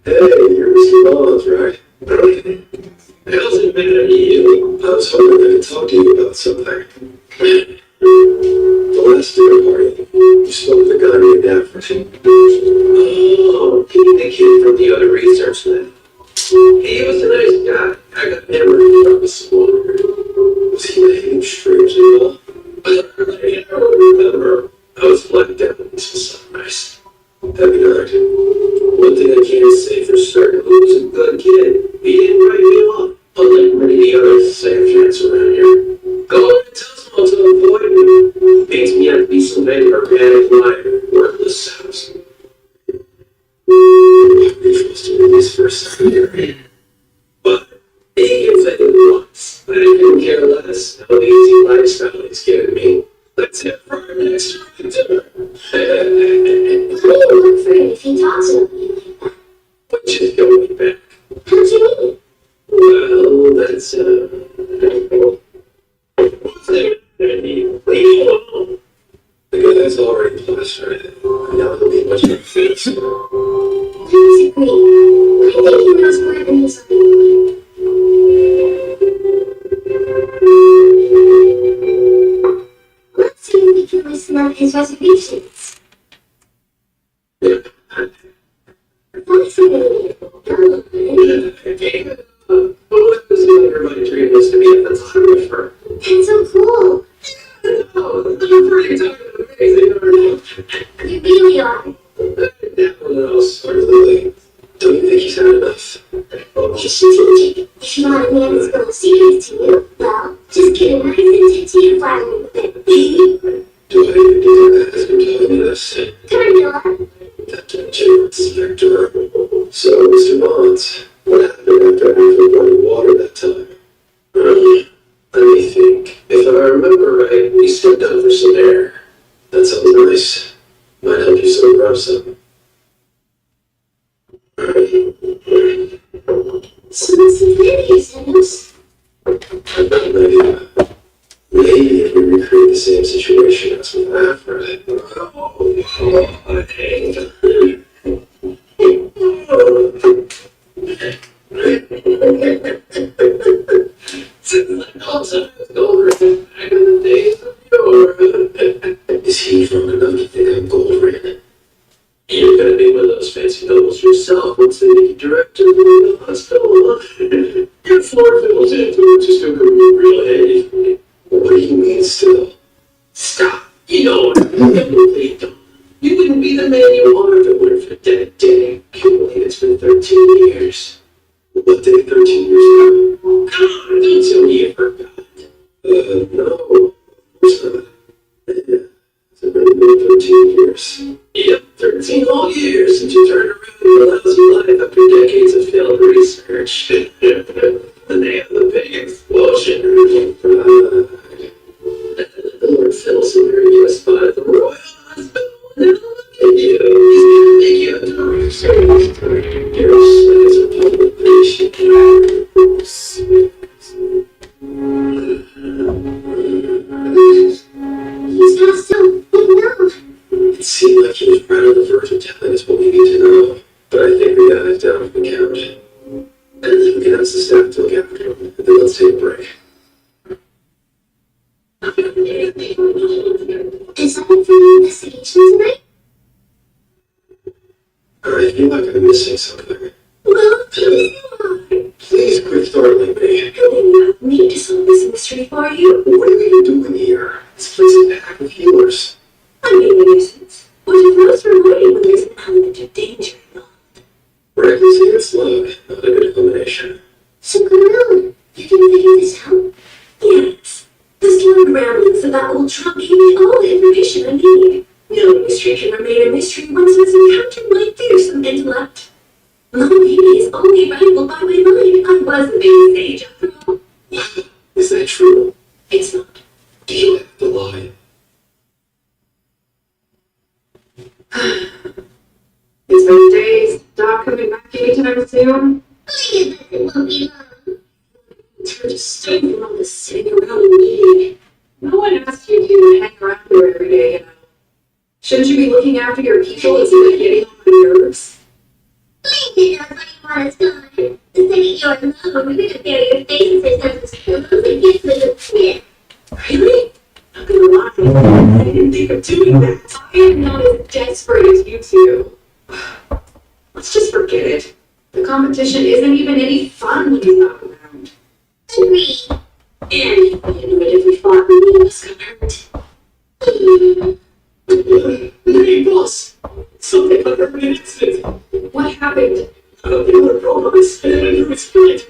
Hey, you're Mr. Bonds, right? Okay. How's been at you? I was hoping I could talk to you about something. The last dinner party, you spoke with the guy named African. Oh, the kid from the other research lab. He was a nice guy. I got hammered from the water. Was he behaving strangely well? I don't remember. I was blacked out until sunrise. Happy night. One thing I can't say for certain, he was a good kid. He didn't write me off, unlike many of the other psychiatrists around here. Go on and tell someone to avoid me. Makes me out to be some big organic liar, worthless sounds. We trusted him his first secondary. But he gives it once. I couldn't care less how easy lifestyle he's given me. Let's hit for our next dinner. Why do you look for it if he talks about you like that? Which is going back. How'd you mean? Well, that's what's it? Leave me alone. The guy's already plastered. Now he'll be much more fixed. I disagree. I think he knows more than he's letting on. Let's see if we can loosen up his reservations. That's a really What was everybody dream was to be a photographer? That's so cool. No, I'm pretty tired of amazing art. You really are. Everyone else. Lily, don't you think he's had enough? You're strategic. If you want a man that's going to secret to you, well, just get a nice and tatty flattering with it. Do I even need to ask him to tell me this? Turn it on. Captain Jim Inspector. So, Mr. Bonds, what happened after Alfred brought you water that time? Let me think. If I remember right, we stepped out for some air. That sounds nice. Might help you sober up some. So what's the plan here, Simmons? I've got an idea. Maybe if we recreate the same situation as with Alfred. Oh, off once they make you director of the hospital. Your floor fills in through just a real headache. What do you mean still? Stop. You know what? You wouldn't be the man you are if it weren't for that day. Can't believe it's been 13 years. What day 13 years ago? Come on, don't tell me you forgot. No. It's not. Yeah. It's already been 13 years. Yep, 13 whole years since you turned around and realized your life after decades of failed research. And they have the big explosion. The Lord Phil's here just by the Royal Hospital. Now look at you. He's gonna make you a director. You're a size of public patient. He's not so big now. It seemed like he was right on the verge of telling us what we need to know, but I think we got it down for the count. And then we can ask the staff to look after him, and then let's take a break. Is that it for the investigation tonight? I feel like I'm missing something. Well, please not. Please quit startling me. I don't need to solve this mystery for you. What are you doing here? This place is packed with healers. I mean, a nuisance. What if those reminding when there's an element of danger involved? Reckless and slug, not a good combination. So come on. You can figure this out. Yes. The slow ramblings of that old trunk gave me all the information I need. No mystery can remain a mystery once it's encountered my fearsome intellect. My baby is only rivaled by my mind. I was a big sage after all. Is that true? It's not. Do you have to lie? It's been days. Doc coming back anytime soon? Please, it won't be long. Turn to stone from all this sitting around and meeting. No one asked you to hang around here every day, you know. Shouldn't you be looking after your people instead of getting on my nerves? Please knows what you want us gone. The second you're in love, we're gonna bury your faces in those pillows and get with a Smith. Really? Not gonna lie, I didn't think of doing that. I am not as desperate as you two. Let's just forget it. The competition isn't even any fun when he's not around. Agree. And you know if we fought, we would us got hurt. Hey, boss! Something occurred in an incident. What happened? They were robots, and I knew it's right.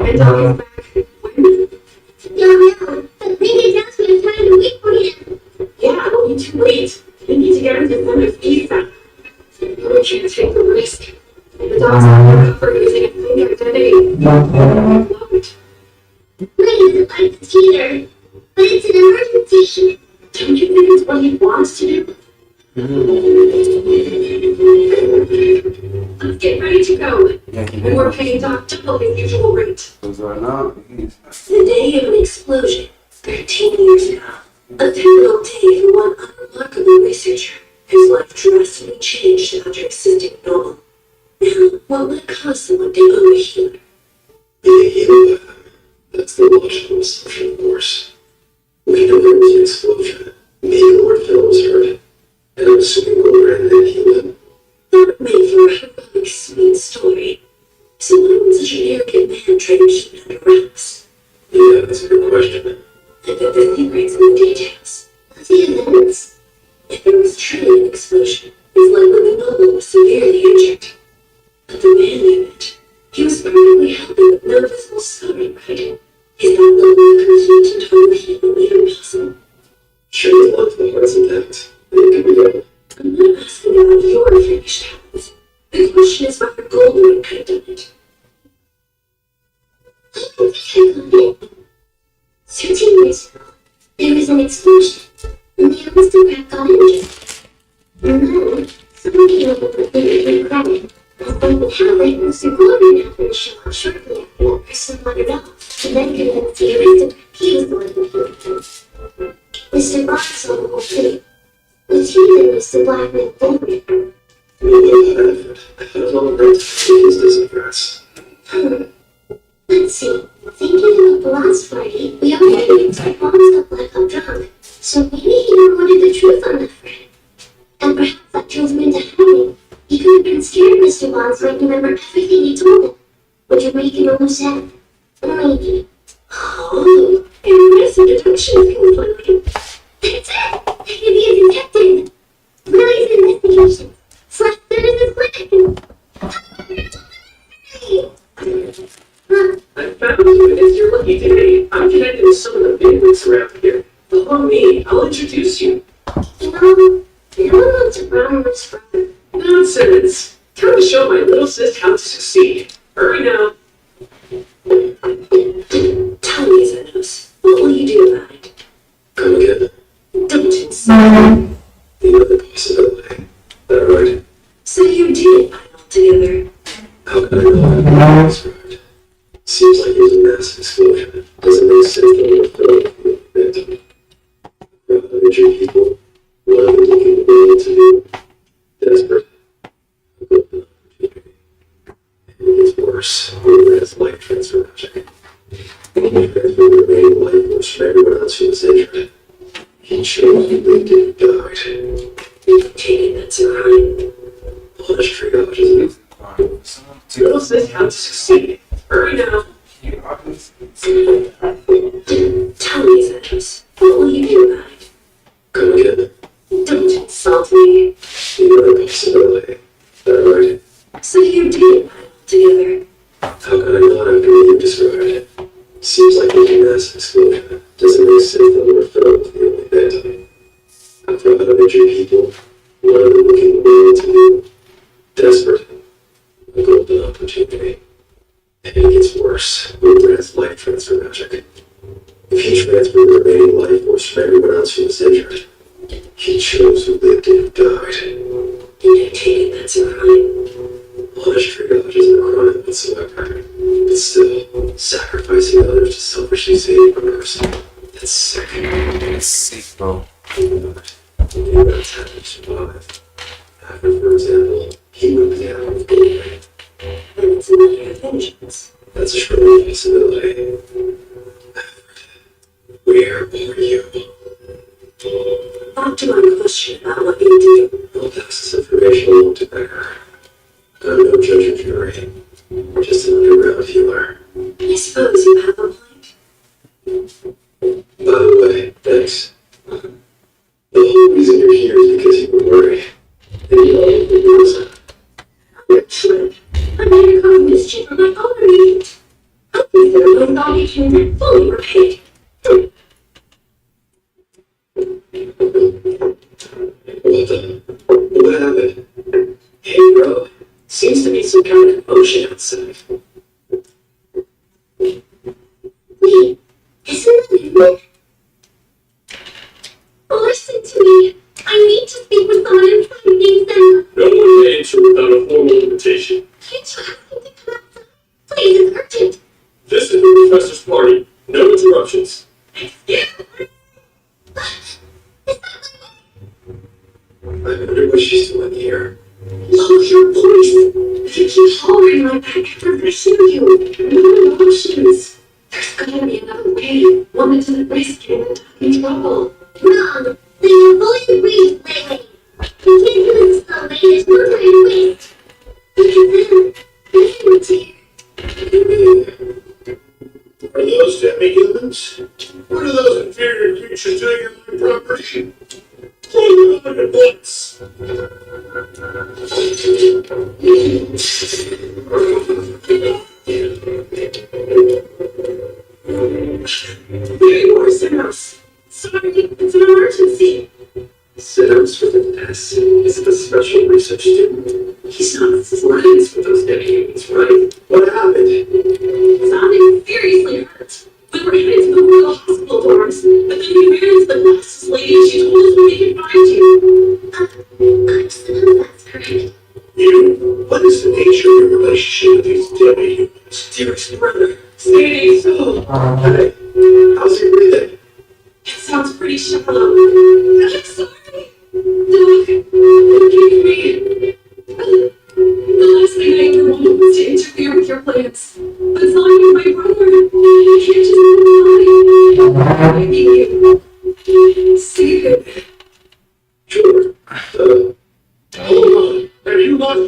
And Doc is back. When? No, but maybe that's what I'm trying to wait for you. Yeah, don't be too late. We need to get into some of Ethan. We can't take the risk. The Doc's not for using a fake identity. Love it. Ray doesn't like this either, but it's an emergency. Don't you think it's what he wants to do? Let's get ready to go. And we're paying Doc double his usual rate. Because right now, he's The day of an explosion, 13 years ago. A pivotal day for one unremarkable researcher whose life drastically changed after assisting Noel. Now, what would it cost someone to own a healer? Being healed by them. That's the logical assumption, of course. We know there was an explosion. Maybe Lord Phil was hurt. And I'm assuming Gold ran and healed him. That would make for a heroic, sweet story. So why would such an arrogant man try to keep it under wraps? Yeah, that's a good question. I bet the theories and the details. The events. If there was truly an explosion, it's likely the noble was severely injured. But the man knew it. He was perfectly healthy with no visible scarring, right? Is that level of complete and total healing even possible? Sure, a lot of the heart's intact. It can be done. I'm not asking about your finished habits. The question is whether Goldwyn could have done it. I don't think I got it. 13 years ago, there was an explosion, and the aristocrat got injured. And then, someone came up with a big credit. Despite the talent, Mr. Gordon happened to show up shortly after that person wandered off, and then convinced the aristocrat he was the one who killed him. Mr. Bond saw the whole thing. Was he then Mr. Blackman Gordon? Maybe a benefit. I thought it was all about his disinterest. Let's see. Thinking about the last party, we all had Mr. Bond got blackout drunk. So maybe he never wanted the truth on that friend. And perhaps that drove him into hiding. He could have been scared Mr. Bonds might remember everything he told him. Would you break him a loose end? Maybe. Oh, and risk deduction feels like That's it! I could be a detective! Willie's investigation. Slash services clinic. I found you, and it's your lucky day. I'm connected with some of the bigwigs around here. Follow me, I'll introduce you. You know, no one wants to run this brother. Nonsense. Time to show my little sis how to succeed. Hurry now. Tell me, Xenos, what will you do about it? Come again. Don't insult. The other possibility. That right? So you did put it all together. How can I know I'm described? Seems like it was a massive explosion. Doesn't make sense that we were filled with victim. A crowd of injured people. One of them looking willing to do. Desperate. A good opportunity. And it gets worse. When that's life transfer magic. And he transferred the remaining life force from everyone else who was injured. He chose who lived and died. Okay, that's a crime. Honest triage, isn't it? Little sis how to succeed. Hurry now. Tell me, Xenos, what will you do about it? Come again. Don't insult me. The other possibility. That right? So you did put it all together. How can I not after what you described it? Seems like a massive explosion. Doesn't make sense that we were filled with the only victim. A crowd of injured people. One of them looking willing to do. Desperate. A golden opportunity. And it gets worse. Wilbur has life transfer magic. If he transferred the remaining life force from everyone else who was injured, he chose who lived and who died. I take it that's a crime. Honest triage isn't a crime whatsoever. But still, sacrificing others to selfishly save one person. That's sick. It's sick, bro. But that's how to survive. After, for example, he moved down with Goldman. And it's a matter of vengeance. That's a true possibility. Where are you? Back to my question about what you do. I'll pass this information along to Becker. I'm no judge or jury. Just an underground healer. I suppose you have a point. By the way, thanks. The whole reason you're here is because you were worried. And you know the reason. Richard, I'm here to cause mischief for my own reasons. I consider my obligation fully repaid. What happened? Hey, bro. Seems to be some kind of commotion outside. Wait, isn't that him? Listen to me. I need to speak with someone inside named Sam. No one may enter without a formal invitation. Can't you ask him to come outside? Please, it's urgent. This is the professor's party. No interruptions. I wonder what she's doing here. Lower your voice. If you keep hollering like that, I'm gonna sue you. No emotions. There's gotta be another way. One that doesn't risk getting in trouble. Wrong. They are fully agreed, Lily. You can't do this so late. There's no time to waste. Because then, it's here. Are those demi-humans? What are those inferior creatures doing in my property? Pull them out at once! Very more Xenos. Sorry, it's an emergency. Sit-ups for the test. Is it a special research student? He's not friends with those demi-humans, right? What happened? Sounding seriously hurt. We were headed to the Royal Hospital dorms, but then we ran into the glasses lady and she told us where we could find you. I suppose that's correct. You, what is the nature of your relationship with these demi-humans? Dearest brother, say so. Hey, how's your breathing? It sounds pretty shallow. I'm sorry. Doc, forgive me. The last thing I ever wanted was to interfere with your plans. But Zion is my brother. I can't just lie. I need you. See you. Sure. Hold on. Have you lost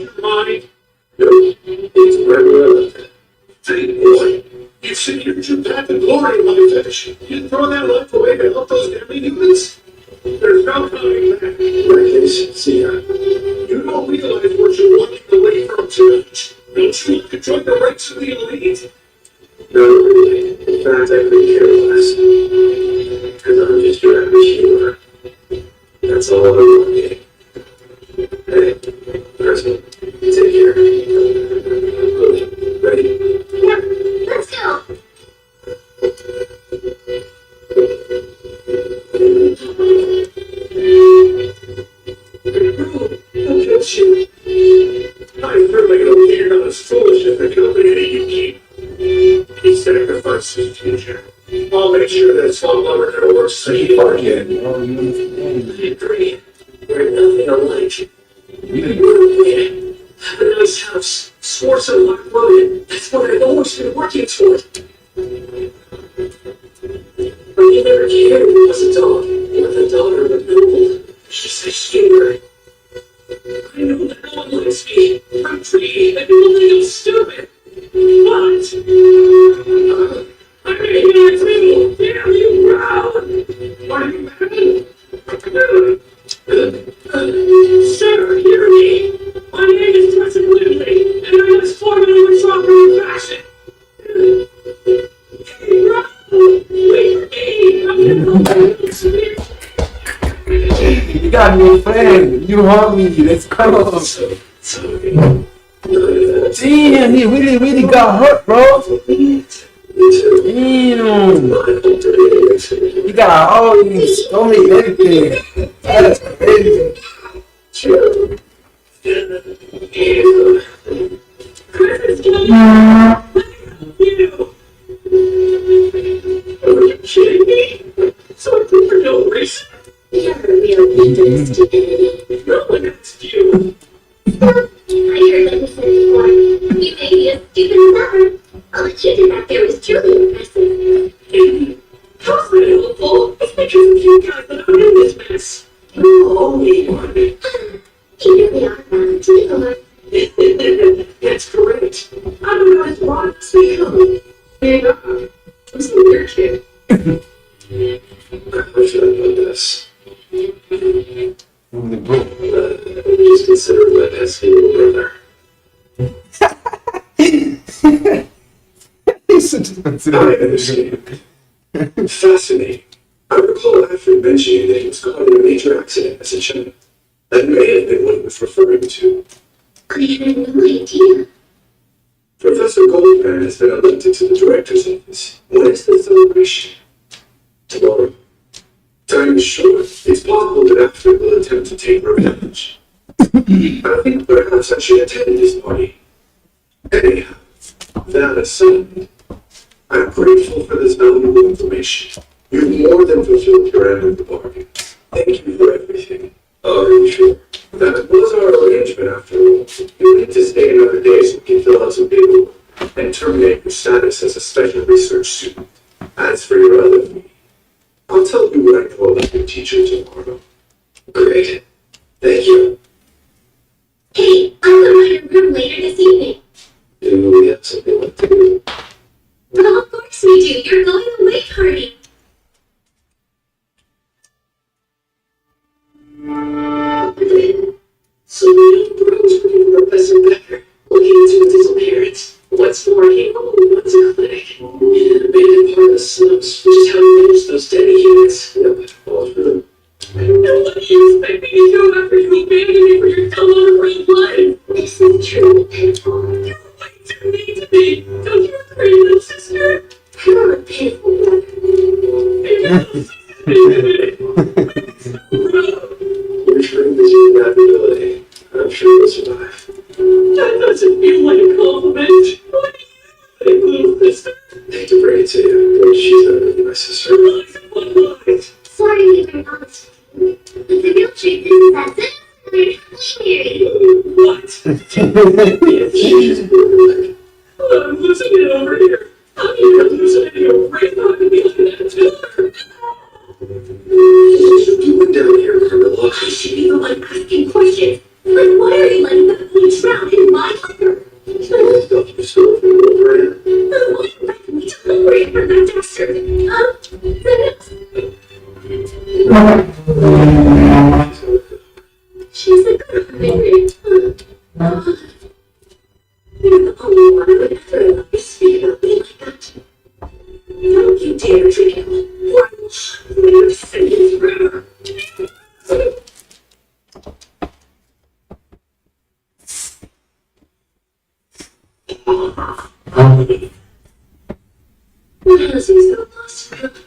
the glory of life fetish. You throw that life away to help those damn humans? There's no coming back. In that case, see ya. You don't realize what you're walking away from tonight. Don't you want to join the ranks of the elite? Not really. In fact, I couldn't care less. Because I'm just your average humor. That's all I want. Hey, Preston, take care. Lily, ready? Yeah, let's go. Who kills you? I really don't care how this foolishness the company that you keep. He sacrificed his future. I'll make sure that it's all over their works so you don't get it. I agree. We're nothing alike. We're have a nice house, sports and life loaded. That's what I've always been working toward. But you never cared when I was a dog, with a daughter of a noble. She's a humor. I know that no one likes me. I'm pretty, and people think I'm stupid. But I'm a human too. Damn you, Brown. Are you mad? Sir, hear me. My name is Preston Woodley, and I was formed in a chocolate fashion. Hey, Brown, wait for me. I'm gonna go. You got me, friend. You hurt me. Let's go. Sorry. Damn, he really got hurt, bro. Damn. You got all these stomach and everything. That's crazy. Chris, you. Are you kidding me? So I put for no reason. You're a real dangerous stupidity. No one asked you. I heard that you said before. You may be as stupid as ever. All that you did back there was truly impressive. How's that helpful? It's because of you guys that I'm in this mess. You're the only one. You really are bound to ignore. That's correct. I don't know as wrong as they come. And I'm still your kid. How should I put this? Bro. Just consider my pesky little brother. He's such a I understand. Fascinating. I recall Alfred mentioning that he was caught in a major accident as a child. That may have been what he was referring to. I had no idea. Professor Goldman has been elected to the director's office. When is the celebration? Tomorrow. Time is short. It's possible that Alfred will attempt to take revenge. I think perhaps I should attend this party. Anyhow, that aside, I'm grateful for this valuable information. You've more than fulfilled your end of the bargain. Thank you for everything. Sure. That was our arrangement after all. You need to stay another day so we can fill out some paperwork and terminate your status as a special research student. As for your other fee, I'll tell you what I know about your teacher tomorrow. Great. Thank you. Hey, I'm going to my room later this evening. Do we have something left to do? Well, of course we do. You're going away party. So many bros from Professor Becker looking into his disappearance. What's more, he what's a clinic. An abandoned part of the slums, which is how he managed those dead humans. Yep, all for them. And what do you expect me to do after you abandoned me for your dumb unafraid life? This is truly pitiful. You're way too mean to me. Don't you agree, little sister? You're a pitiful brother. Your friend is your adaptability. I'm sure you'll survive. That doesn't feel like a compliment. What do you think, little sister? Hate to bring it to you, but she's not really my sister. Lies. Sorry we were honest with you. But the real truth is that this is happily married. What? She's just borderline. I'm losing it over here. I'm even hallucinating a brain not to be like that too. What are you doing down here, Carmilla? I should be the one asking questions. But why are you letting the police drown in my liquor? Stuff yourself in a little brand. Then why are you letting me to liberate from that Oh, I would never allow you to speak about me like that. Don't you dare treat me like a horrible, sentence forever. What has you so lost around?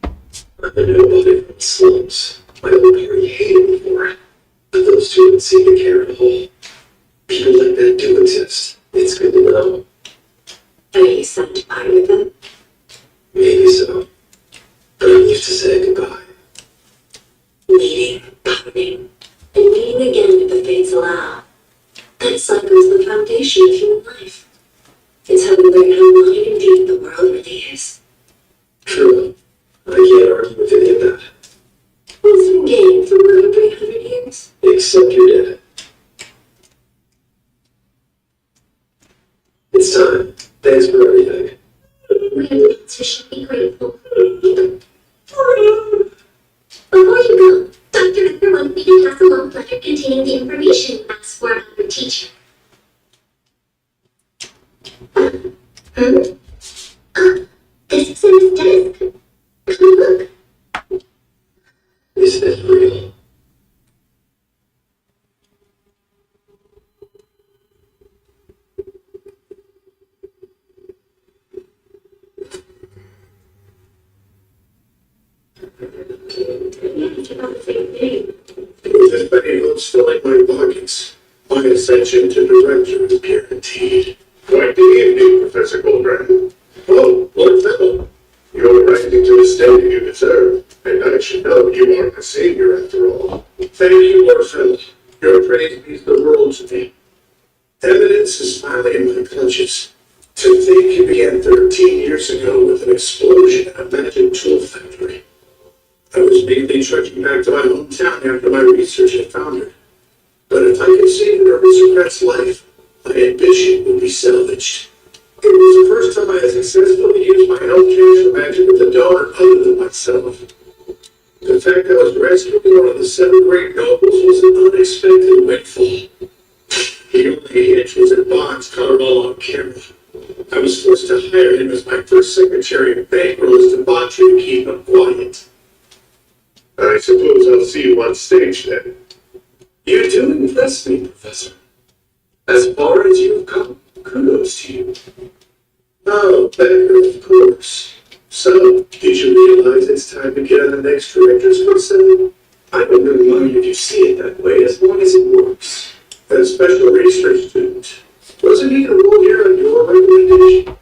I knew about it from slums. My old parent hated me for it. But those two didn't seem to care at all. People like that do exist. It's good to know. Are you satisfied with them? Maybe so. But I'm used to saying goodbye. Meeting, parting, and meeting again if the fates allow. That cycle is the foundation of human life. It's how we learn how wide and deep the world really is. True. I can't argue with any of that. Wisdom gained from over 300 years. Except you're dead. It's time. Thanks for everything. We adults should be grateful. Before you go, Dr. Edgar wanted me to pass along a letter containing the information you asked for about your teacher. This is in his desk. Come look. Is this real? With as many votes filling my pockets, my ascension to director is guaranteed. Quite the evening, Professor Goldbrand. Oh, Lord Fennel. You're rising to the standing you deserve, and I should know you are a savior after all. Thank you, Lord Fennel. Your praise means the world to me. Evidence is finally in my clutches. To think it began 13 years ago with an explosion at a magic tool factory. I was mainly trudging back to my hometown after my research had foundered. But if I could save an aristocrat's life, my ambition would be salvaged. It was the first time I had successfully used my health transfer magic with a donor other than myself. The fact I was rescuing one of the 7 great nobles was an unexpected windfall. The only hitch was that Bonds caught it all on camera. I was forced to hire him as my first secretary and bankroll his debauchery to keep him quiet. I suppose I'll see you on stage then. You do impress me, Professor. As far as you've come, kudos to you. Oh, better, of course. So, did you realize it's time to get on the next director's process? I wouldn't mind if you see it that way as long as it works. As special research student, wasn't he enrolled here on your recommendation?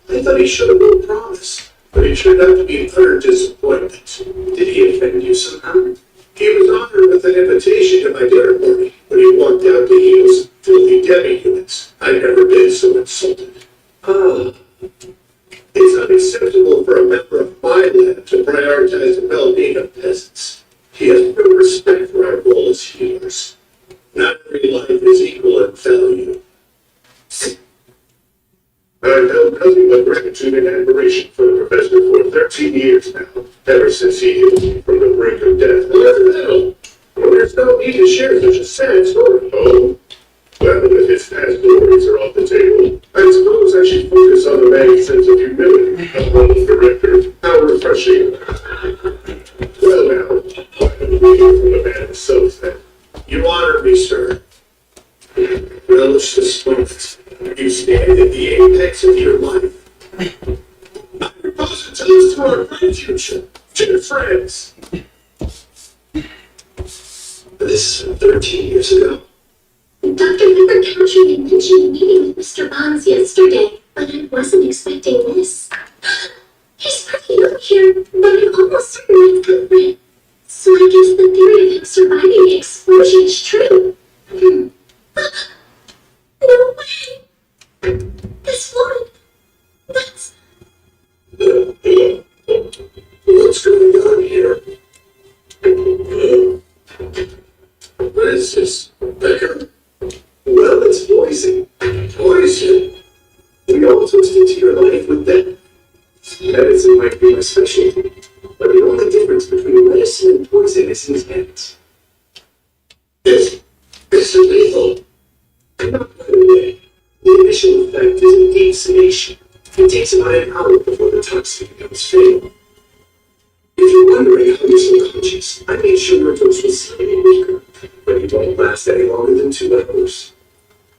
I thought he showed a real promise, but he turned out to be an utter disappointment. Did he offend you somehow? He was honored with an invitation to my dinner party, but he walked out the heels of filthy demi-humans. I'd never been so insulted. It's unacceptable for a member of my lab to prioritize the well-being of peasants. He has no respect for our role as healers. Not every life is equal in value. I've held nothing but gratitude and admiration for the professor for 13 years now, ever since he healed me from the brink of death. Well, there's no need to share such a sad story. Oh, well, if his past glories are off the table, I suppose I should focus on the man's sense of humility. Oh, director, how refreshing. Well now, I'm reading from the man himself then. You honor me, sir. Relish this moment. You stand at the apex of your life. I propose a toast to our great future, dear friends. This is 13 years ago. Dr. Lippert casually mentioned meeting with Mr. Bonds yesterday, but I wasn't expecting this. He's pretty new here, but I'm almost certain it's good. So I guess the theory of him surviving the explosion is true. No way! This woman, that's... What's going on here? What is this, Becker? Well, it's poison. Poison? We all toast into your life with that. Medicine might be my specialty, but the only difference between medicine and poison is intent. It's lethal. Not right away. The initial effect is a deep sedation. It takes about an hour before the toxin becomes fatal. If you're wondering how you're so conscious, I made sure your dose was slightly weaker, but it won't last any longer than 2 hours.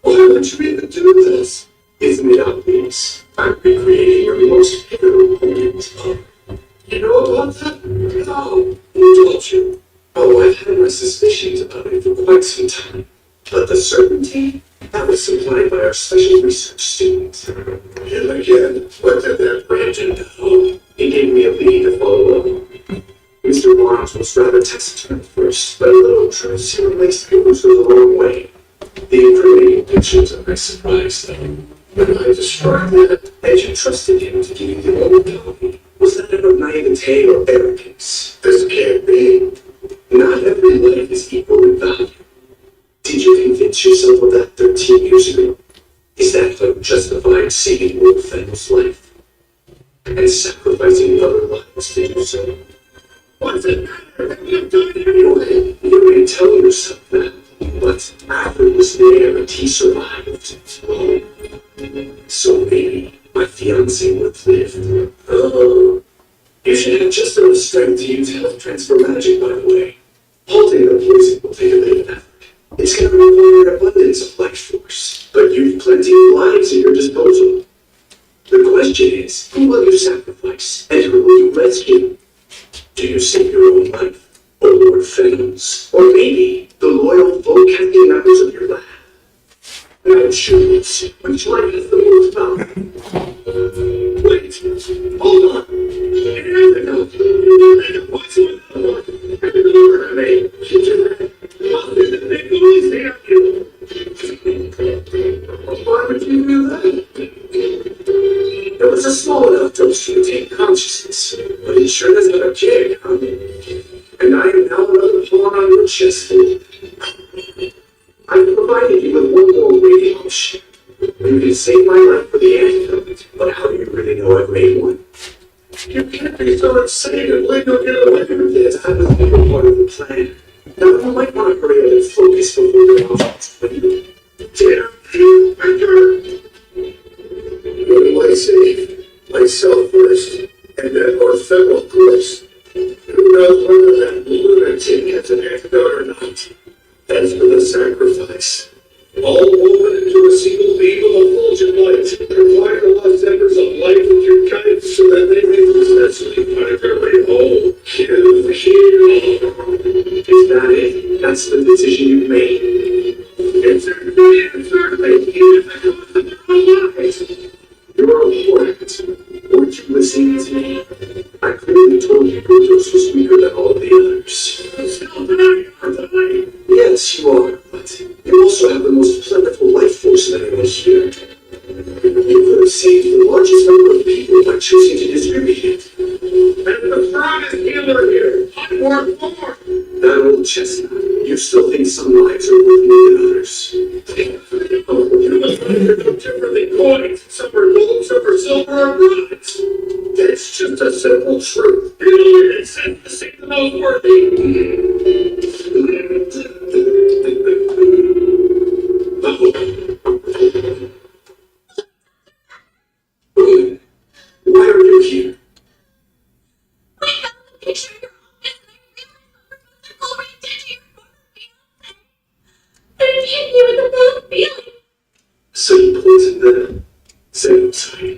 Why would you even do this? Isn't it obvious? I'm recreating your most pivotal moment. You know about that? No. Who told you? Oh, I've had my suspicions about it for quite some time. But the certainty? That was supplied by our special research student. And again, what did that Brandon know? He gave me a lead to follow up. Mr. Barnes was rather taciturn at first, but a little truth here makes people go the wrong way. The incriminating pictures are my surprise, though. When I described that, had you trusted him to give you the old copy? Was that out of naivete or arrogance? This can't be. Not every life is equal in value. Did you convince yourself of that 13 years ago? Is that how you justified saving Will Fennell's life? And sacrificing other lives to do so? What's it matter? You've done it anyway. You may tell yourself that, but Arthur was there and he survived. So maybe my fiancé would have lived. Oh, you should have just enough strength to use health transfer magic, by the way. Halting the poison will take a bit of effort. It's going to require an abundance of life force, but you've plenty of lives at your disposal. The question is, who will you sacrifice, and who will you rescue? Do you save your own life, or Lord Fennell's, or maybe the loyal folk-casting members of your lab? Now choose which life has the most value. Wait, hold on. Why would you do that? It was a small enough dose to retain consciousness, but it sure does have a kick, huh? And I am now another pawn on your chessboard. I've provided you with one more waiting option. You can save my life for the antidote, but how do you really know I've made one? You can't be so insane and let you get away with it. I was never part of the plan. Now you might want to hurry up and focus before your options. Damn you, Edgar! What do I say? Myself first, and then Lord Fennell first. Who knows whether that lunatic gets an antidote or not? As for the sacrifice, all woven into a single beam of effulgent light, provide the lost embers of life with your guidance so that they may successfully find their way home. Give here. Is that it? That's the decision you've made? Certainly, even if it comes to their lives. You're important. Weren't you listening to me? I clearly told you your dose was weaker than all the others. I'm still dying, aren't I? Yes, you are, but you also have the most plentiful life force of anyone here. You could have saved the largest number of people by choosing to distribute it. And the strongest healer here, I work more. That old chestnut, you still think some lives are worth more than others. You must have no different than coins. Some are gold, some are silver, or bronze. That's just a simple truth. You only accept the same the most worthy. Why are you here? I found the picture in your office and I realized the physical reaction to your fiancé. And it hit me with a bad feeling. So you poisoned them? Say I'm sorry.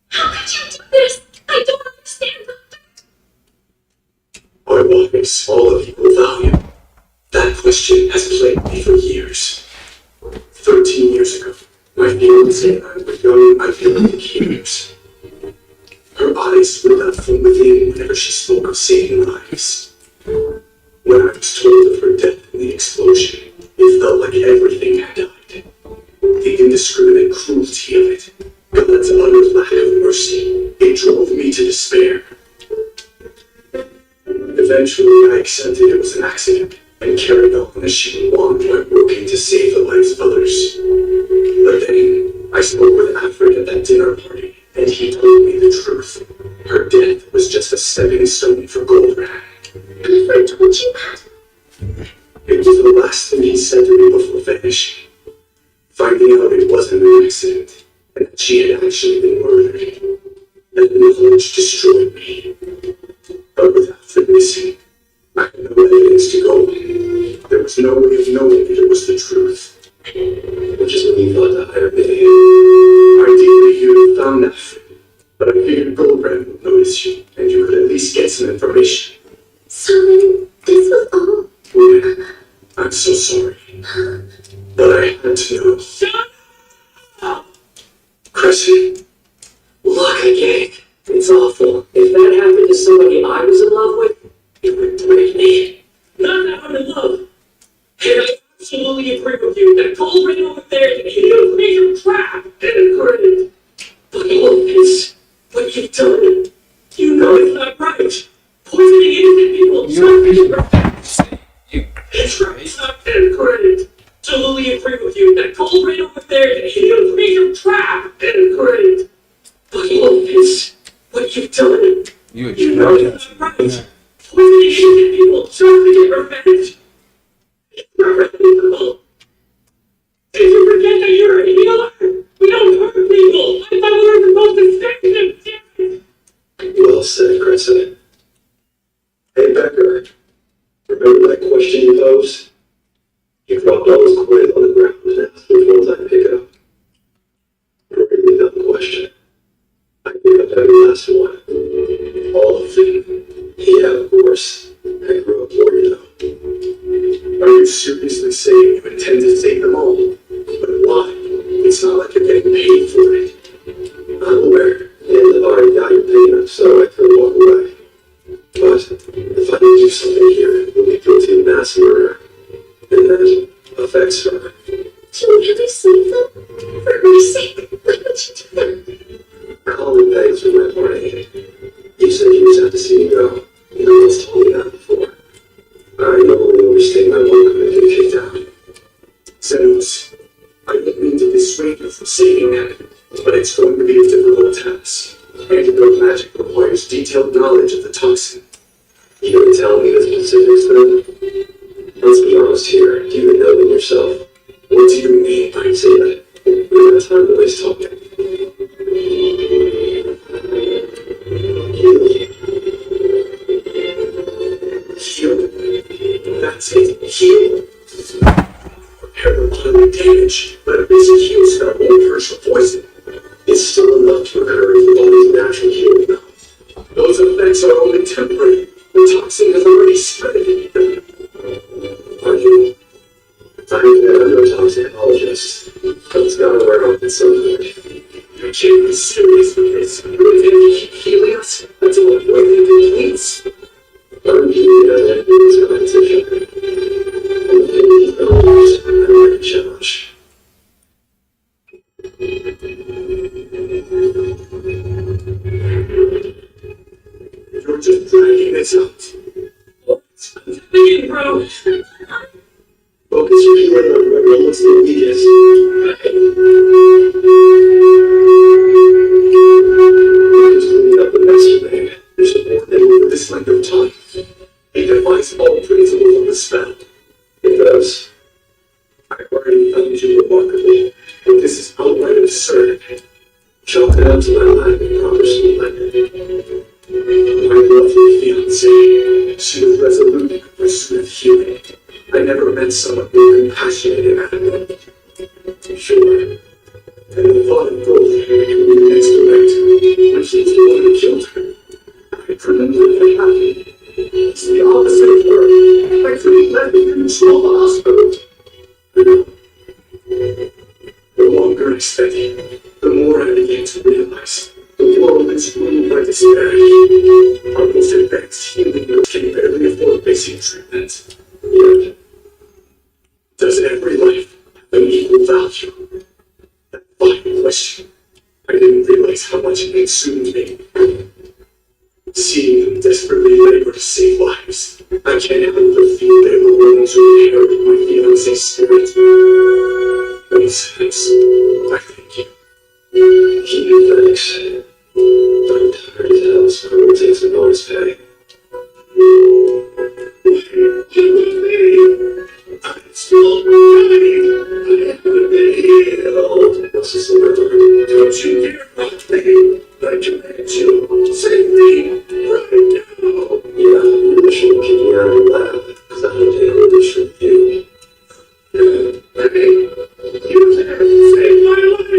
How could you do this? I don't understand. Are lives all of equal value? That question has plagued me for years. 13 years ago, my fiancée and I were young, idyllic teenagers. Her eyes lit up from within whenever she spoke of saving lives. When I was told of her death in the explosion, it felt like everything had died. The indiscriminate cruelty of it, God's utter lack of mercy, it drove me to despair. Eventually, I accepted it was an accident and carried on as she would want while working to save the lives of others. But then, I spoke with Alfred at that dinner party, and he told me the truth. Her death was just a stepping stone for Goldrack. Alfred told you that? It was the last thing he said to me before vanishing. Finding out it wasn't an accident, and that she had actually been murdered. That knowledge destroyed me. But without the missing, I had no evidence to go on. There was no way of knowing that it was the truth. Which is when you thought to hire me. Ideally, you'd have found that thing, but I figured Goldbrand would notice you, and you could at least get some information. So then, this was all. Yeah, I'm so sorry. But I had to know. Shut up! Crescent, look, I get it. It's awful. If that happened to somebody I was in love with, it would break me. Not that I'm in love. And I absolutely agree with you that Cole ran over there and he did a major trap. And granted, but all this, what you've done, You know it's not right. Poisoning innocent people just to get revenge. It's right. It's not and granted, absolutely agree with you that Cole ran over there and he did a major trap. and granted, but all this, what you've done, You know it's not right. Poisoning innocent people just to get revenge. It's not reputable. Did you forget that you're a healer? We don't hurt people. I thought we were supposed to save them. Damn it. well said, Crescent. Hey, Becker, remember that question you posed? You dropped all those coins on the ground and asked which ones I'd pick up. A really dumb question. I pick up every last one. All of them. Yeah, of course. I grew up poor, you know. Are you seriously saying you intend to take them all? But why? It's not like you're getting paid for it. I'm aware, and I've already got your payment, so I could walk away. But if I can do something here, you'll be guilty of mass murder. And that affects her. Do you really save them? For my sake, why would you do that? Colin begs for my money. You said you just had to see me go. No one's told me that before. I normally overstay my welcome and get kicked out. Xenos, I didn't mean to dissuade you from saving them, but it's going to be a difficult task. Antidote magic requires detailed knowledge of the toxin. You gonna tell me the specifics then? Let's be honest here, do you know them yourself? What do you mean by say that? We don't have time to waste talking. Heal. That's it. Heal. Repair the bodily damage, but a basic heal spell won't purge the poison. It's still enough to encourage the body's natural healing now. Those effects are only temporary. The toxin has already spread. Are you? I'm no toxicologist, but it's gotta wear off at some point. You can't be serious with this. You're going to keep healing us until it really completes. I'm healing at that news competition. I'm like a challenge. You're just dragging this out. I'm thinking, bro. Focus your healing on whoever looks the weakest. Just cleaning up the mess you made. There's more than over this length of time. It defies all principles of the spell. It does. I already found you remarkable, but this is outright absurd. Chalk it up to my lack of proper schooling. My lovely fiancée, she was resolute in her pursuit of healing. I never met someone more compassionate and adamant. Sure. And the thought of Goldie became the next event, when she was the one who killed her. I couldn't let that happen. It's the opposite of her. I couldn't let him control the hospital. I know. The longer I studied, the more I began to realize the world is ruled by despair. Our most advanced healing can barely afford basic treatment. Yet, does every life have an equal value? That final question. I didn't realize how much it consumed me. Seeing them desperately labor to save lives, I can't help but feel they're the ones who inherit my fiancé's spirit. Those things, I thank you. Thanks. I'm tired as hell, so I will take some bonus pay. I'm still dying. I haven't been here. Dear Mommy, I command you, save me right now. Yeah, you shouldn't keep me out of your lab, because I don't handle this from you. Hey, you saved my life.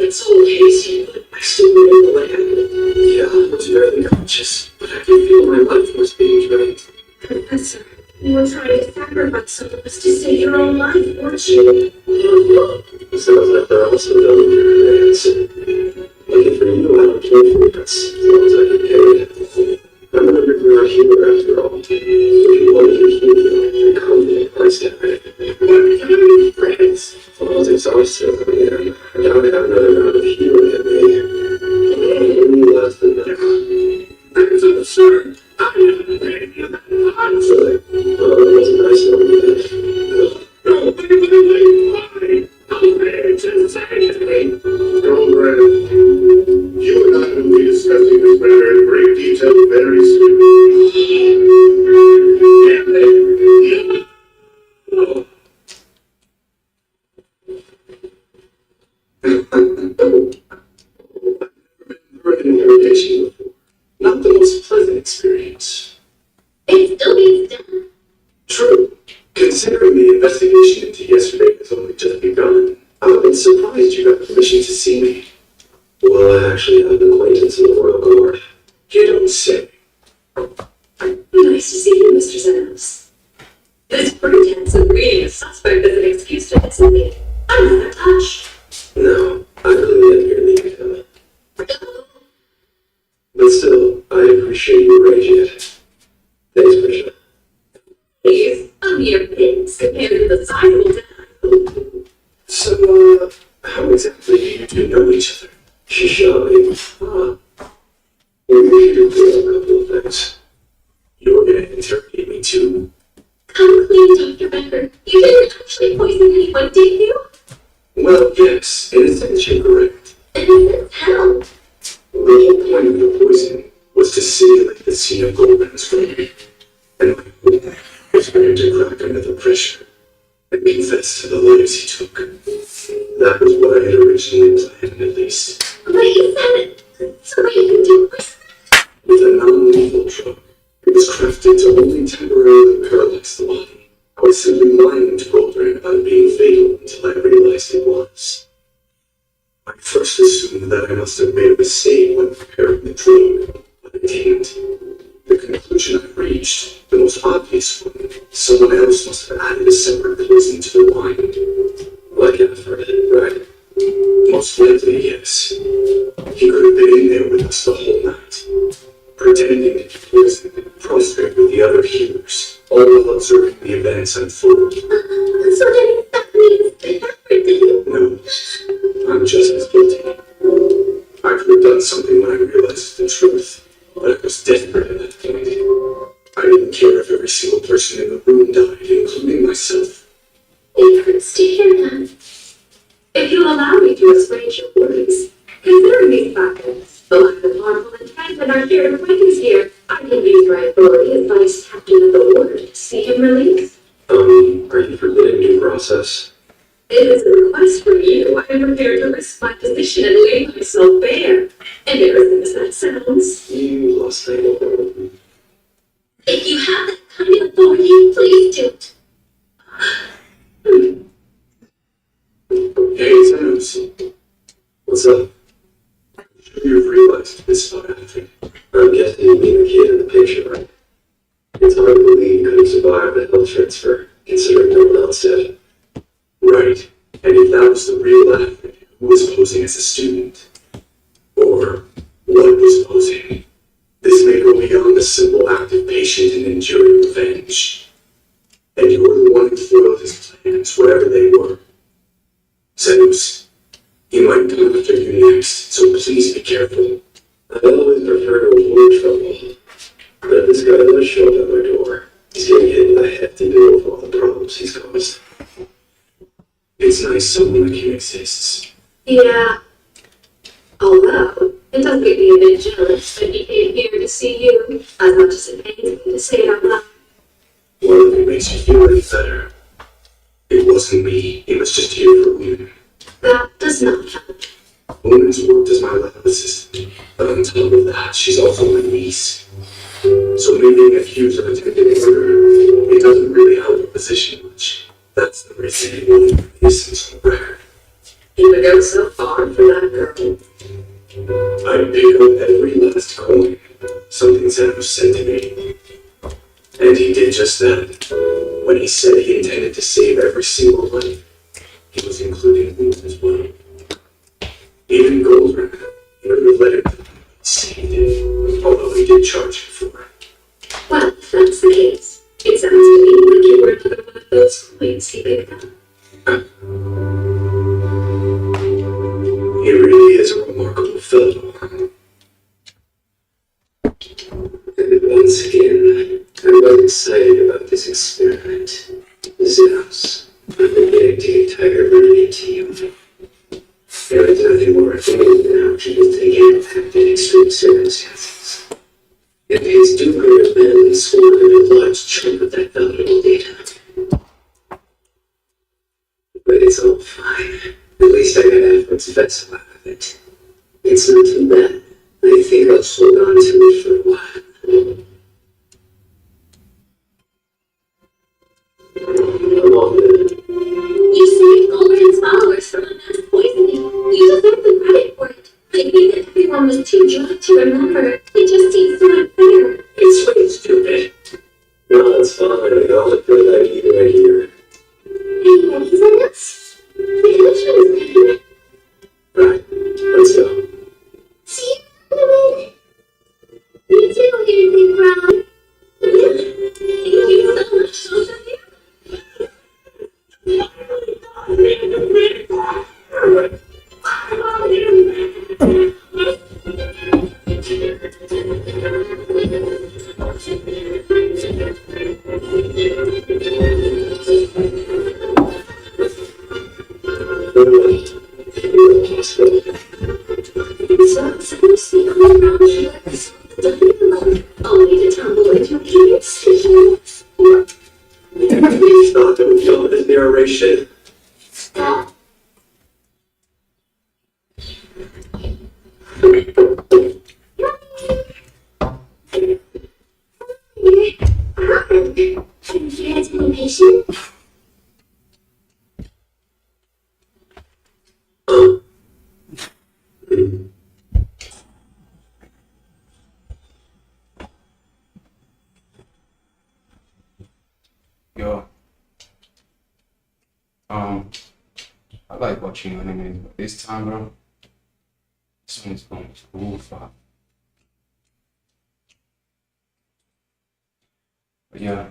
It's okay, Stephen. I still remember what happened. Yeah, I was barely conscious, but I could feel my life was being drained. Professor, you were trying to sacrifice some of us to save your own life, weren't you? Sounds like they're also done with your commands. Lucky for you, I don't care for us, as long as I can carry it. I'm an underground healer after all. If you want me to heal you, then come to the price tag. What kind of friends? I was exhausted, man. I now have another round of healing at me. Any less than that. That's absurd. I haven't paid you that much. Really? Well, it wasn't nice of me. No, wait. I'll pay to save me. Don't worry. You and I will be discussing this matter in great detail very soon. Through an interrogation before. Not the most pleasant experience. It still needs done. True. Considering the investigation into yesterday has only just begun, I've been surprised you got permission to see me. Well, I actually have an acquaintance in the Royal Guard. You don't say. Nice to see you, Mr. Zenos. This pretense of reading a suspect as an excuse to visit me, I'm not touched. No, I really am here leaving him. But still, I appreciate your rage yet. Thanks, Prisha. Please, a mere pittance compared to the sizable debt. So, how exactly do you two know each other? She shot me. We should do a couple of things. You were gonna interrogate me too? Come clean, Dr. Becker. You didn't actually poison anyone, did you? Well, yes, in a sense you're correct. And how? The whole point of the poison was to simulate the scene of Goldman's crime. And my hope was for him to crack under the pressure and confess to the lives he took. That was what I had originally planned, at least. But he said so he can do it. With a non-lethal drug, it was crafted to only temporarily paralyze the body. I was simply lying to Goldman about it being fatal until I realized it was. I first assumed that I must have made a mistake when preparing the drug, but I didn't. The conclusion I reached, the most obvious one, someone else must have added a separate poison to the wine. Like Alfred, right? Most likely, yes. He could have been in there with us the whole night, pretending to be poisoned, prostrate with the other healers, all while observing the events unfold. So then that means that Alfred didn't. No, I'm just as guilty. I could have done something when I realized the truth, but I was desperate at that point. I didn't care if every single person in the room died, including myself. It hurts to hear that. If you'll allow me to explain your worries, considering these factors, the lack of harmful intent and our shared acquaintance here, I can use my authority as vice captain of the order to see him released. Are you forbidden due process? It is a request from you. I am prepared to risk my position and lay myself bare. Embarrassing as that sounds. You lost sight of it. If you have that kind of authority, please do it. Hey, Zenos. What's up? I'm sure you've realized this about anything. I'm guessing you mean the kid in the picture, right? It's hard to believe you could have survived the health transfer, considering no one else did. Right. And if that was the real athlete who was posing as a student, or what was posing, this may go beyond a simple act of patient and enduring revenge. And you were the one who foiled his plans, whatever they were. Zenos, he might come after you next, so please be careful. I always prefer to avoid trouble, but if this guy does show up at my door, he's getting hit by a hefty bill for all the problems he's caused. It's nice someone like you exists. Yeah. Although, it does make me a bit jealous that he came here to see you, as much as it pains me to say it out loud. Well, if it makes you feel any better, it wasn't me, it was just here for you. That does not help. Woman's worked as my lab assistant, but on top of that, she's also my niece. So me being accused of attempted murder, it doesn't really help the position much. That's the reason he wanted to release this whole record. He would go so far for that girl. I'd pick up every last coin something Sam said to me. And he did just that. When he said he intended to save every single life, he was including me as well. Even Goldring, he would have let him say he did, although he did charge him for it. Well, if that's the case, it sounds to me like you were another one of those coins he picked up. He really is a remarkable fellow. And once again, I was excited about this experiment. This house. I've been getting to get tired of running into you. There is nothing more effective than option to take impact in extreme circumstances. It pays too great a man and squandered a large chunk of that valuable data. But it's all fine. At least I got Edward's vessel out of it. It's not too bad. I think I'll hold on to it for a while. Along with it. You saved Goldring's followers from a mass poisoning. You deserve the credit for it. I think that everyone was too drunk to remember. It just seems so unfair. It's way stupid. No, it's fine. I'll look for that either right here. Hey, he's a nuts. The punishment is better. Right, let's go. See you in a minute. Me too, here, Big Brown. Thank you so much, Sophia. So sweet on the brown shirts. Don't even look. Only to tumble into a cute station. Please stop it with all this narration. Stop. Transformation. Yo, I like watching anime, but this time, bro, this one is going too far. But yeah.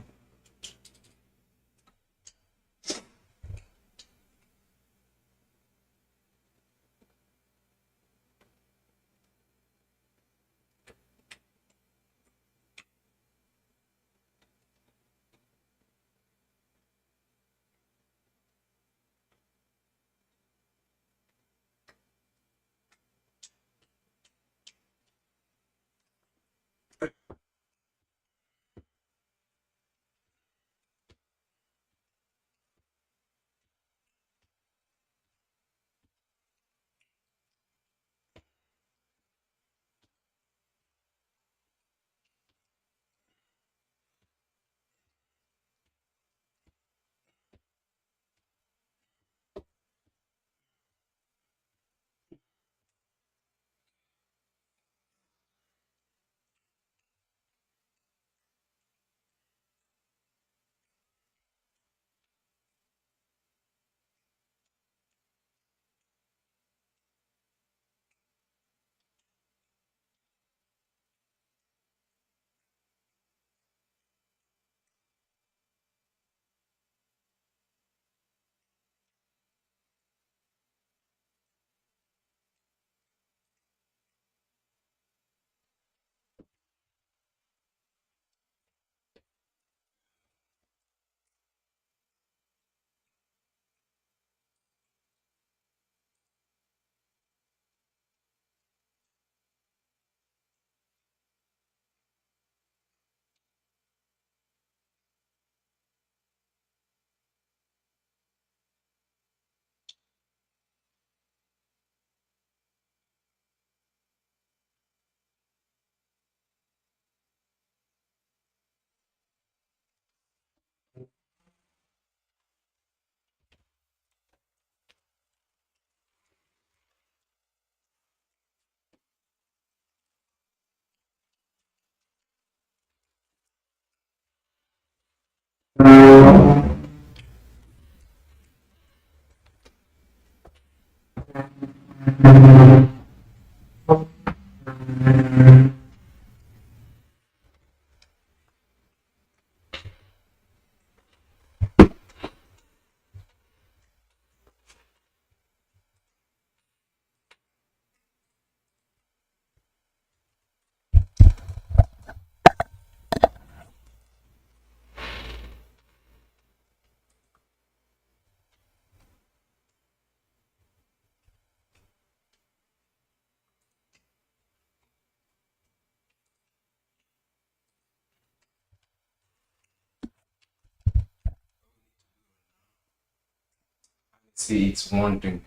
See, it's one thing.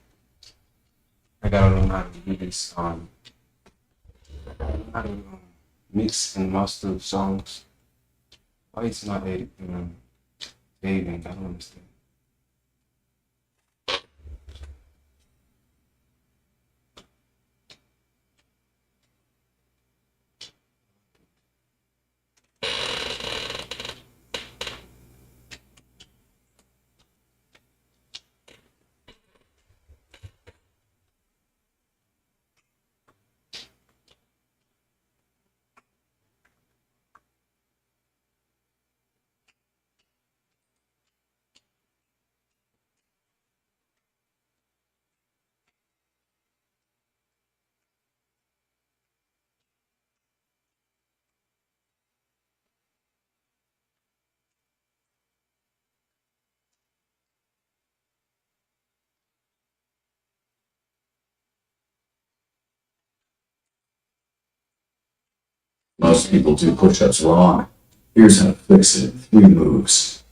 I gotta learn how to do this. How to mix and master songs. Why it's not editing? I don't understand. Most people do push-ups wrong. Here's how to fix it. 3 moves.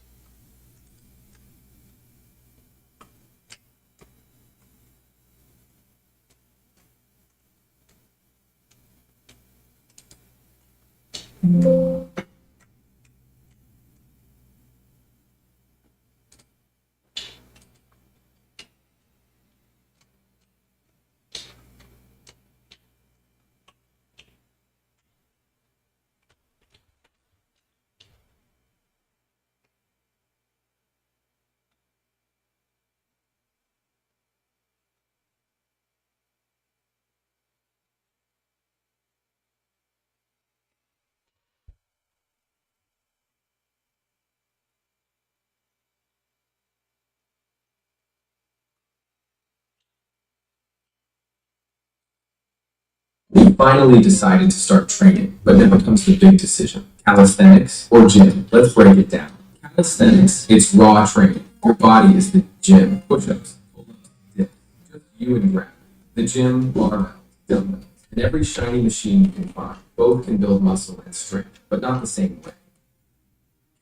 We finally decided to start training, but now comes the big decision. Calisthenics or gym? Let's break it down. Calisthenics, it's raw training. Your body is the gym. Push-ups, pull-ups, dips, just you and grab. The gym, barbell, dumbbells, and every shiny machine you can find. Both can build muscle and strength, but not the same way.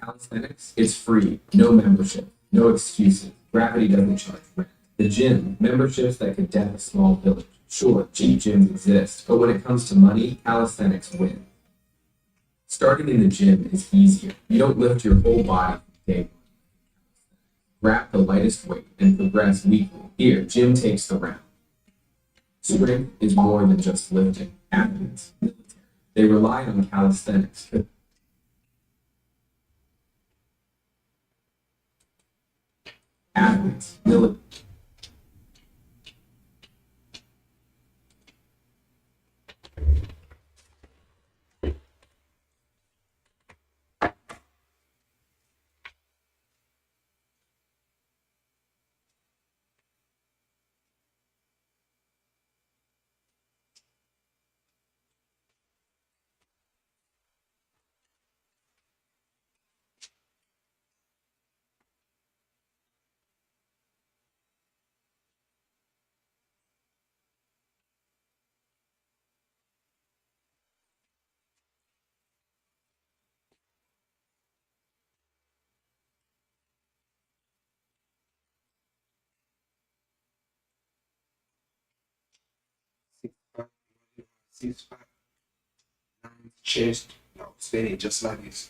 Calisthenics, it's free, no membership, no excuses. Gravity doesn't charge rent. The gym, memberships that could deck a small village. Sure, cheap gyms exist, but when it comes to money, calisthenics win. Starting in the gym is easier. You don't lift your whole body from day one. Grab the lightest weight and progress weekly. Here, gym takes the round. Strength is more than just lifting. Athletes, military, they rely on calisthenics. Athletes, military. Six pack, nine chest, steady, just like this.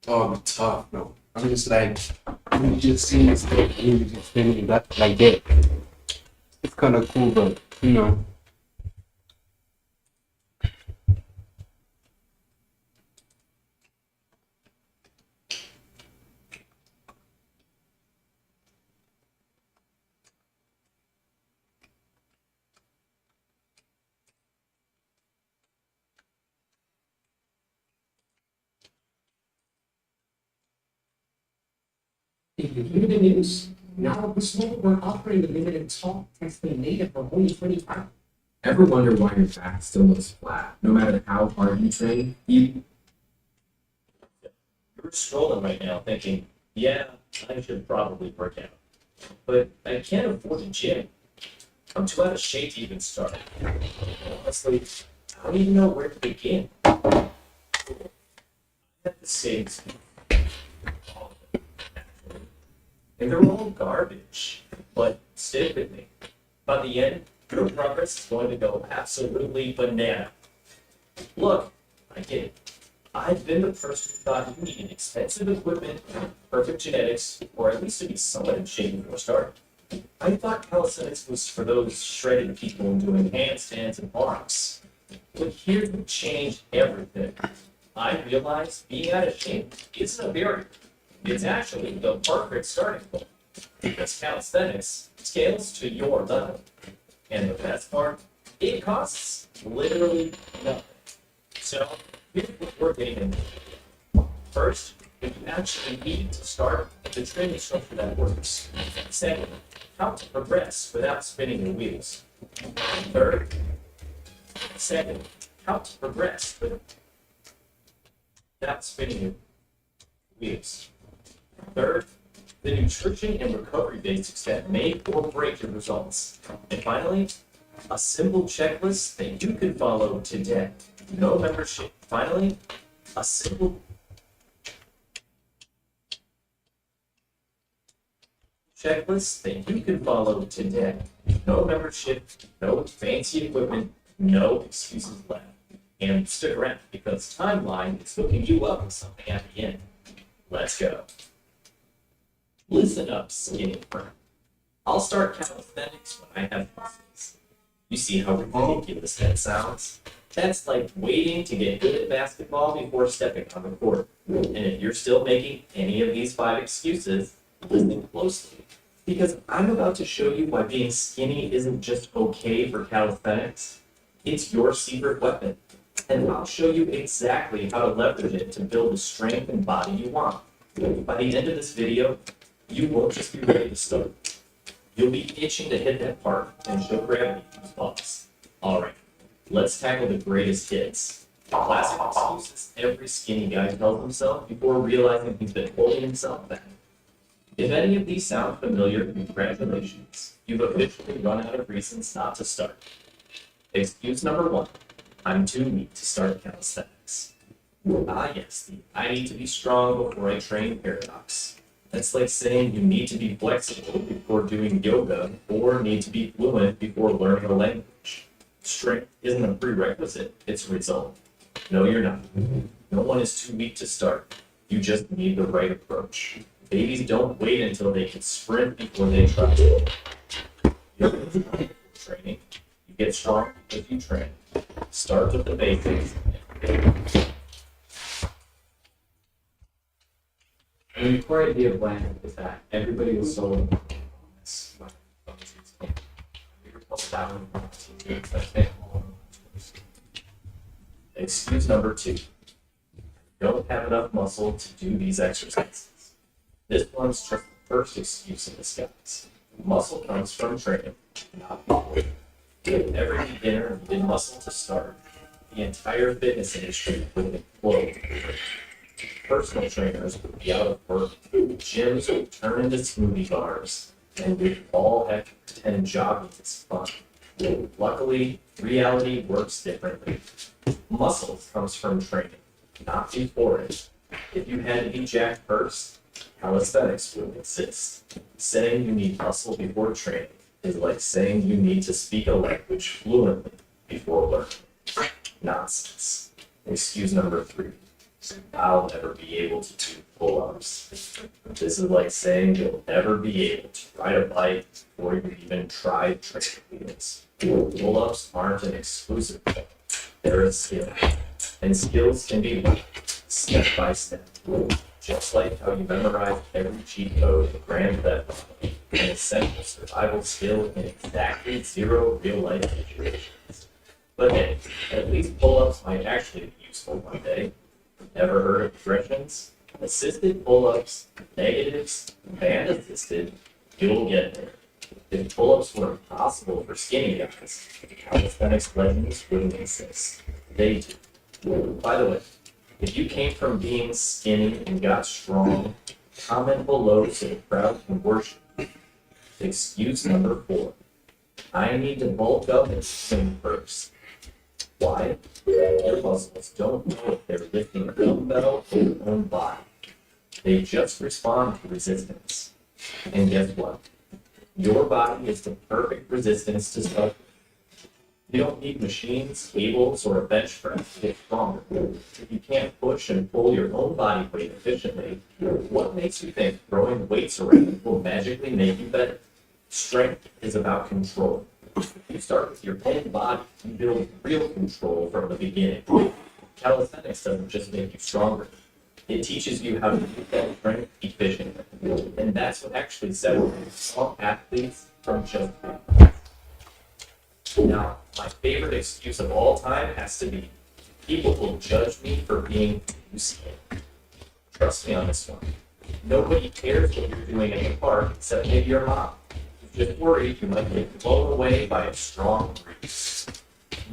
Oh, but tough, bro. I'm just like, you just see this stuff, and you just standing that like that. It's kind of cool, but you know. Did you hear the news? Now we're offering the limited talk testing native for only 25. Ever wonder why your back still looks flat, no matter how hard you train? You're scrolling right now thinking, yeah, I should probably work out. But I can't afford a gym. I'm too out of shape to even start. Honestly, I don't even know where to begin. I have the same. and they're all garbage. But stick with me. By the end, your progress is going to go absolutely banana. Look, I get it. I've been the person who thought you needed expensive equipment, perfect genetics, or at least to be somewhat in shape before starting. I thought calisthenics was for those shredded people doing handstands and arms. But here's what changed everything. I realized being out of shape isn't a barrier. It's actually the perfect starting point. Because calisthenics scales to your level. And the best part, it costs literally nothing. So, here's what we're getting into. First, if you actually need to start the training structure that works. Second, how to progress without spinning your wheels. Third, how to progress without spinning your wheels. Third, the nutrition and recovery basics that make or break your results. And finally, a simple checklist that you can follow today. No membership. Finally, a simple checklist that you can follow today. No membership, no fancy equipment, no excuses left. And stick around because Timeline is hooking you up with something at the end. Let's go. Listen up, skinny friend. I'll start calisthenics when I have muscles. You see how ridiculous that sounds? That's like waiting to get good at basketball before stepping on the court. And if you're still making any of these 5 excuses, listen closely. Because I'm about to show you why being skinny isn't just okay for calisthenics. It's your secret weapon. And I'll show you exactly how to leverage it to build the strength and body you want. By the end of this video, you won't just be ready to start. You'll be itching to hit that part and show gravity who's boss. Alright, let's tackle the greatest hits. Classic excuses every skinny guy tells himself before realizing he's been holding himself back. If any of these sound familiar, congratulations. You've officially run out of reasons not to start. Excuse number 1. I'm too weak to start calisthenics. Ah yes, the I need to be strong before I train paradox. That's like saying you need to be flexible before doing yoga or need to be fluent before learning a language. Strength isn't a prerequisite, it's a result. No, you're not. No one is too weak to start. You just need the right approach. Babies don't wait until they can sprint before they try. You don't need training. You get strong if you train. Start with the basics. And the core idea of Land is that everybody was sold on this. Excuse number 2. You don't have enough muscle to do these exercises. This one's just the first excuse in disguise. Muscle comes from training, not before. If every beginner needed muscle to start, the entire fitness industry would implode. Personal trainers would be out of work, gyms would turn into smoothie bars, and we'd all have to pretend jogging is fun. Luckily, reality works differently. Muscle comes from training, not before it. If you had to be jacked first, calisthenics wouldn't exist. Saying you need muscle before training is like saying you need to speak a language fluently before learning. Nonsense. Excuse number 3. I'll never be able to do pull-ups. This is like saying you'll never be able to ride a bike before you even tried training wheels. Pull-ups aren't an exclusive thing. They're a skill. And skills can be learned step by step. Just like how you memorize every cheat code in Grand Theft Auto, an essential survival skill in exactly 0 real-life situations. But hey, at least pull-ups might actually be useful one day. Never heard of progressions? Assisted pull-ups, negatives, and assisted, you'll get there. If pull-ups were impossible for skinny guys, calisthenics legends wouldn't exist. They do. By the way, if you came from being skinny and got strong, comment below so the crowd can worship. Excuse number 4. I need to bulk up and swim first. Why? Your muscles don't know if they're lifting a dumbbell or their own body. They just respond to resistance. And guess what? Your body is the perfect resistance to stuff. You don't need machines, cables, or a bench press to get stronger. If you can't push and pull your own body weight efficiently, what makes you think throwing weights around will magically make you better? Strength is about control. If you start with your own body, you build real control from the beginning. Calisthenics doesn't just make you stronger. It teaches you how to do that strength efficiently. And that's what actually separates all athletes from just people. Now, my favorite excuse of all time has to be, people will judge me for being too skinny. Trust me on this one. Nobody cares what you're doing in the park except maybe your mom. You're just worried you might get blown away by a strong breeze.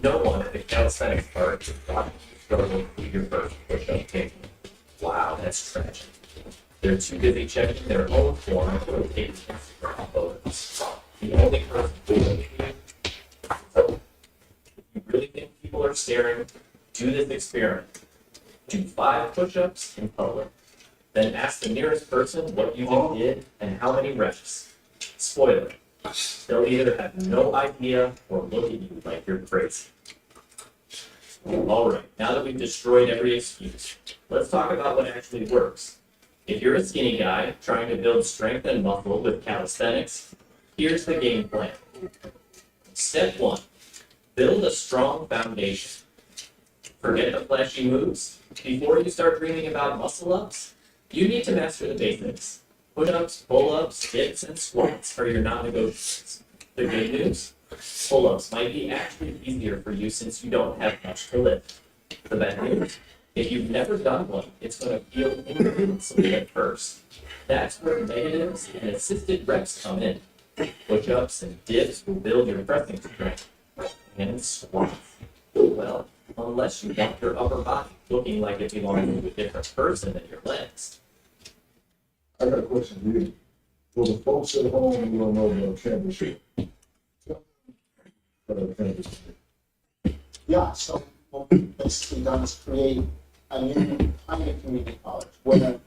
No one at the calisthenics park is thought you struggle to do your first push-up taking. Wow, that's tragic. They're too busy checking their own form or taking Instagram photos. The only person doing it if you really think people are staring, do this experiment. Do 5 push-ups in public. Then ask the nearest person what you just did and how many reps. Spoiler, they'll either have no idea or look at you like you're crazy. Alright, now that we've destroyed every excuse, let's talk about what actually works. If you're a skinny guy trying to build strength and muscle with calisthenics, here's the game plan. Step 1, build a strong foundation. Forget the flashy moves. Before you start dreaming about muscle ups, you need to master the basics. Push-ups, pull-ups, dips, and squats are your non-negotiables. The good news? Pull-ups might be actually easier for you since you don't have much to lift. The bad news? If you've never done one, it's going to feel invincible at first. That's where negatives and assisted reps come in. Push-ups and dips will build your pressing strength. And squats. Well, unless you want your upper body looking like it belongs to a different person than your legs. I got a question for you. For the folks at home who don't know about championship. Yeah, so what we've basically done is create a new kind of community college where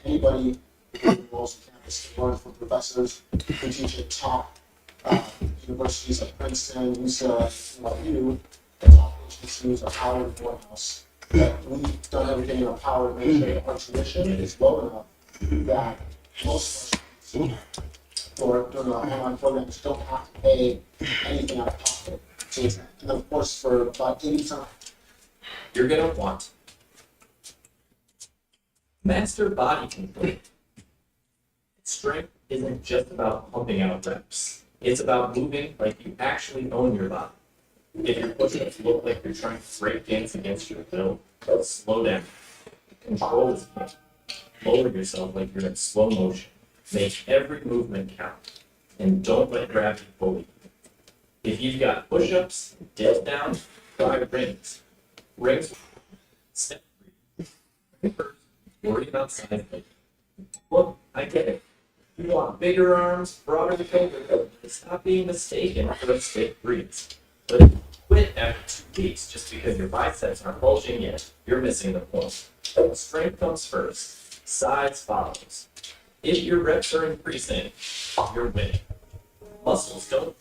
anybody who enrolls in campus can learn from professors who teach at top universities like Princeton, UCLA, NYU, the top HBCUs are Howard, Morehouse. That we've done everything in our power to make sure that our tuition is low enough that most of our students or during our online programs don't have to pay anything out of pocket. So it's, and then of course for about 80%. You're going to want master body control. Strength isn't just about pumping out reps. It's about moving like you actually own your body. If your push-ups look like you're trying to break dance against your will, slow down. Control is key. Lower yourself like you're in slow motion. Make every movement count. And don't let gravity pull you. If you've got push-ups, dips down, try rings. Rings, step 3. First, worry about size. Look, I get it. You want bigger arms, broader shoulders. Stop being mistaken for a stiff breeze. But quit after 2 weeks just because your biceps aren't bulging yet. You're missing the point. Strength comes first. Size follows. If your reps are increasing, you're winning. Muscles don't.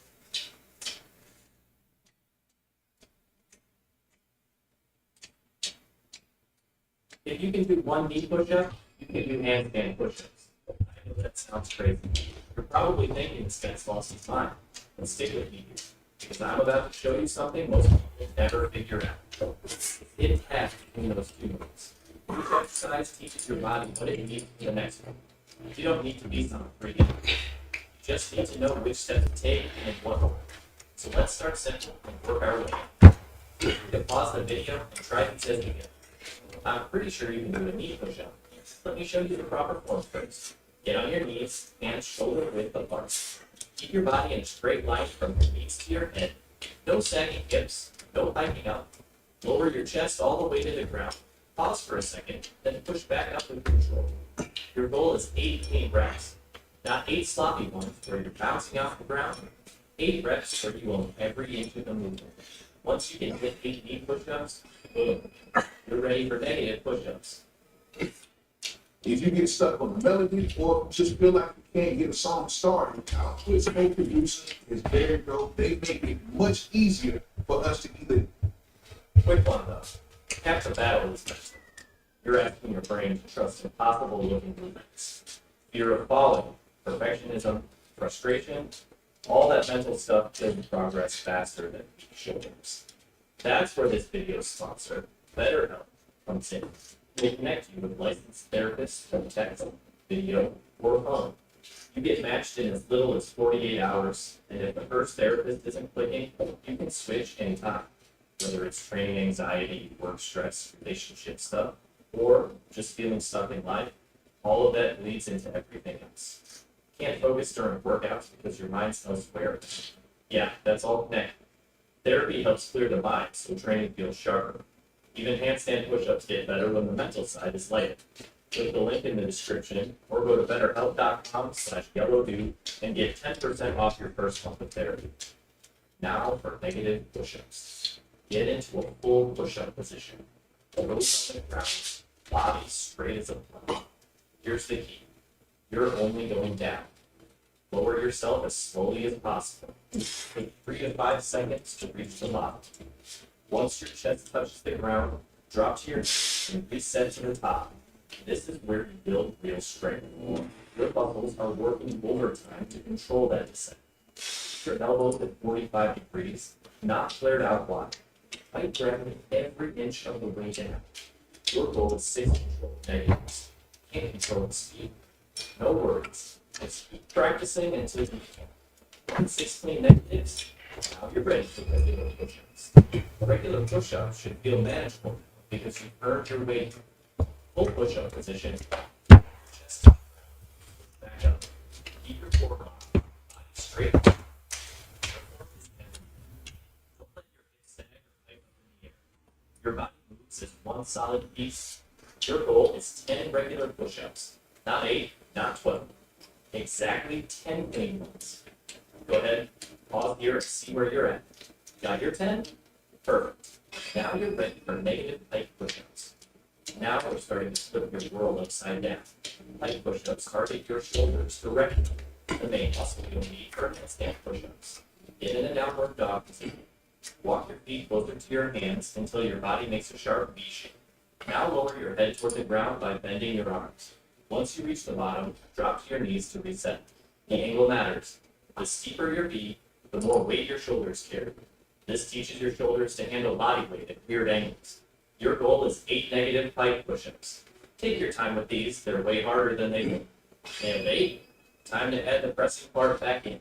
If you can do 1 knee push-up, you can do handstand push-ups. I know that sounds crazy. You're probably thinking Spence lost his mind. But stick with me here, because I'm about to show you something most people never figure out. Hidden half between those 2 moves. Each exercise teaches your body what it needs for the next one. You don't need to be some freak. You just need to know which step to take and in what order. So let's start simple and work our way. You can pause the video and try these as you go. I'm pretty sure you can do a knee push-up. Let me show you the proper form first. Get on your knees, hands shoulder width apart. Keep your body in a straight line from your knees to your head. No sagging hips, no hiking up. Lower your chest all the way to the ground. Pause for a second, then push back up with control. Your goal is 8 clean reps, not 8 sloppy ones where you're bouncing off the ground. 8 reps where you own every inch of the movement. Once you can hit 8 knee push-ups, boom, you're ready for negative push-ups. If you get stuck on the melody or just feel like you can't get a song started, Output Smoke Producer is very dope. They make it much easier for us to either. Quick one though. Half the battle is mental. You're asking your brain to trust impossible looking movements. Fear of falling, perfectionism, frustration, all that mental stuff doesn't progress faster than shoulders. That's where this video sponsor, BetterHelp, comes in. They connect you with licensed therapists from text, video, or phone. You get matched in as little as 48 hours, and if the first therapist isn't clicking, you can switch anytime. Whether it's training anxiety, work stress, relationship stuff, or just feeling stuck in life, all of that leads into everything else. Can't focus during workouts because your mind's elsewhere. Yeah, that's all connected. Therapy helps clear the mind so training feels sharper. Even handstand push-ups get better when the mental side is lighter. Click the link in the description or go to betterhelp.com/yellowdude and get 10% off your first month of therapy. Now for negative push-ups. Get into a full push-up position. Toes on the ground, body straight as a plane. Here's the key. You're only going down. Lower yourself as slowly as possible. Take 3 to 5 seconds to reach the bottom. Once your chest touches the ground, drop to your knees and reset to the top. This is where you build real strength. Your muscles are working overtime to control that descent. Your elbows at 45 degrees, not flared out wide. Fight gravity every inch of the way down. Your goal is 6 control negatives. Can't control the speed. No worries. Just keep practicing until you can. 6 clean negatives. Now you're ready for regular push-ups. Regular push-ups should feel manageable because you've earned your weight. Full push-up position. Chest back up. Keep your core on. Body straight. Don't let your hips sag or pipe up in the air. Your body moves as one solid piece. Your goal is 10 regular push-ups. Not 8, not 12. Exactly 10 clean ones. Go ahead, pause here and see where you're at. Got your 10? Perfect. Now you're ready for negative height push-ups. Now we're starting to flip your world upside down. Height push-ups target your shoulders directly, the main muscle you'll need for handstand push-ups. Get in a downward dog position. Walk your feet closer to your hands until your body makes a sharp V shape. Now lower your head toward the ground by bending your arms. Once you reach the bottom, drop to your knees to reset. The angle matters. The steeper your V, the more weight your shoulders carry. This teaches your shoulders to handle body weight at weird angles. Your goal is 8 negative height push-ups. Take your time with these, they're way harder than they look. And 8, time to add the pressing part back in.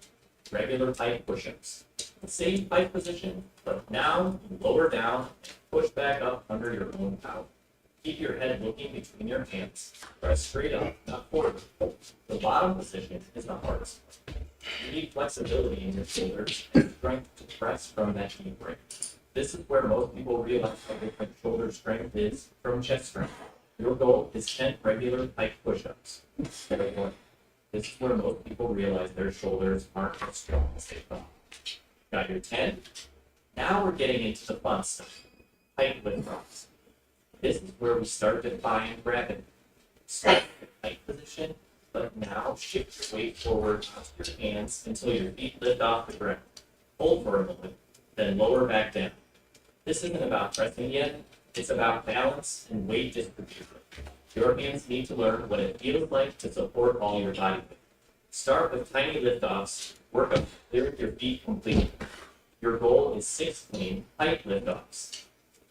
Regular height push-ups. The same height position, but now you lower down and push back up under your own power. Keep your head looking between your hands. Press straight up, not forward. The bottom position is the hardest one. You need flexibility in your shoulders and strength to press from that knee break. This is where most people realize how different shoulder strength is from chest strength. Your goal is 10 regular height push-ups. This is where most people realize their shoulders aren't as strong as they thought. Got your 10? Now we're getting into the fun stuff. Height lift-offs. This is where we start defying gravity. Start in the height position, but now shift your weight forward onto your hands until your feet lift off the ground. Hold for a moment, then lower back down. This isn't about pressing yet, it's about balance and weight distribution. Your hands need to learn what it feels like to support all your body weight. Start with tiny lift-offs, work up to clearing your feet completely. Your goal is 6 clean height lift-offs.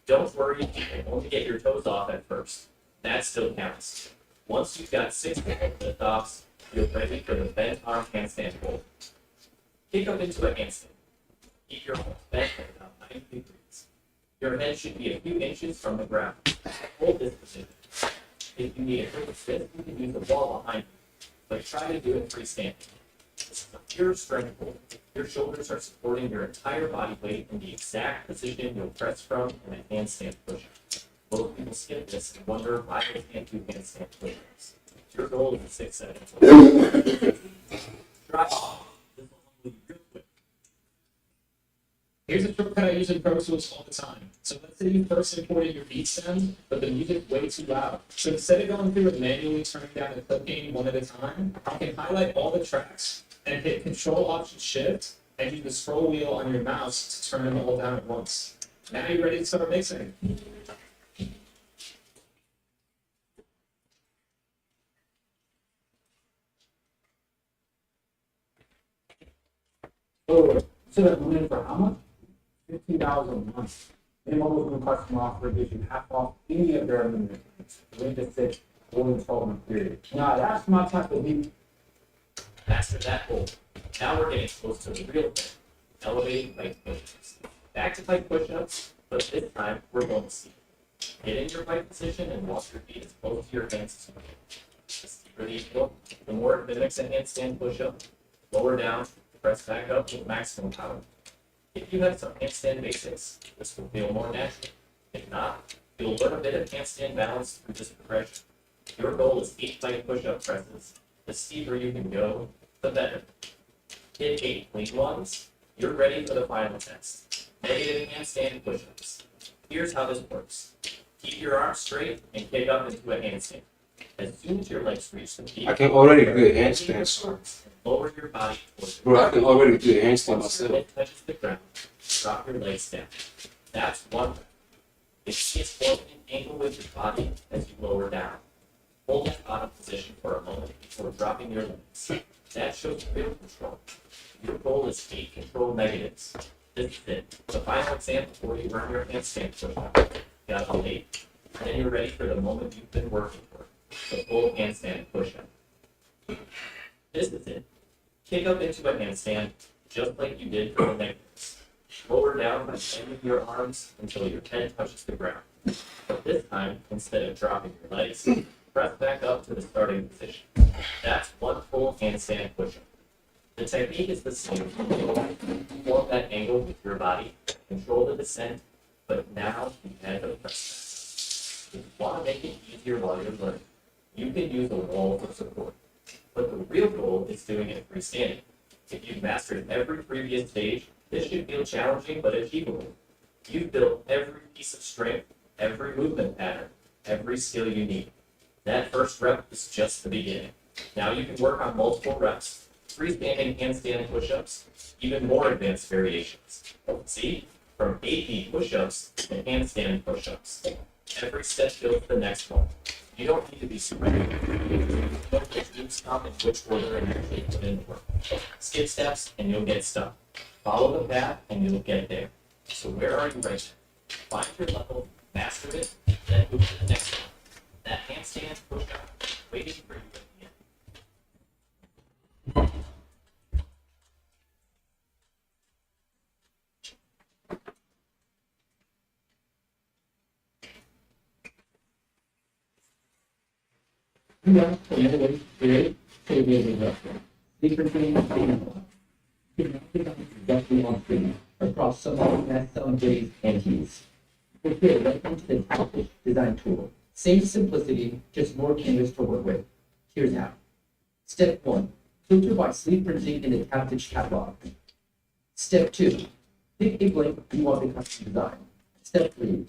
Don't worry if you can only get your toes off at first. That still counts. Once you've got 6 lift-offs, you're ready for the bent arm handstand hold. Kick up into a handstand. Keep your arms bent at about 90 degrees. Your head should be a few inches from the ground. Hold this position. If you need a quick fit, you can use the wall behind you, but try to do it freestanding. This is a pure strength hold. Your shoulders are supporting your entire body weight in the exact position you'll press from in a handstand push-up. Most people skip this and wonder why they can't do handstand push-ups. Your goal is a 6 seconds. Try it. This will only real quick. Here's a shortcut I use in Pro Tools all the time. So let's say you first imported your beat stem, but the music's way too loud. So instead of going through and manually turning down the clip gain one at a time, I can highlight all the tracks and hit Control Option Shift and use the scroll wheel on your mouse to turn them all down at once. Now you're ready to start mixing. Oh, so that money for how much? $15 a month. Minimum Muslim customer offer gives you half off any of their unlimited plans. Link is set rolling 12-month period. Now that's my type of beat. Master that goal. Now we're getting close to the real thing. Elevating plank push-ups. Back to plank push-ups, but this time we're going to see. Get in your plank position and walk your feet as close to your hands as you can. The steeper the angle, the more it mimics a handstand push-up. Lower down, press back up with maximum power. If you have some handstand basics, this will feel more natural. If not, you'll learn a bit of handstand balance through this progression. Your goal is 8 plank push-up presses. The steeper you can go, the better. Hit 8 clean ones. You're ready for the final test. Negative handstand push-ups. Here's how this works. Keep your arms straight and kick up into a handstand. As soon as your legs reach the feet, I can already do a handstand. lower your body towards Bro, I can already do a handstand Once your myself. head touches the ground, drop your legs down. That's one rep. If it's forming an angle with your body as you lower down. Hold that bottom position for a moment before dropping your legs. That shows real control. Your goal is 8 control negatives. This is it. The final example before you run your handstand push-up. Got all 8. And then you're ready for the moment you've been working for. The full handstand push-up. This is it. Kick up into a handstand, just like you did for the negatives. Lower down by bending your arms until your head touches the ground. But this time, instead of dropping your legs, press back up to the starting position. That's one full handstand push-up. The technique is the same. Form that angle with your body, control the descent, but now you add the press. If you want to make it easier while you're learning, you can use a wall for support. But the real goal is doing it freestanding. If you've mastered every previous stage, this should feel challenging but achievable. You've built every piece of strength, every movement pattern, every skill you need. That first rep is just the beginning. Now you can work on multiple reps, freestanding handstand push-ups, even more advanced variations. See? From AP push-ups to handstand push-ups. Every step builds the next one. You don't need to be super good. You don't get to stop in which order and actually put in the work. Skip steps and you'll get stuck. Follow the path and you'll get there. So where are you right now? Find your level, master it, then move to the next one. That handstand push-up waiting for you at the end. Yeah, anyway, great. Different things, exactly on screen across some days and keys. Okay, welcome to the Tapestry Design Tool. Same simplicity, just more canvas to work with. Here's how. Step 1. Filter by sleeve printing in the Tapestry catalog. Step 2. Pick a blank you want the custom design. Step 3.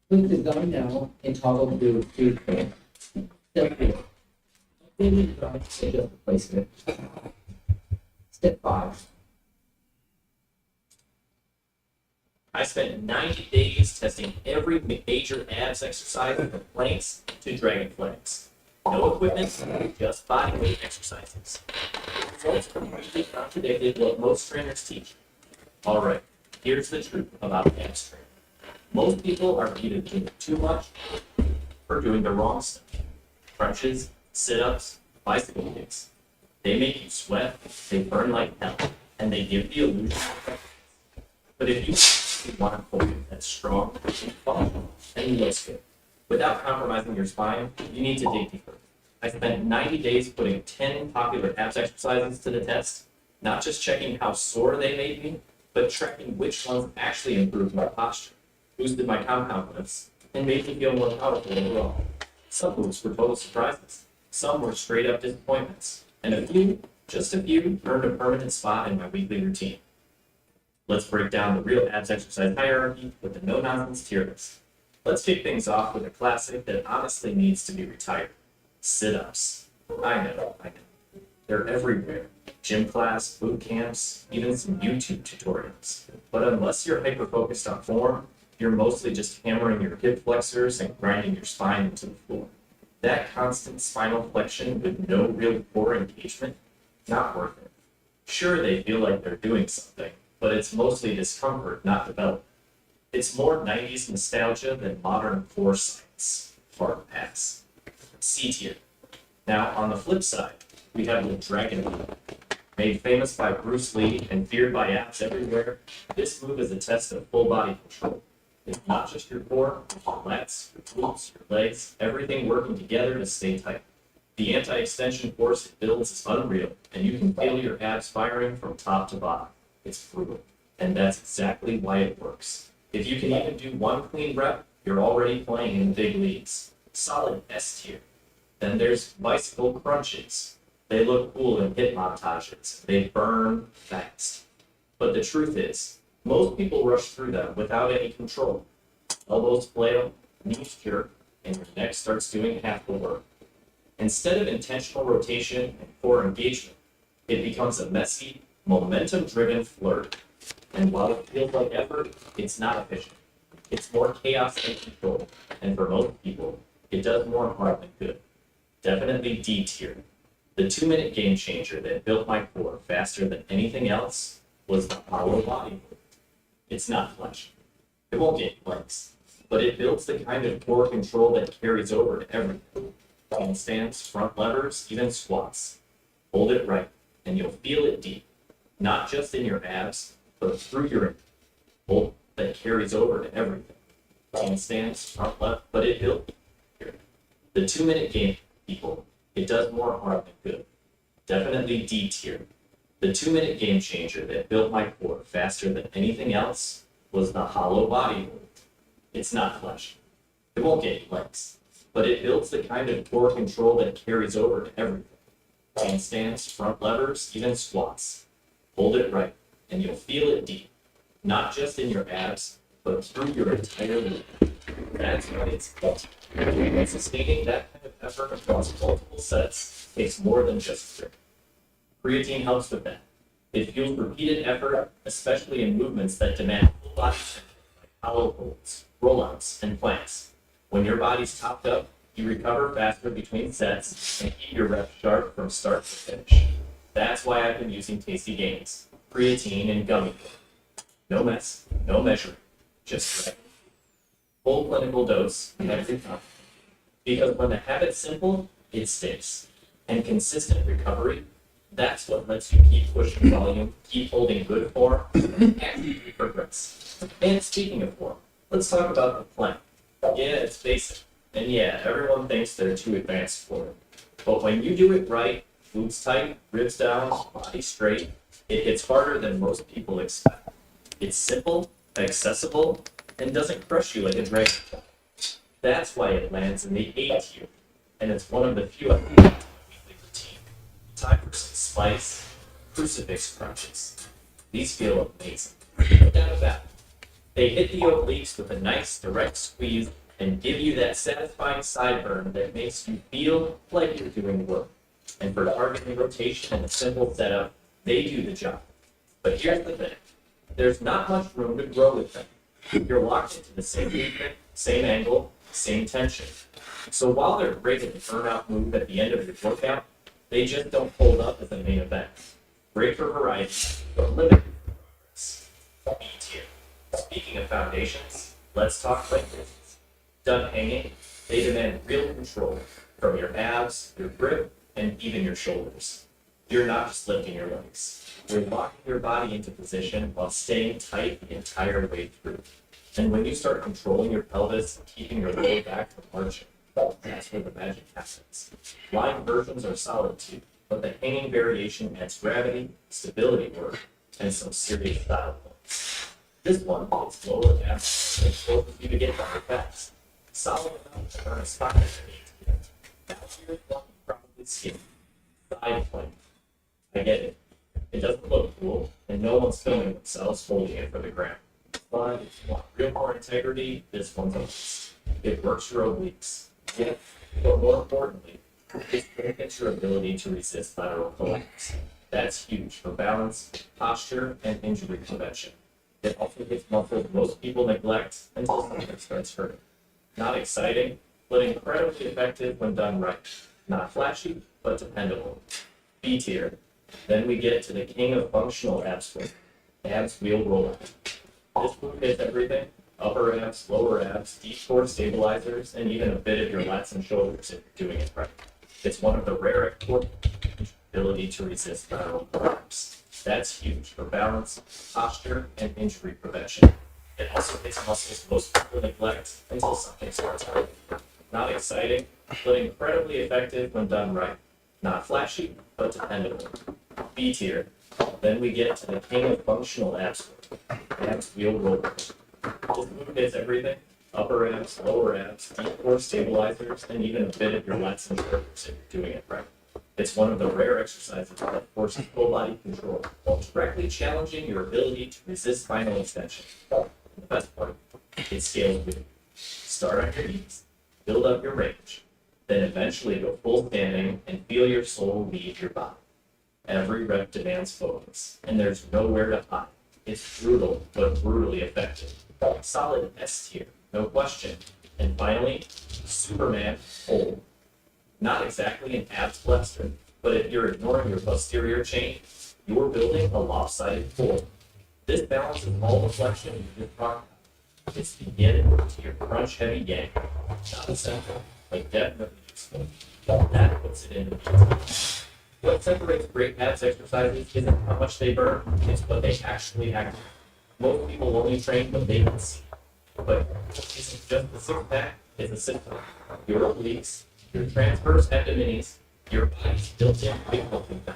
Click Design Now and toggle to Create Frame. Step 4. Update the design to adjust the placement. Step 5. I spent 90 days testing every major abs exercise from planks to dragon flags. No equipment, just body weight exercises. The results completely contradicted what most trainers teach. Alright, here's the truth about abs training. Most people are either doing too much or doing the wrong stuff. Crunches, sit-ups, bicycle kicks. They make you sweat, they burn like hell, and they give the illusion of effectiveness. But if you want a core that's strong, functional, and looks good, without compromising your spine, you need to dig deeper. I spent 90 days putting 10 popular abs exercises to the test, not just checking how sore they made me, but tracking which ones actually improved my posture, boosted my confidence, and made me feel more powerful overall. Some moves were total surprises. Some were straight up disappointments. And a few, just a few, earned a permanent spot in my weekly routine. Let's break down the real abs exercise hierarchy with the no-nonsense tier list. Let's kick things off with a classic that honestly needs to be retired. Sit-ups. I know. They're everywhere. Gym class, boot camps, even some YouTube tutorials. But unless you're hyper-focused on form, you're mostly just hammering your hip flexors and grinding your spine into the floor. That constant spinal flexion with no real core engagement, not worth it. Sure, they feel like they're doing something, but it's mostly discomfort, not development. It's more 90s nostalgia than modern core science. Hard pass. C tier. Now, on the flip side, we have the Dragon Move. Made famous by Bruce Lee and feared by apps everywhere, this move is a test of full body control. It's not just your core, it's your lats, your glutes, your legs, everything working together to stay tight. The anti-extension force it builds is unreal, and you can feel your abs firing from top to bottom. It's brutal, and that's exactly why it works. If you can even do one clean rep, you're already playing in the big leagues. Solid S tier. Then there's bicycle crunches. They look cool in hit montages. They burn fast. But the truth is, most people rush through them without any control. Elbows flail, knees jerk, and your neck starts doing half the work. Instead of intentional rotation and core engagement, it becomes a messy, momentum-driven flirt. And while it feels like effort, it's not efficient. It's more chaos than control, and for most people, it does more harm than good. Definitely D tier. The 2-minute game changer that built my core faster than anything else was the hollow body move. It's not flashy. It won't get you likes, but it builds the kind of core control that carries over to everything. Handstands, front levers, even squats. Hold it right, and you'll feel it deep. Not just in your abs, but through your hold that carries over to everything. Handstands, front left, but it built here. The 2-minute game, people, it does more harm than good. Definitely D tier. The 2-minute game changer that built my core faster than anything else was the hollow body move. It's not flashy. It won't get you likes, but it builds the kind of core control that carries over to everything. Handstands, front levers, even squats. Hold it right, and you'll feel it deep. Not just in your abs, but through your entire movement. That's what it's built. And sustaining that kind of effort across multiple sets takes more than just grip. Creatine helps with that. It fuels repeated effort, especially in movements that demand full body tension, like hollow holds, rollouts, and planks. When your body's topped up, you recover faster between sets and keep your reps sharp from start to finish. That's why I've been using Tasty Gains, creatine and gummy bear. No mess, no measuring, just right. Full clinical dose every time. Because when the habit's simple, it sticks. And consistent recovery, that's what lets you keep pushing volume, keep holding good form, and actually progress. And speaking of form, let's talk about the plank. Yeah, it's basic. And yeah, everyone thinks they're too advanced for it. But when you do it right, glutes tight, ribs down, body straight, it hits harder than most people expect. It's simple, accessible, and doesn't crush you like a dragon. That's why it lands in the A tier, and it's one of the few I think in my weekly routine. Time for some spice, crucifix crunches. These feel amazing, no doubt about it. They hit the obliques with a nice direct squeeze and give you that satisfying sideburn that makes you feel like you're doing work. And for targeting rotation and a simple setup, they do the job. But here's the thing. There's not much room to grow with them. You're locked into the same movement, same angle, same tension. So while they're great at the burnout move at the end of your workout, they just don't hold up as a main event. Great for variety, but limited for progress. B tier. Speaking of foundations, let's talk plank raises. Done hanging, they demand real control from your abs, your grip, and even your shoulders. You're not just lifting your legs. You're locking your body into position while staying tight the entire way through. And when you start controlling your pelvis and keeping your lower back from arching, that's where the magic happens. Blind versions are solid too, but the hanging variation adds gravity, stability work, and some serious style points. This one is lower abs and forces you to get better fast. Solid enough to earn a spot underneath. Now here's one you probably skip. Side plank. I get it. It doesn't look cool, and no one's filming themselves holding it for the gram. But if you want real core integrity, this one's a must. It works for obliques. Yeah, but more importantly, it limits your ability to resist lateral collapse. That's huge for balance, posture, and injury prevention. It also hits muscles most people neglect until something starts hurting. Not exciting, but incredibly effective when done right. Not flashy, but dependable. B tier. Then we get to the king of functional abs work, abs wheel roller. This move hits everything: upper abs, lower abs, deep core stabilizers, and even a bit of your lats and shoulders if you're doing it right. It's one of the rare ability to resist lateral collapse. That's huge for balance, posture, and injury prevention. It also hits muscles most people neglect until something starts hurting. Not exciting, but incredibly effective when done right. Not flashy, but dependable. B tier. Then we get to the king of functional abs work, abs wheel roller. This move hits everything: upper abs, lower abs, deep core stabilizers, and even a bit of your lats and shoulders if you're doing it right. It's one of the rare exercises that forces full body control while directly challenging your ability to resist spinal extension. The best part, it scales with you. Start on your knees, build up your range, then eventually go full standing and feel your soul leave your body. Every rep demands focus, and there's nowhere to hide. It's brutal, but brutally effective. Solid S tier, no question. And finally, Superman hold. Not exactly an abs blaster, but if you're ignoring your posterior chain, you're building a lopsided pull. This balances all the flexion you just talked about. It's the yin to your crunch heavy yang. Not essential, but definitely useful. That puts it into the What separates great abs exercises isn't how much they burn, it's what they actually activate. Most people only train what they can see. But it isn't just the six pack, it's a system. Your obliques, your transverse abdominis, your body's built-in weightlifting thing.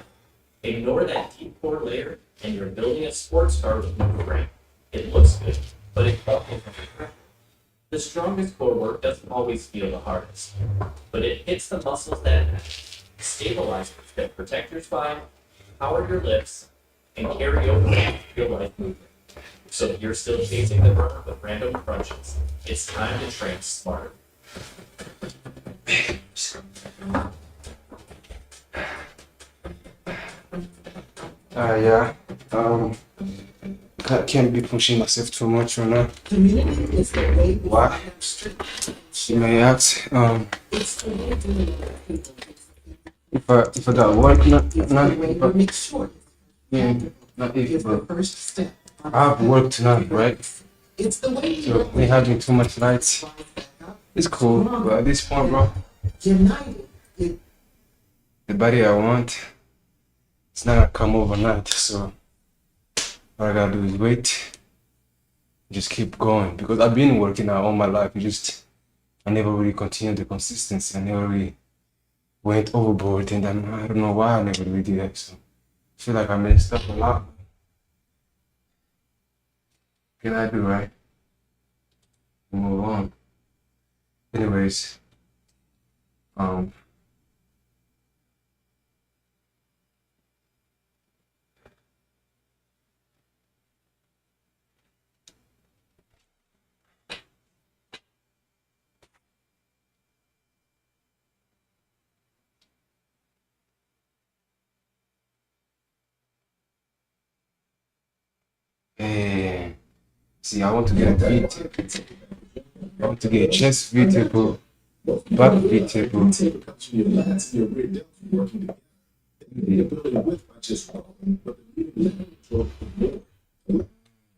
Ignore that deep core layer, and you're building a sports car with no frame. It looks good, but it can't be perfect. The strongest core work doesn't always feel the hardest, but it hits the muscles that matter. Stabilizers that protect your spine, power your lifts, and carry over your life movement. So if you're still chasing the burn with random crunches, it's time to train smarter. Yeah. Can't be pushing myself too much right now. Why? You may ask. If I got work, not if, but I have work tonight, right? So we having too much lights. It's cool, but at this point, bro, the body I want, it's not gonna come overnight. So all I gotta do is wait, just keep going, because I've been working out all my life. I never really continued the consistency. I never really went overboard, and I don't know why I never really did that. So I feel like I messed up a lot. What can I do, right? Move on. Anyways, see, I want to get a V-tip. I want to get a chest V-tip, back V-tip.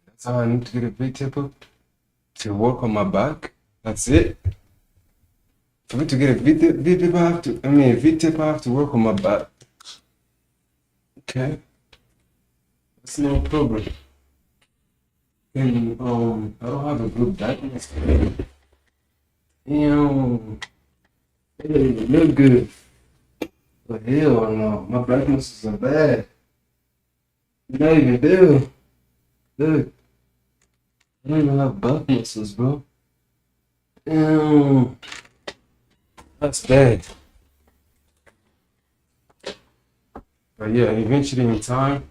That's how I need to get a V-tip to work on my back. That's it. For me to get a V-tip, I have to work on my back. Okay, that's no problem. And I don't have a good diagnosis. It doesn't look good. But hell no, my back muscles are bad. Not even do. Look, I don't even have back muscles, bro. That's bad. But yeah, eventually in time,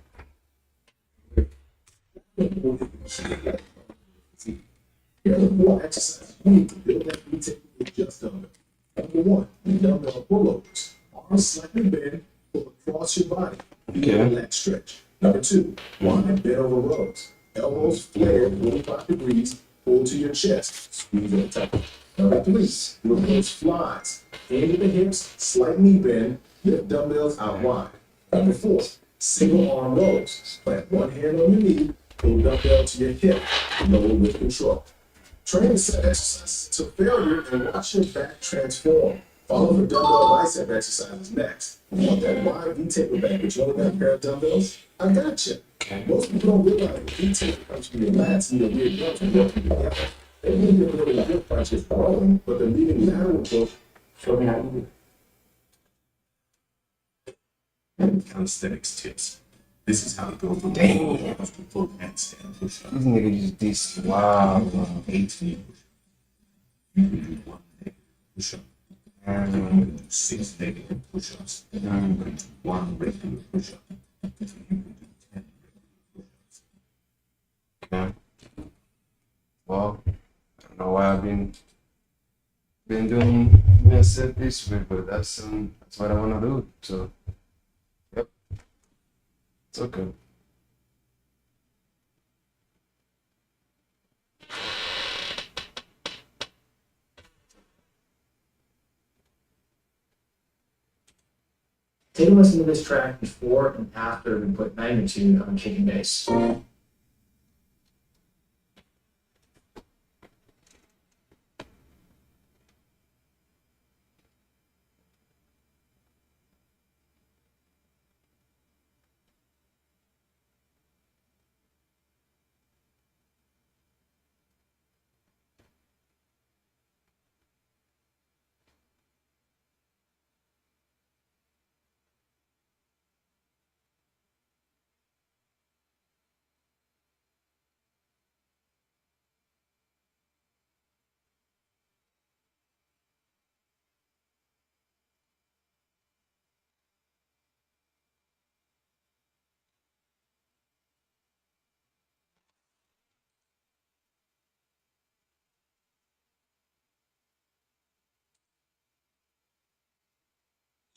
Here are the 4 exercises you need to build that V-tape with just dumbbell. Number 1, dumbbell pullovers. Arms slightly bent, pull across your body. Okay. Lat stretch. Number 2, one and bend over rows. Elbows flared 45 degrees, pull to your chest, squeeze at the top. Number 3, reverse flies. Hand to the hips, slight knee bend, lift dumbbells out wide. Number 4, single arm rows. Plant one hand on your knee, pull dumbbell to your hip, lower with control. Train the set exercises to failure and watch your back transform. Follow the dumbbell bicep exercises next. You want that wide V-taper back, but you only got a pair of dumbbells? I got you. Most people don't realize the V-taper comes from your lats and your rear delts and working together. They leave your little hip punches rolling, but they're leaving lateral push. Show me how you do it. Calisthenics tips. This is how you go from full handstand push-up. These niggas use this. Wow. 18. You can do 1 leg push-up. 6 negative push-ups. 1 regular push-up. You can do 10 regular push-ups. Okay. Well, I don't know why I've been doing a set this way, but that's what I wanna do. So, yep, it's okay. Take a listen to this track before and after we put magnitude on kick and bass.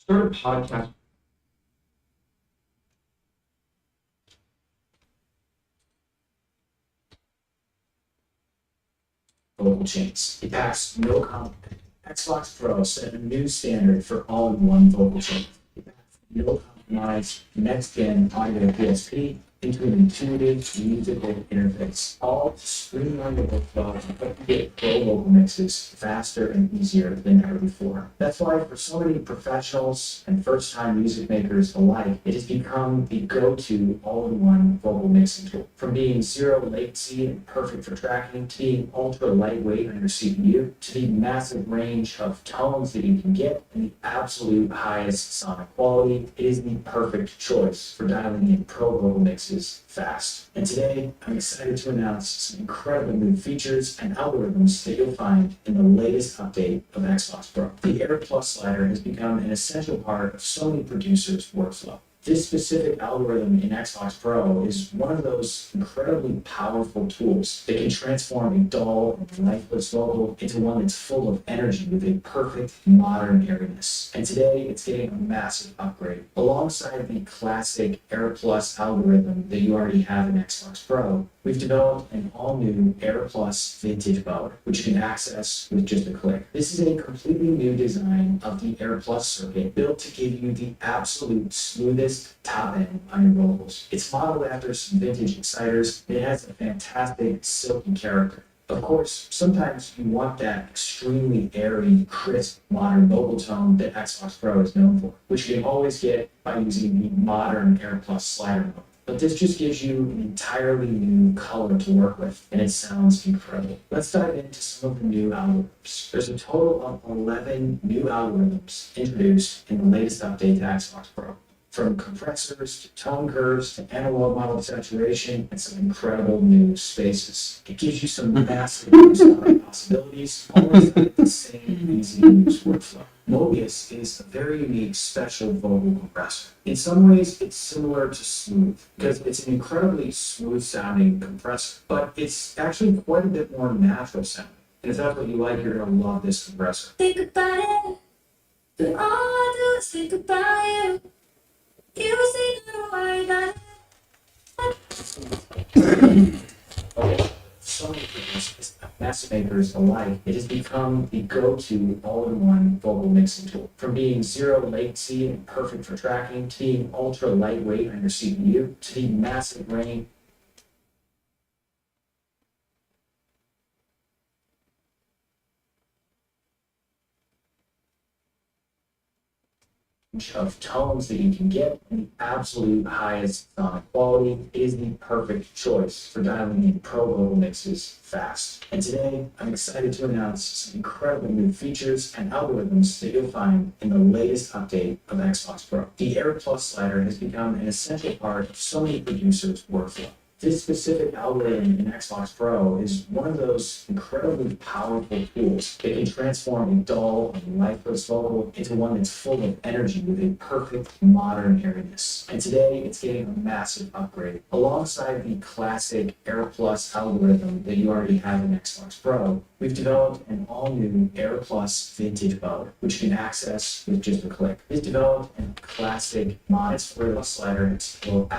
Start a podcast. Vocal chains. It packs no compromise. Xbox Pro set a new standard for all-in-one vocal chain. It packs no compromise, next-gen audio PSP into an intuitive musical interface. All streamlined workflow to help you get pro vocal mixes faster and easier than ever before. That's why for so many professionals and first-time music makers alike, it has become the go-to all-in-one vocal mixing tool. From being zero latency and perfect for tracking, to being ultra lightweight on your CPU, to the massive range of tones that you can get and the absolute highest sonic quality, it is the perfect choice for dialing in pro vocal mixes fast. And today, I'm excited to announce some incredible new features and algorithms that you'll find in the latest update of Xbox Pro. The Air Plus slider has become an essential part of so many producers' workflow. This specific algorithm in Xbox Pro is one of those incredibly powerful tools that can transform a dull and lifeless vocal into one that's full of energy with a perfect modern airiness. And today, it's getting a massive upgrade. Alongside the classic Air Plus algorithm that you already have in Xbox Pro, we've developed an all-new Air Plus Vintage mode, which you can access with just a click. This is a completely new design of the Air Plus circuit, built to give you the absolute smoothest top end on your vocals. It's modeled after some vintage exciters. It has a fantastic silky character. Of course, sometimes you want that extremely airy, crisp, modern vocal tone that Xbox Pro is known for, which you can always get by using the modern Air Plus slider mode. But this just gives you an entirely new color to work with, and it sounds incredible. Let's dive into some of the new algorithms. There's a total of 11 new algorithms introduced in the latest update to Xbox Pro. From compressors to tone curves to analog model saturation and some incredible new spaces. It gives you some massive new sound possibilities, always with the same easy to use workflow. Mobius is a very unique special vocal compressor. In some ways, it's similar to Smooth because it's an incredibly smooth sounding compressor, but it's actually quite a bit more natural sounding. And if that's what you like, you're gonna love this compressor. Think about it, but all I do is think about you. You say don't worry about it. Okay. So many producers, master makers alike, it has become the go-to all-in-one vocal mixing tool. From being zero latency and perfect for tracking, to being ultra lightweight on your CPU, to the massive range of tones that you can get and the absolute highest sonic quality is the perfect choice for dialing in pro vocal mixes fast. And today, I'm excited to announce some incredible new features and algorithms that you'll find in the latest update of Xbox Pro. The Air Plus slider has become an essential part of so many producers' workflow. This specific algorithm in Xbox Pro is one of those incredibly powerful tools that can transform a dull and lifeless vocal into one that's full of energy with a perfect modern airiness. And today, it's getting a massive upgrade. Alongside the classic Air Plus algorithm that you already have in Xbox Pro, we've developed an all-new Air Plus Vintage mode, which you can access with just a click. It's developed in classic mod for the slider. It's for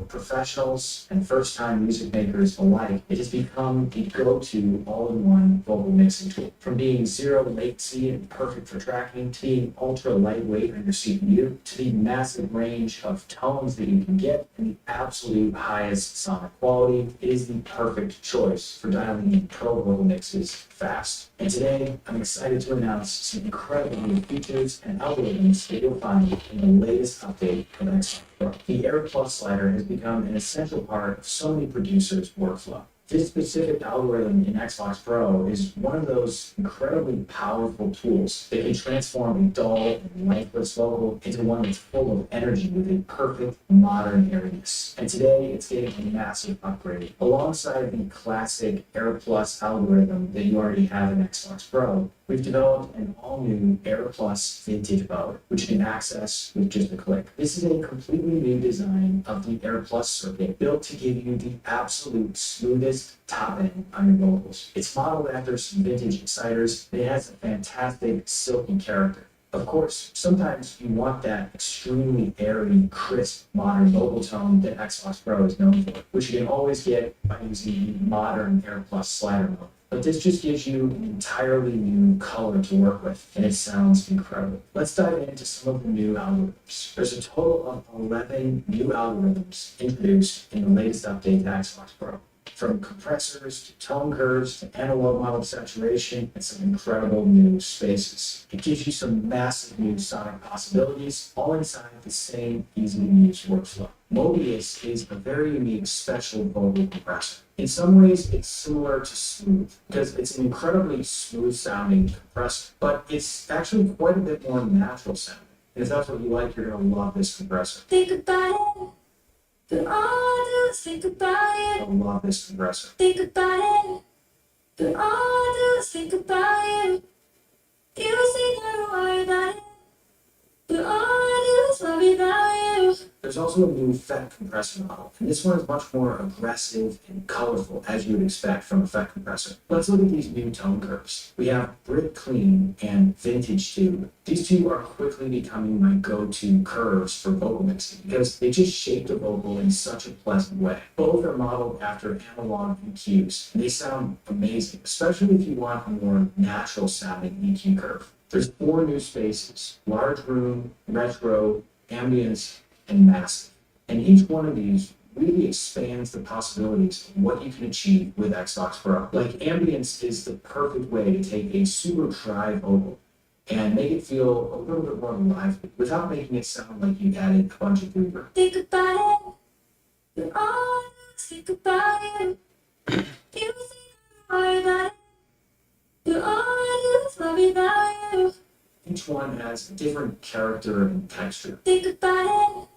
professionals and first-time music makers alike. It has become the go-to all-in-one vocal mixing tool. From being zero latency and perfect for tracking, to being ultra lightweight on your CPU, to the massive range of tones that you can get and the absolute highest sonic quality, it is the perfect choice for dialing in pro vocal mixes fast. And today, I'm excited to announce some incredible new features and algorithms that you'll find in the latest update of Xbox Pro. The Air Plus slider has become an essential part of so many producers' workflow. This specific algorithm in Xbox Pro is one of those incredibly powerful tools that can transform a dull and lifeless vocal into one that's full of energy with a perfect modern airiness. And today, it's getting a massive upgrade. Alongside the classic Air Plus algorithm that you already have in Xbox Pro, we've developed an all-new Air Plus Vintage mode, which you can access with just a click. This is a completely new design of the Air Plus circuit, built to give you the absolute smoothest top end on your vocals. It's modeled after some vintage exciters, and it has a fantastic silky character. Of course, sometimes you want that extremely airy, crisp, modern vocal tone that Xbox Pro is known for, which you can always get by using the modern Air Plus slider mode. But this just gives you an entirely new color to work with, and it sounds incredible. Let's dive into some of the new algorithms. There's a total of 11 new algorithms introduced in the latest update to Xbox Pro. From compressors to tone curves to analog model saturation and some incredible new spaces. It gives you some massive new sonic possibilities, all inside the same easy-to-use workflow. Mobius is a very unique special vocal compressor. In some ways, it's similar to Smooth because it's an incredibly smooth sounding compressor, but it's actually quite a bit more natural sounding. And if that's what you like, you're going to love this compressor. Think about it, but all I do is think about you. I love this compressor. Think about it, but all I do is think about you. You say don't worry about it, but all I do is worry about you. There's also a new effect compressor model, and this one is much more aggressive and colorful as you would expect from effect compressor. Let's look at these new tone curves. We have Brick Clean and Vintage Tube. These two are quickly becoming my go-to curves for vocal mixing because they just shape the vocal in such a pleasant way. Both are modeled after analog EQs, and they sound amazing, especially if you want a more natural sounding EQ curve. There's 4 new spaces: large room, retro, ambience, and massive. And each one of these really expands the possibilities of what you can achieve with Xbox Pro. Like, ambience is the perfect way to take a super dry vocal and make it feel a little bit more lively without making it sound like you added a bunch of reverb. Think about it, but all I do is think about you. You say don't worry about it, but all I do is worry about you. Each one has a different character and texture. Think about it,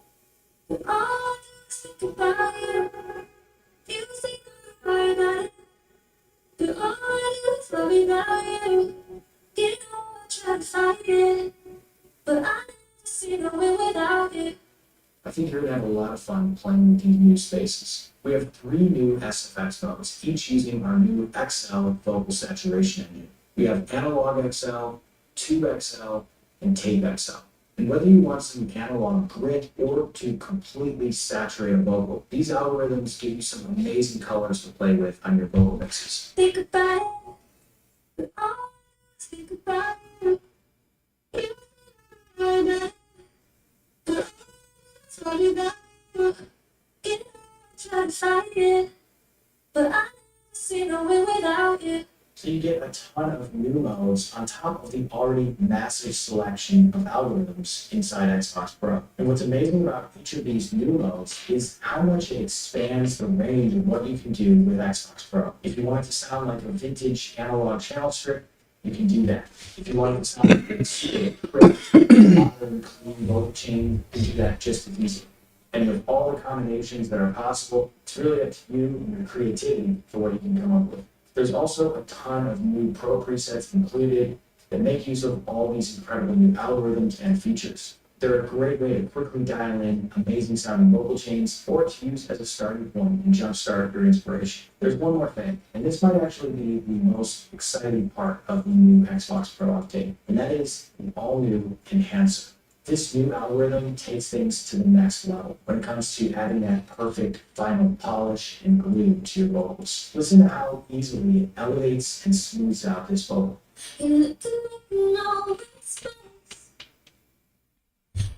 but all I do is think about you. You say don't worry about it, but all I do is worry about you. You know what try to fight it, but I never see the way without it. I think you're gonna have a lot of fun playing with these new spaces. We have 3 new SFX modes, each using our new XL vocal saturation engine. We have Analog XL, Tube XL, and Tape XL. And whether you want some analog grit or to completely saturate a vocal, these algorithms give you some amazing colors to play with on your vocal mixes. Think about it, but always think about it. You know that, but it's only that you try to fight it, but I never see no way without it. So you get a ton of new modes on top of the already massive selection of algorithms inside Xbox Pro. And what's amazing about each of these new modes is how much it expands the range of what you can do with Xbox Pro. If you want it to sound like a vintage analog channel strip, you can do that. If you want it to sound like a super crisp, modern, clean vocal chain, you can do that just as easy. And with all the combinations that are possible, it's really up to you and your creativity for what you can come up with. There's also a ton of new pro presets included that make use of all these incredible new algorithms and features. They're a great way to quickly dial in amazing sounding vocal chains or to use as a starting point and jumpstart your inspiration. There's one more thing, and this might actually be the most exciting part of the new Xbox Pro update, and that is the all-new Enhancer. This new algorithm takes things to the next level when it comes to adding that perfect final polish and glue to your vocals. Listen to how easily it elevates and smooths out this vocal. You do know it's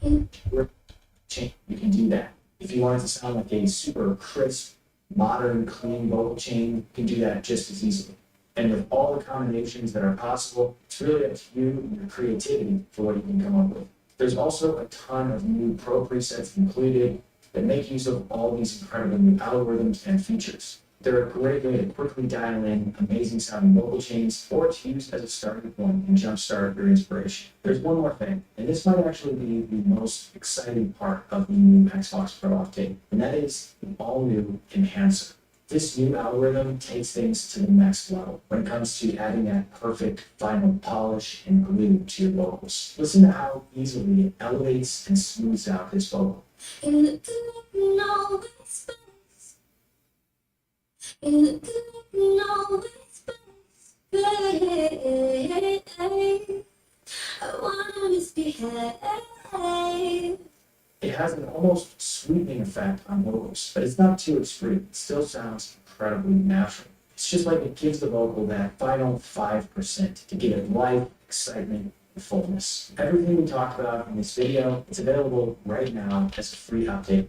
You can do that. If you want it to sound like a super crisp, modern, clean vocal chain, you can do that just as easily. And with all the combinations that are possible, it's really up to you and your creativity for what you can come up with. There's also a ton of new pro presets included that make use of all these incredible new algorithms and features. They're a great way to quickly dial in amazing sounding vocal chains or to use as a starting point and jumpstart your inspiration. There's one more thing, and this might actually be the most exciting part of the new Xbox Pro update, and that is the all-new Enhancer. This new algorithm takes things to the next level when it comes to adding that perfect final polish and glue to your vocals. Listen to how easily it elevates and smooths out this vocal. You do know it's you do know it's I wanna misbehave. It has an almost sweeping effect on vocals, but it's not too extreme. It still sounds incredibly natural. It's just like it gives the vocal that final 5% to give it life, excitement, and fullness. Everything we talked about in this video is available right now as a free update.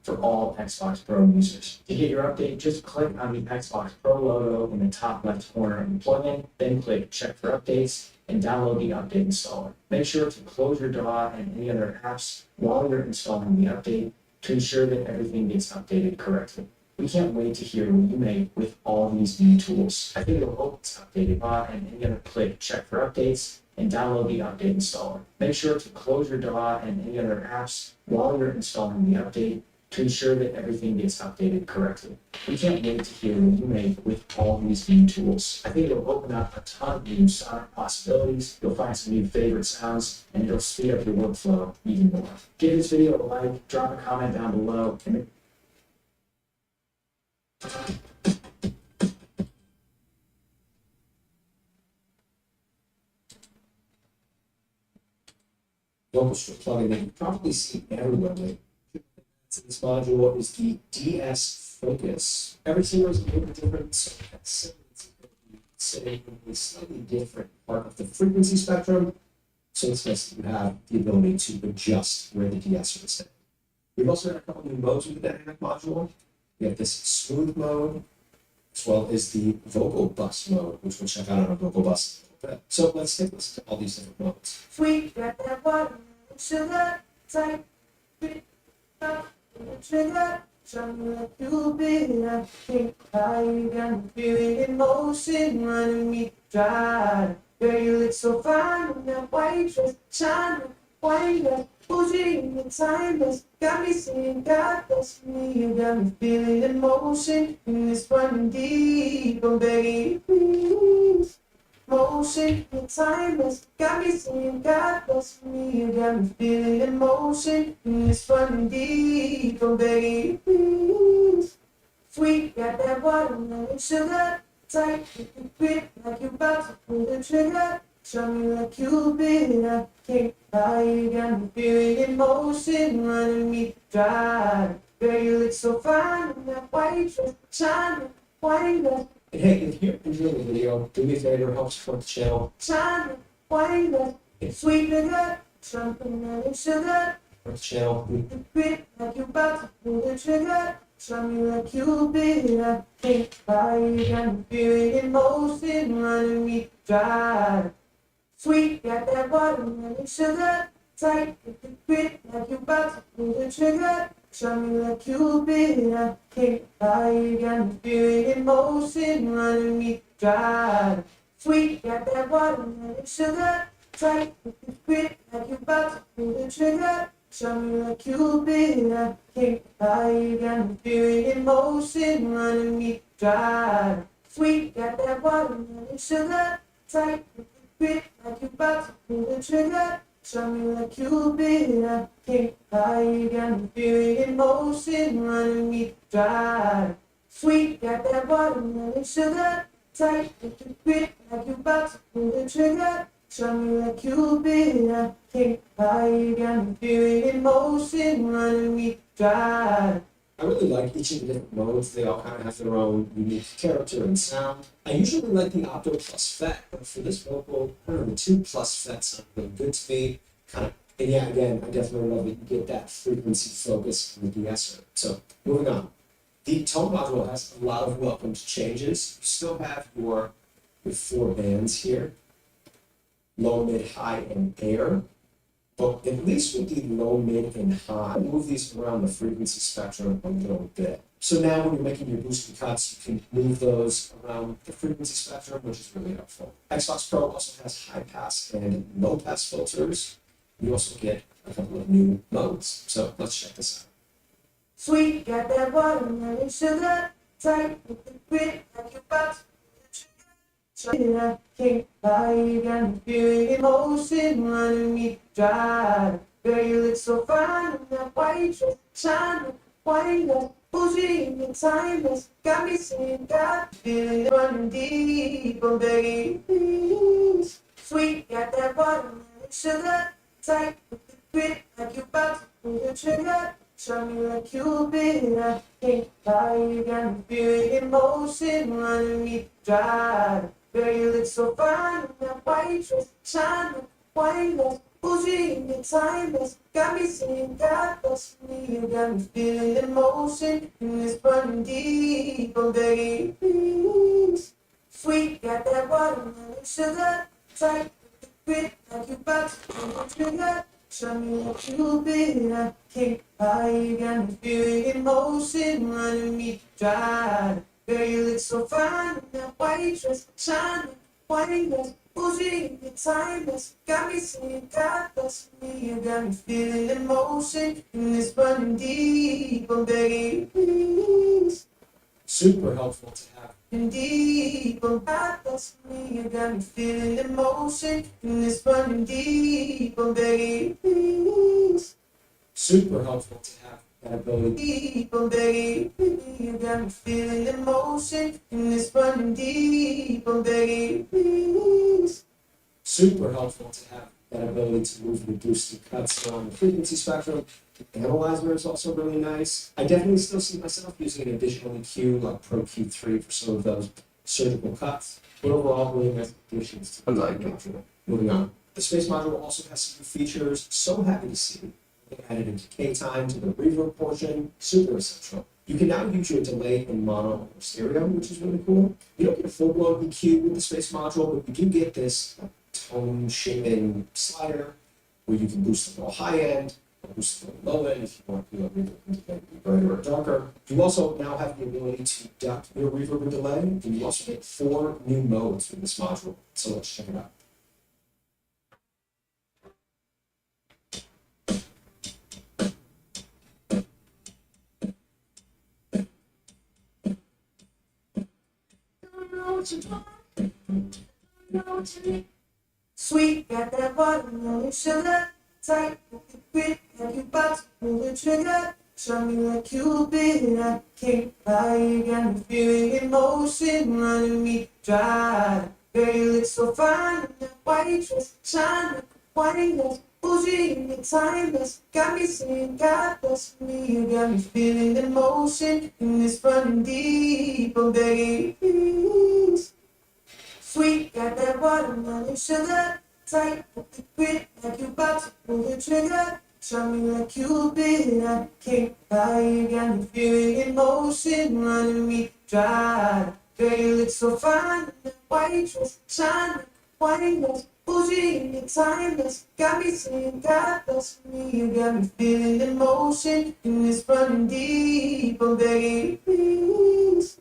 For all Xbox Pro users. To get your update, just click on the Xbox Pro logo in the top left corner of the plugin, then click Check for Updates, and download the update installer. Make sure to close your DAW and any other apps while you're installing the update to ensure that everything gets updated correctly. We can't wait to hear what you make with all these new tools. I think it'll hope it's updated DAW and any other click Check for Updates and download the update installer. Make sure to close your DAW and any other apps while you're installing the update to ensure that everything gets updated correctly. We can't wait to hear what you make with all these new tools. I think it'll open up a ton of new sonic possibilities, you'll find some new favorite sounds, and it'll speed up your workflow even more. Give this video a like, drop a comment down below, and vocal strip plugin that you probably see everywhere lately. This module is the DS Focus. Every single is a little bit different, so that's sitting in a slightly different part of the frequency spectrum. So it's nice that you have the ability to adjust where the DS is sitting. We've also got a couple new modes with the dynamic module. We have this smooth mode, as well as the vocal bus mode, which we'll check out on our vocal bus in a little bit. So let's take a listen to all these different modes. We got that water, sugar, type, trigger, something like you been. I think how you got me feeling emotion running me dry. Girl, you look so fine in that white dress, shining white. Pushing the timeless, got me saying God bless me. You got me feeling emotion, and it's running deep. I'm begging you, please. Motion, the timeless, got me saying God bless me. You got me feeling emotion, and it's running deep. I'm begging you, please. Sweet, got that watermelon sugar. Tight, with the grip, like you about to pull the trigger. Show me like Cupid, I can't lie. You got me feeling emotion, running me dry. Girl, you look so fine in that white dress, shining, white dress, And hey, if you're enjoying the video, do me a favor, help support the channel. shining, white dress, sweet sugar, chocolate sugar. Support the channel. With the grip, like you about to pull the trigger. Show me like Cupid, I can't lie. You got me feeling emotion, running me dry. Sweet, got that watermelon sugar. Tight, with the grip, like you about to pull the trigger. Show me like Cupid, I can't lie. You got me feeling emotion, running me dry. Sweet, got that watermelon sugar. Tight, with the grip, like you about to pull the trigger. Show me like Cupid, I can't lie. You got me feeling emotion, running me dry. Sweet, got that watermelon sugar. Tight, with the grip, like you about to pull the trigger. Show me like Cupid, I can't lie. You got me feeling emotion, running me dry. Sweet, got that watermelon sugar. Tight, with the grip, like you about to pull the trigger. Show me like Cupid, I can't lie. You got me feeling emotion, running me dry. I really like each of the different modes. They all kind of have their own unique character and sound. I usually like the Opto Plus FET, but for this vocal, I don't know, the 2 Plus FET sound really good to me. And yeah, again, I definitely love that you get that frequency focus from the de-esser. So, moving on. The tone module has a lot of welcomed changes. You still have your 4 bands here. Low, mid, high, and air. But at least with the low, mid, and high, move these around the frequency spectrum a little bit. So now when you're making your boosted cuts, you can move those around the frequency spectrum, which is really helpful. Xbox Pro also has high pass and low pass filters. You also get a couple of new modes. So let's check this out. Sweet, got that watermelon sugar. Tight, with the grip, like you about to pull the trigger. Show me I can't lie. You got me feeling emotion, running me dry. Girl, you look so fine in that white dress, shining, white dress. Pushing the timeless, got me saying God, feeling it running deep. I'm begging you, please. Sweet, got that watermelon sugar. Tight, with the grip, like you about to pull the trigger. Show me like Cupid, I can't lie. You got me feeling emotion, running me dry. Girl, you look so fine in that white dress, shining, white dress. Pushing the timeless, got me saying God bless me. You got me feeling emotion, and it's running deep. I'm begging you, please. Sweet, got that watermelon sugar. Tight, with the grip, like you about to pull the trigger. Show me like Cupid, I can't lie. You got me feeling emotion, running me dry. Girl, you look so fine in that white dress, shining, white dress. Pushing the timeless, got me saying God bless me. You got me feeling emotion, and it's running deep. I'm begging you, please. Super helpful to have. And deep, oh God bless me. You got me feeling emotion, and it's running deep. I'm begging you, please. Super helpful to have that ability. Deep, I'm begging you, you got me feeling emotion, and it's running deep. I'm begging you, please. Super helpful to have that ability to move the boosted cuts around the frequency spectrum. The analyzer is also really nice. I definitely still see myself using an additional EQ like Pro Q3 for some of those surgical cuts. But overall, really nice additions to the module. Moving on. The Space module also has some new features. So happy to see. They added a decay time to the reverb portion. Super essential. You can now use your delay in mono or stereo, which is really cool. You don't get a full-blown EQ with the Space module, but you do get this tone shaping slider where you can boost the high end, or boost the low end if you want to be brighter or darker. You also now have the ability to duck your reverb and delay, and you also get 4 new modes with this module. So let's check it out. know what you want, know what you need. Sweet, got that watermelon sugar, tight with the grip, like you about to pull the trigger. Show me like you been, I can't lie, you got me feeling emotion running me dry. Girl, you look so fine in that white dress, shine like a white horse, bougie and you're timeless. Got me saying God bless me, you got me feeling emotion, and it's running deep, I'm begging you, please. Sweet, got that watermelon sugar, tight with the grip, like you about to pull the trigger. Show me like you been, I can't lie, you got me feeling emotion running me dry. Girl, you look so fine in that white dress, shine like white horse, bougie and you're timeless. Got me saying God bless me, you got me feeling emotion, and it's running deep, I'm begging you, please.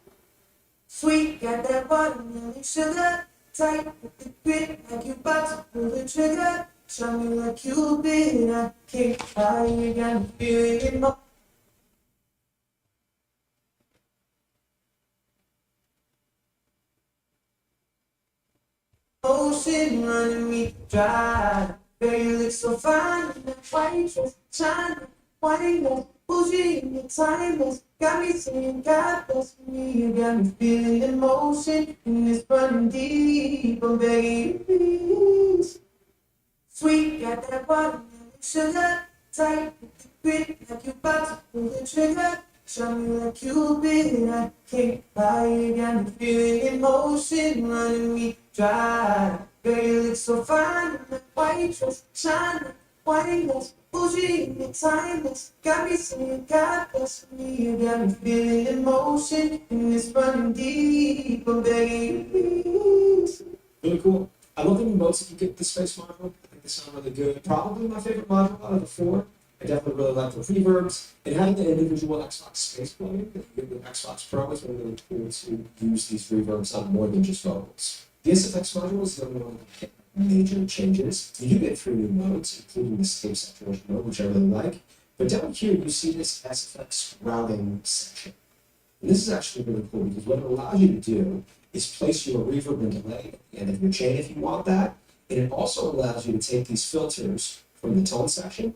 Sweet, got that watermelon sugar, tight with the grip, like you about to pull the trigger. Show me like you been, I can't lie, you got me feeling emotion running me dry. Girl, you look so fine in that white dress, shine like white horse, bougie and you're timeless. Got me saying God bless me, you got me feeling emotion, and it's running deep, I'm begging you, please. Sweet, got that watermelon sugar, tight with the grip, like you about to pull the trigger. Show me like you been, I can't lie, you got me feeling emotion running me dry. Girl, you look so fine in that white dress, shine like white horse, bougie and you're timeless. Got me saying God bless me, you got me feeling emotion, and it's running deep, I'm begging you, please. Really cool. I love the emotes if you get the space module. I think they sound really good. Probably my favorite module out of the four. I definitely really like the reverbs. And having the individual Xbox space plugin that you get with Xbox Pro is really cool to use these reverbs on more than just vocals. The SFX module is the only one that get major changes. You do get 3 new modes, including the tape saturation mode, which I really like. But down here, you see this SFX routing section. And this is actually really cool because what it allows you to do is place your reverb and delay at the end of your chain if you want that. And it also allows you to take these filters from the tone section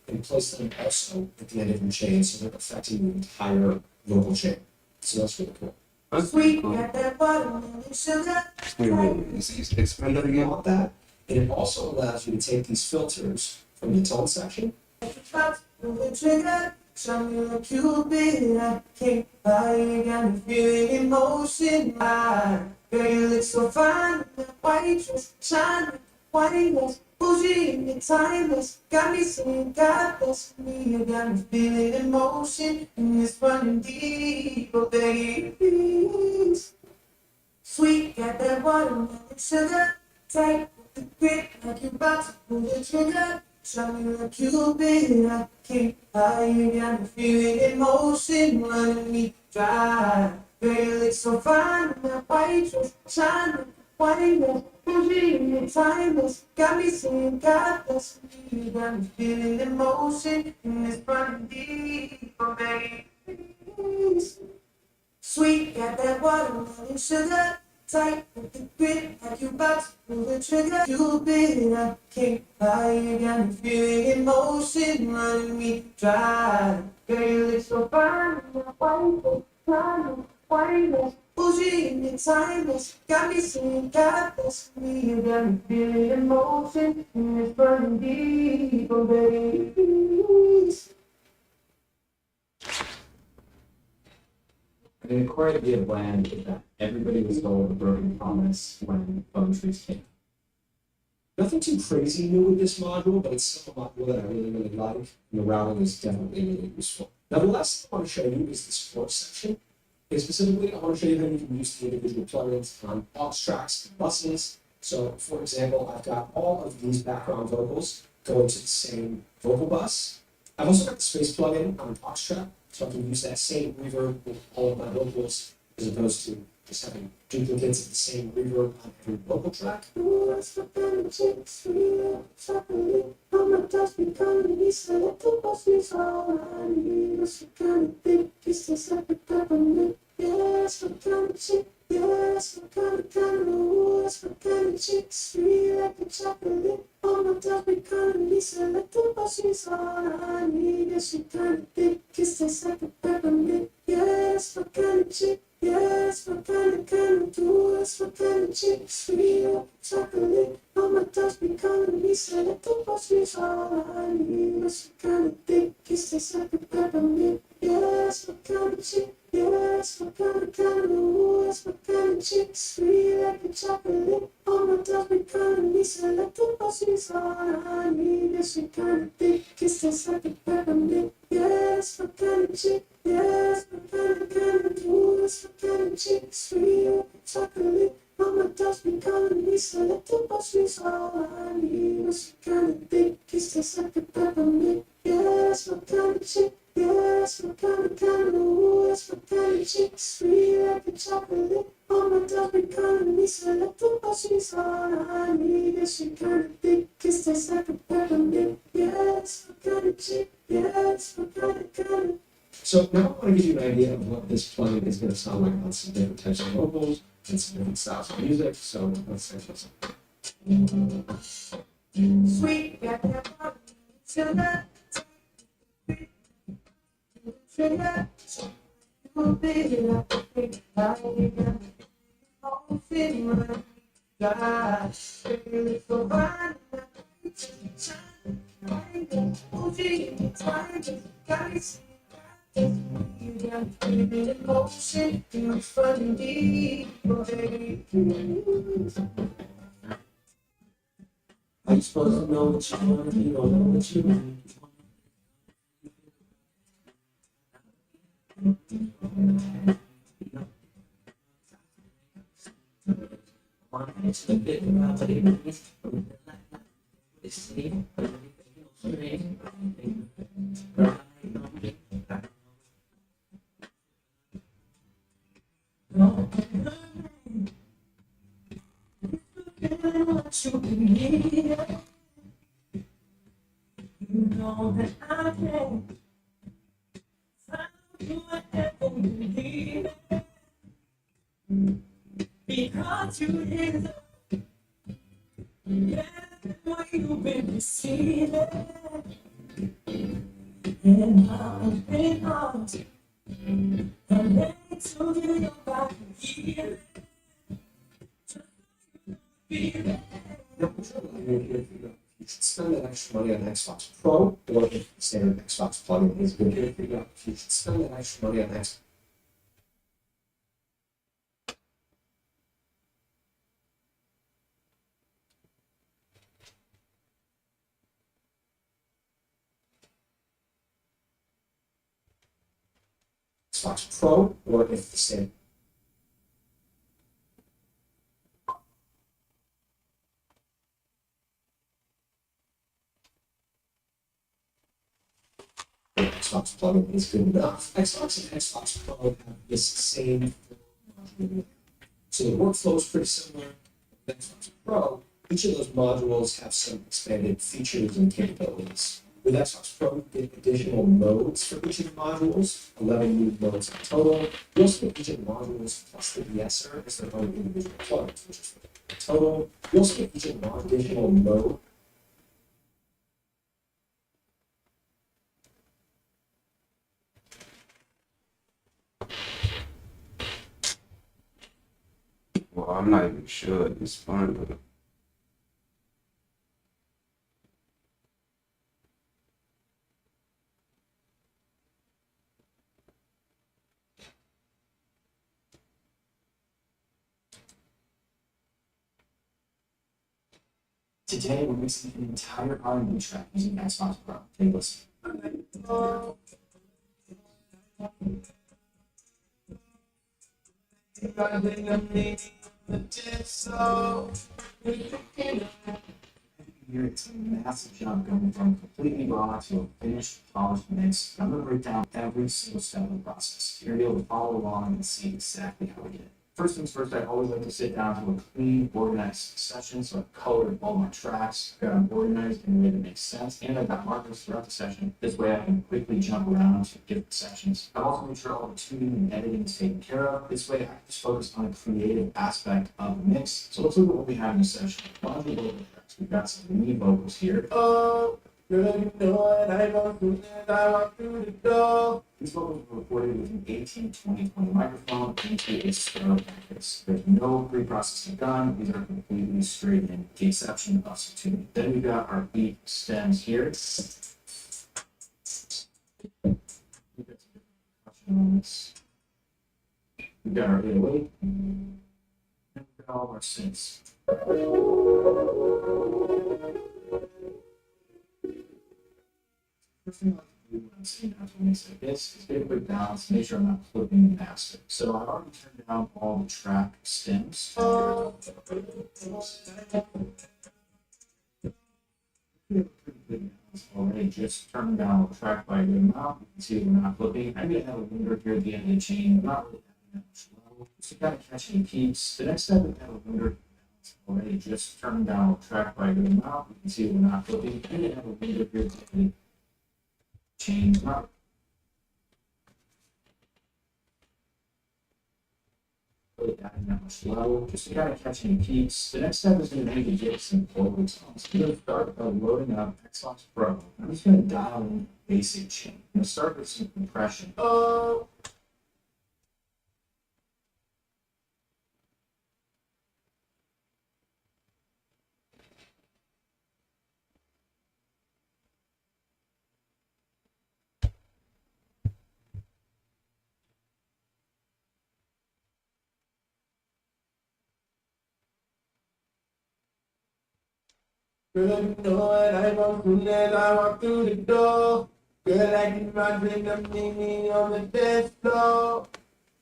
and place them also at the end of your chain so they're affecting the entire vocal chain. So that's really cool. Sweet, got that watermelon sugar. Explain that You again. want that? And it also allows you to take these filters from the tone section. Pull the trigger, show me like you been, I can't lie, you got me feeling emotion. Girl, you look so fine in that white dress, shine like white horse, bougie and you're timeless. Got me saying God bless me, you got me feeling emotion, and it's running deep, oh baby, please. Sweet, got that watermelon sugar, tight with the grip, like you about to pull the trigger. Show me like you been, I can't lie, you got me feeling emotion running me dry. Girl, you look so fine in that white dress, shine like white horse, bougie and you're timeless. Got me saying God bless me, you got me feeling emotion, and it's running deep, oh baby, please. Sweet, got that watermelon sugar, tight with the grip, like you about to pull the trigger. You been, I can't lie, you got me feeling emotion running me dry. Girl, you look so fine in that white horse, white horse, bougie and you're timeless. Got me saying God bless me, you got me feeling emotion, and it's running deep, oh baby, please. And the core idea of Land is that everybody was told a broken promise when Bone Trees came. Nothing too crazy new with this module, but it's still a module that I really, really like, and the routing is definitely really useful. Now, the last thing I want to show you is the support section. And specifically, I want to show you how you can use the individual plugins on aux tracks and buses. So, for example, I've got all of these background vocals going to the same vocal bus. I've also got the space plugin on an aux track, so I can use that same reverb with all of my vocals, as opposed to just having duplicates of the same reverb on every vocal track. that's my kind of, ooh, that's my kind of chick. Sweet like a chocolate. All my dogs be calling me selectable. She's all I need. Yeah, she kind of thick. Kiss tastes like a peppermint. Yeah, that's my kind of chick. Yeah, that's my kind of, ooh, that's my kind of chick. Sweet like a chocolate. All my dogs be calling me selectable. She's all I need. Yeah, she kind of thick. Kiss tastes like a peppermint. Yeah, that's my kind of chick. Yeah, that's my kind of, ooh, that's my kind of chick. Sweet like a chocolate. All my dogs be calling me selectable. She's all I need. Yeah, she kind of thick. Kiss tastes like a peppermint. Yeah, that's my kind of chick. Yeah, that's my kind of, ooh, that's my kind of chick. Sweet like a chocolate. All my dogs be calling me selectable. She's all I need. Yeah, she kind of thick. Kiss tastes like a peppermint. Yeah, that's my kind of chick. Yeah, that's my kind of, ooh, that's my kind of chick. Sweet like a chocolate. All my dogs be calling me selectable. She's all I need. Yeah, she kind of thick. Kiss tastes like a peppermint. Yeah, that's my kind of chick. Yeah, that's my kind of. So now I want to give you an idea of what this plugin is going to sound like on some different types of vocals and some different styles of music. So let's take this. Sweet, got that body, feel that. Feel that. Oh, baby, I think I got all feeling right. God, baby, so fine. Oh, gee, time, guys. You got me in motion, you're funny, baby. I'm supposed to know what you want, you don't know what you need. It's the bit about what it means. It's the you know that I can find you wherever you need it. Because you is yeah, the way you've been receiving. And I've been out and ready to give your body healing. You should spend that extra money on Xbox Pro, or if the standard Xbox plugin is good, you should spend that extra money on Xbox Pro, or if the standard. Xbox plugin is good enough. Xbox and Xbox Pro have this same module. So the workflow is pretty similar. With Xbox Pro, each of those modules have some expanded features and capabilities. With Xbox Pro, you get additional modes for each of the modules, 11 new modes in total. You also get each of the modules plus the de-esser as their own individual plugins, which is the total. You also get each of the additional mode. Well, I'm not even sure at this point, but Today, we're mixing an entire R&B track using Xbox Pro. Take a listen. Here, it's a massive jump going from completely raw to a finished, polished mix. I'm going to break down every single step of the process. You're going to be able to follow along and see exactly how we did it. First things first, I always like to sit down to a clean, organized session. So I've colored all my tracks, got them organized in a way that makes sense, and I've got markers throughout the session. This way I can quickly jump around to different sections. I've also made sure all the tuning and editing is taken care of. This way I can just focus on the creative aspect of the mix. So let's look at what we have in the session. One of the vocal tracks. We've got some lead vocals here. Oh, girl, you know it. I walk through that, I walk through the door. These vocals were recorded with an 18-20-20 microphone into a stereo package. There's no pre-processing done. These are completely straight in, with the exception of some tuning. Then we got our beat stems here. We've got some different percussion on this. We've got our 808. And we've got all of our synths. First thing I like to do when I'm sitting down to a mix like this is get a quick balance, make sure I'm not flipping the master. So I've already turned down all the track stems. Already just turned down the track by a good amount. You can see we're not flipping. I'm going to have a linger here at the end of the chain. I'm not really having that much level. So you got to catch any peaks. The next step is to have a linger. Already just turned down the track by a good amount. You can see we're not flipping. I'm going to have a linger here at the end of the chain. Not really adding that much level, just to kind of catch any peaks. The next step is going to be to get some vocal tones. I'm going to start by loading up Xbox Pro. I'm just going to dial in basic chain. I'm going to start with some compression. Oh. Girl, you know it, I walk through that, I walk through the door. Girl, I get my drink, I'm leaning on the dance floor.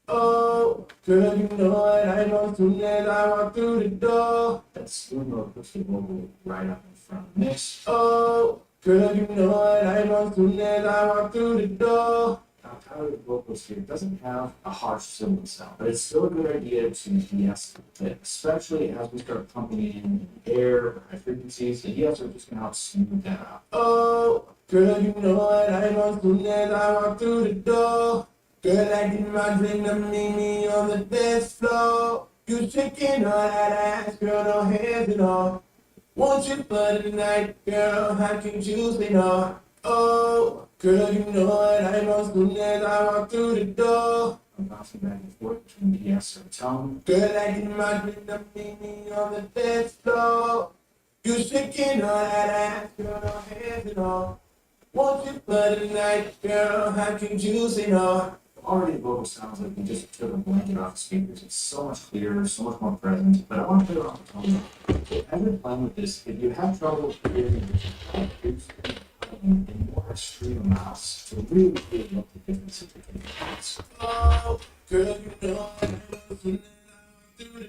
Oh, girl, you know it, I walk through that, I walk through the door. That's smooth acoustic vocal right up in front of mix. Oh, girl, you know it, I walk through that, I walk through the door. Now, Tyler the vocals here doesn't have a harsh cymbal sound, but it's still a good idea to de-escalate it, especially as we start pumping in air or high frequencies. The ES are just going to help smooth that out. Oh, girl, you know it, I walk through that, I walk through the door. Girl, I get my drink, I'm leaning on the dance floor. You shaking all that ass, girl, no hands at all. Want you for the night, girl, how can you say no? Oh, girl, you know it, I walk through that, I walk through the door. I'm bouncing back and forth between the yes and tone. Girl, I get my drink, I'm leaning on the dance floor. You shaking all that ass, girl, no hands at all. Want you for the night, girl, how can you say no? Already the vocal sounds like we just took a blanket off the speakers. It's so much clearer, so much more present, but I want to put it on the tone. As you're playing with this, if you have trouble hearing in more extreme amounts, to really feel what the difference is between the parts. Oh, girl, you know I'm through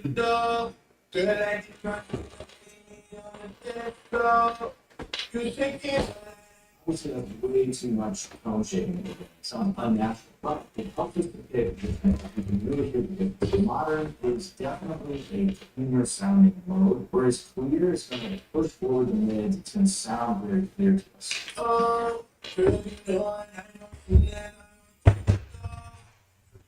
the door. Girl, I keep trying to on the dance floor. You shaking. I would say that's way too much tone shaping. It sounds unnatural, but it helps us to pick the thing. You can really hear the difference. The modern is definitely a cleaner sounding mode, whereas clear is going to push forward the mids. It's going to sound very clear to us. Oh, girl, you know I know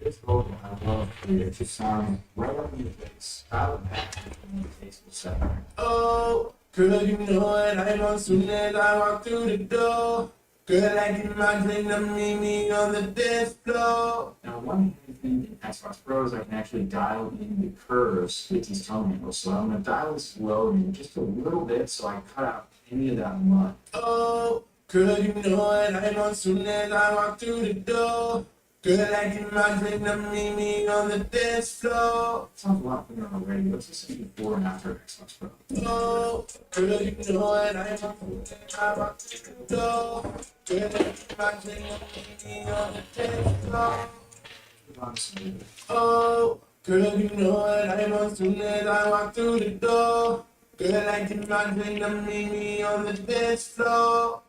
this vocal, I love clear. It just sounds right up in your face, out of the back, and the face will settle. Oh. Girl, you know it, I know soon as I walk through the door. Girl, I get my drink, I'm leaning on the dance floor. Now, one thing in Xbox Pro is I can actually dial in the curves with these tone handles. So I'm going to dial this low in just a little bit so I cut out any of that mud. Oh, girl, you know it, I know soon as I walk through the door. Girl, I get my drink, I'm leaning on the dance floor. Sounds a lot clearer on the radio. Let's just see before and after Xbox Pro. Oh, girl, you know it, I walk through the door. Girl, I get my drink, I'm leaning on the dance floor. Oh, girl, you know it, I know soon as I walk through the door. Girl, I get my drink, I'm leaning on the dance floor.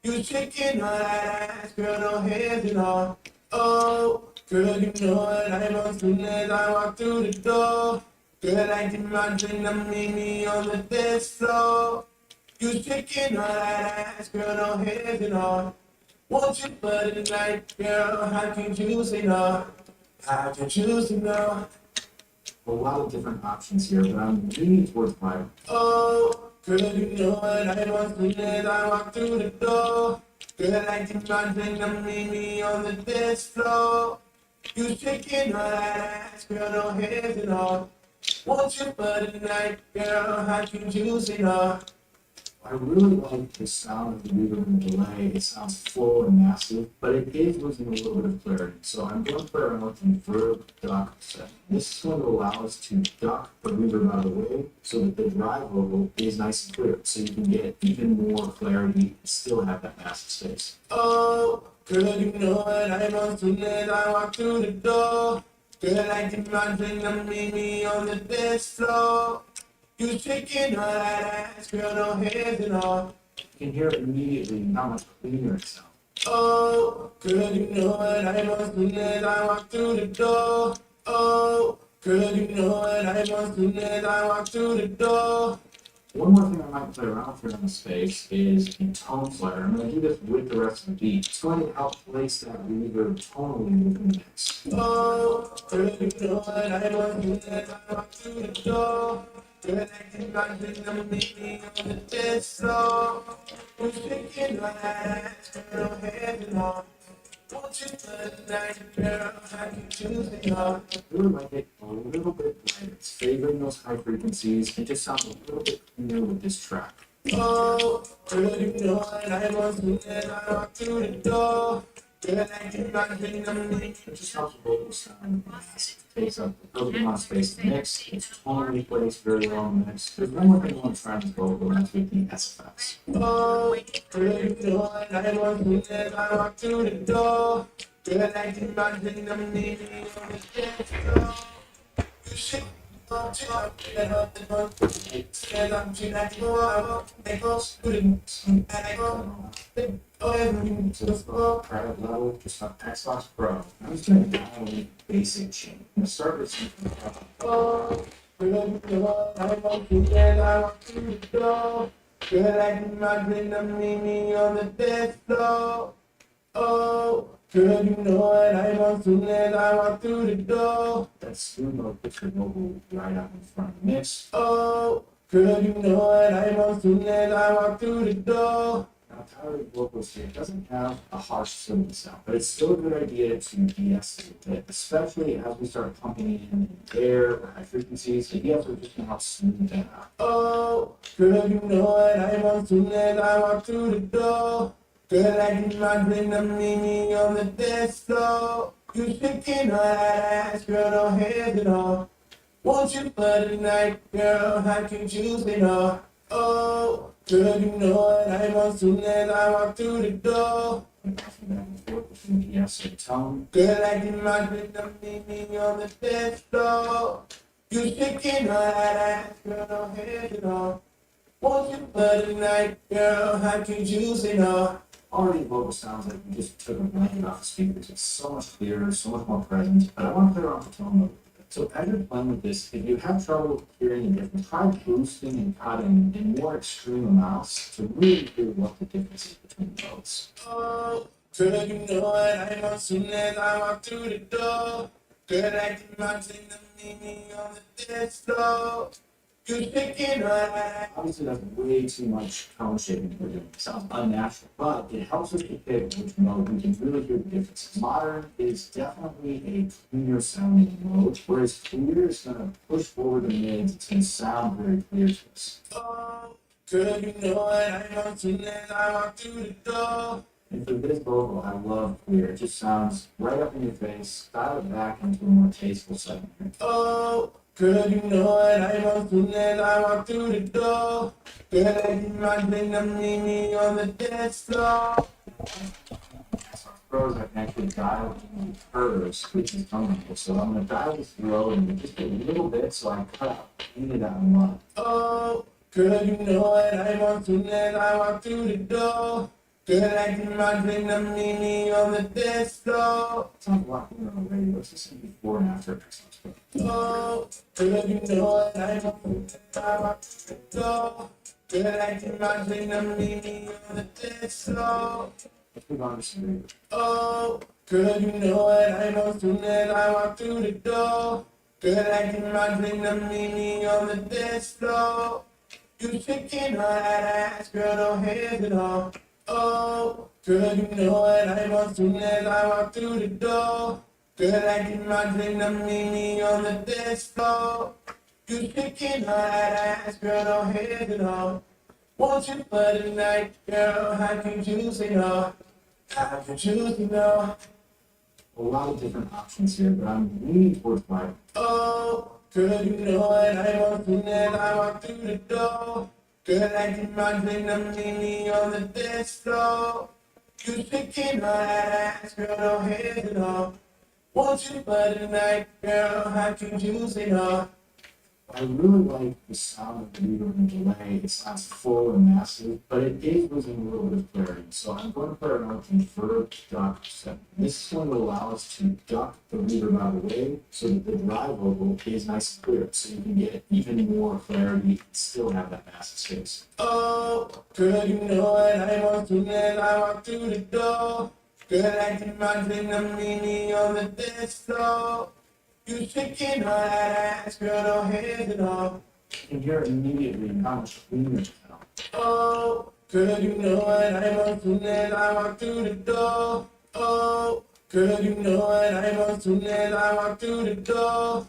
You shaking all that ass, girl, no hands at all. Oh, Girl, you know what I want soon as I walk through the door. Girl, I can imagine them meet me on the dance floor. You shaking all that ass, girl, no hands and all. Want you for the night, girl, how can you say no? How can you say no? A lot of different options here, but I'm leaning towards Byron. Oh, girl, you know what I want soon as I walk through the door. Girl, I can imagine them meet me on the dance floor. You shaking all that ass, girl, no hands and all. Want you for the night, girl, how can you say no? I really like the sound of the reverb and delay. It sounds full and massive, but it is losing a little bit of clarity. So I'm going to play around with the reverb duck setting. This is going to allow us to duck the reverb out of the way so that the dry vocal is nice and clear. So you can get even more clarity and still have that massive space. Oh, girl, you know what I want soon as I walk through the door. Girl, I can imagine them meet me on the dance floor. You shaking all that ass, girl, no hands and all. You can hear immediately how much cleaner it sounds. Oh, girl, you know what I want soon as I walk through the door. Oh, girl, you know what I want soon as I walk through the door. One more thing I might play around with here on the space is the tone flare. I'm going to do this with the rest of the beat. It's going to help place that reverb tonally within the mix. Oh, girl, you know what I want soon as I walk through the door. Girl, I can imagine them meet me on the dance floor. We're shaking our ass, girl, no hands and all. Want you for the night, girl, how can you say no? I really like it a little bit lighter. It's favoring those high frequencies. It just sounds a little bit cleaner with this track. Oh, girl, you know what I want soon as I walk through the door. Girl, I can imagine them meet me. It just helps the vocal sound massive. It takes up a little bit more space in the mix. It's tonally placed very well in the mix. There's one more thing I want to try on this vocal, and that's with the SFX. Oh, girl, you know what I want soon as I walk through the door. Girl, I can imagine them meet me on the dance floor. You should go to our bed up the door. Said I'm too nice to go out. They go students, and I go. Oh, everything to the floor. Private level, just on Xbox Pro. I'm just going to dial in basic chain. I'm going to start with something. Oh, girl, you know what I want soon as I walk through the door. Girl, I can imagine them meet me on the dance floor. Oh, girl, you know what I want soon as I walk through the door. That smooth mode puts your vocal right up in front of the mix. Oh, girl, you know what I want soon as I walk through the door. Now, Tyler vocals here doesn't have a harsh silky sound, but it's still a good idea to de-escalate it, especially as we start pumping in air or high frequencies. The de-escalator are just going to help smooth that out. Oh, girl, you know what I want soon as I walk through the door. Girl, I can imagine them meet me on the dance floor. You shaking all that ass, girl, no hands and all. Want you for the night, girl, how can you say no? Oh, girl, you know what I want soon as I walk through the door. And after that, we work within the de-escalate tone. Girl, I can imagine them meet me on the dance floor. You shaking all that ass, girl, no hands and all. Want you for the night, girl, how can you say no? Already the vocal sounds like you just took a blanket off the speakers. It's so much clearer, so much more present, but I want to play around with the tone mode. So as you're playing with this, if you have trouble hearing the difference, try boosting and cutting in more extreme amounts to really hear what the difference is between the notes. Oh, girl, you know what I want soon as I walk through the door. Girl, I can imagine them meet me on the dance floor. You shaking all that. Obviously, that's way too much tone shaping we're doing. It sounds unnatural, but it helps us to pick which mode we can really hear the differences. Modern is definitely a cleaner sounding mode, whereas clear is going to push forward the mids. It's going to sound very clear to us. Oh, girl, you know what I want soon as I walk through the door. And for this vocal, I love clear. It just sounds right up in your face. Dial it back into a more tasteful setting here. Oh, girl, you know what I want soon as I walk through the door. Girl, I can imagine them meet me on the dance floor. Pros, I can actually dial in the curves, which is comfortable. So I'm going to dial this low and just a little bit so I cut out, clean it out and run. Oh, girl, you know what I want soon as I walk through the door. Good acting, my dream, the meaning on the dance floor. Sounds a lot cleaner on the radio. Let's listen before and after Xbox Pro. Oh, girl, you know what I want. I want to go. Good acting, my dream, the meaning on the dance floor. Let's move on to some radio. Oh, girl, you know what I know. Soon as I walk through the door. Good acting, my dream, the meaning on the dance floor. You shaking that ass, girl, don't hesitate. Oh, girl, you know what I want. Soon as I walk through the door. Good acting, my dream, the meaning on the dance floor. You shaking that ass, girl, don't hesitate. Want you for the night, girl, how could you say no? How could you say no? A lot of different options here, but I'm leaning towards Bible. Oh, girl, you know what I want. Soon as I walk through the door. Good acting, my dream, the meaning on the dance floor. You shaking that ass, girl, don't hesitate. Want you for the night, girl, how could you say no? I really like the sound of the reverb and delay. It sounds full and massive, but it is losing a little bit of clarity. So I'm going to play around with Convert Duck 7. This is going to allow us to duck the reverb out of the way so that the dry vocal is nice and clear, so you can get even more clarity and still have that massive space. Oh, girl, you know what I want. Soon as I walk through the door. Good acting, my dream, the meaning on the dance floor. You shaking that ass, girl, don't hesitate. You can hear immediately how much cleaner it sounds. Oh, girl, you know what I want. Soon as I walk through the door. Oh, girl, you know what I want. Soon as I walk through the door.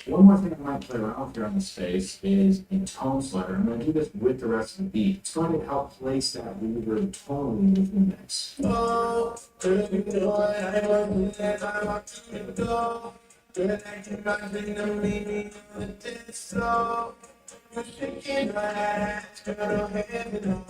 One more thing I might play around with here on the space is a tone slider. I'm going to do this with the rest of the beat. It's going to help place that reverb tonally within the mix. Oh, girl, you know what I want. Soon as I walk through the door. Good acting, my dream, the meaning on the dance floor. You shaking that ass, girl, don't hesitate.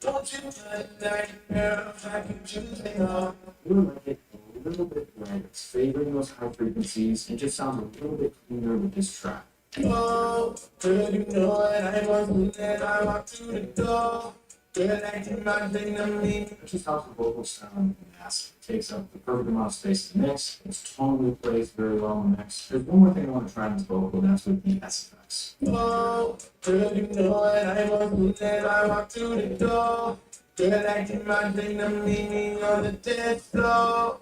Don't you let that girl, I can choose it all. I really like it a little bit brighter. It's favoring those high frequencies. It just sounds a little bit cleaner with this track. Oh, girl, you know what I want. Soon as I walk through the door. Good acting, my dream, the meaning. It just helps the vocal sound massive. It takes up the perfect amount of space in the mix. It's tonally placed very well in the mix. There's one more thing I want to try in this vocal, and that's with the SFX. Oh, girl, you know what I want. Soon as I walk through the door. Good acting, my dream, the meaning on the dance floor.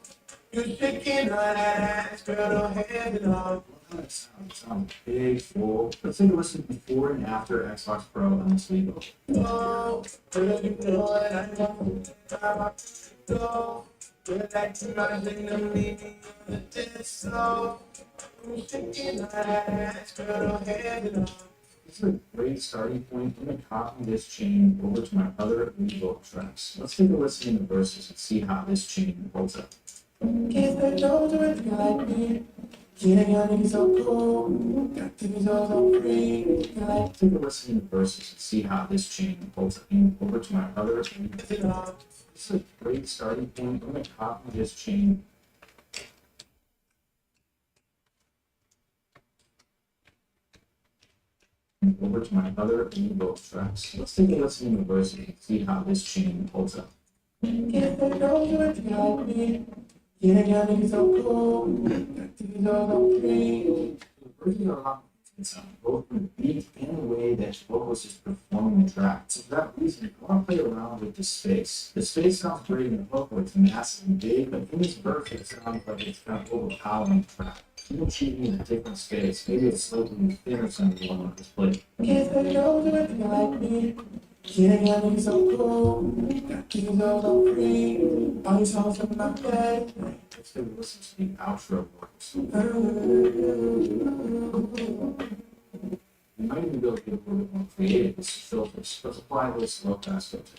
You shaking that ass, girl, don't hesitate. It sounds big, full. Let's take a listen before and after Xbox Pro on this lead vocal. Oh, girl, you know what I want. I walk through the door. Good acting, my dream, the meaning on the dance floor. You shaking that ass, girl, don't hesitate. This is a great starting point. I'm going to copy this chain over to my other lead vocal tracks. Let's take a listen in the verses and see how this chain holds up. Kiss the nose with like me. Getting young and so cool. Got to be so free. Like Take a listen in the verses and see how this chain holds up over to my other lead vocal it all. This is a great starting point. I'm going to copy this chain over to my other lead vocal tracks. Let's take a listen in the verses and see how this chain holds up. Kiss the nose with like me. Getting young and so cool. Got to be so free. The verses are a lot both in the beat and the way that the vocalist is performing the track. So for that reason, I want to play around with the space. The space sounds great in the vocal, it's massive and big, but in this verse it sounds like it's kind of overpowering the track. You can achieve in a different space. Maybe it's slightly thinner than the one on this plate. Kiss the nose with like me. Getting young and so cool. Got to be so free. All these songs in my bed. Let's take a listen to the outro vocals. You might even be able to get a little bit more creative with some filters. Let's apply this low pass filter.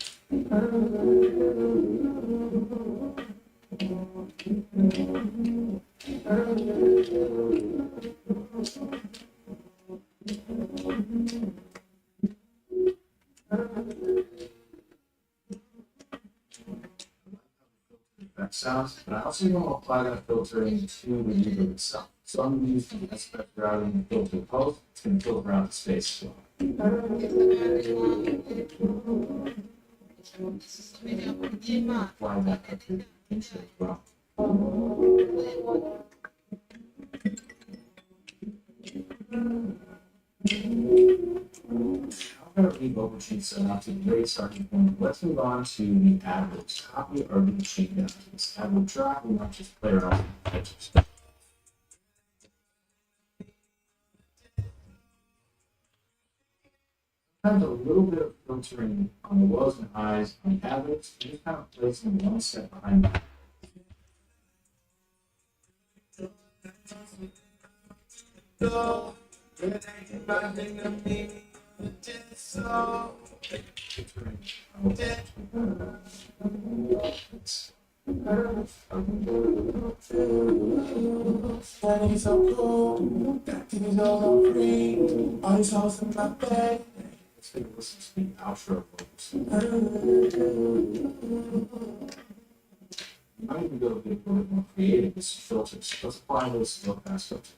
That sounds, but I also want to apply that filter into the reverb itself. So I'm going to use the aspect routing filter post. It's going to filter out the space as well. Apply that to the intro as well. Now that we've overseen set up to the great starting point, let's move on to the ad-libs. Copy or leave machine down. This ad-lib track, we might just play around with the types of stuff. Sometimes a little bit of filtering on the lows and highs on the ad-libs, and just kind of place them one step behind that. No, good I can find in me. Just so. Funny so cool, got these all so free. All these hoes in my bed. Let's take a listen to the outro vocals. You might even go a bit more creative with some filters. Let's apply those slow pass filters.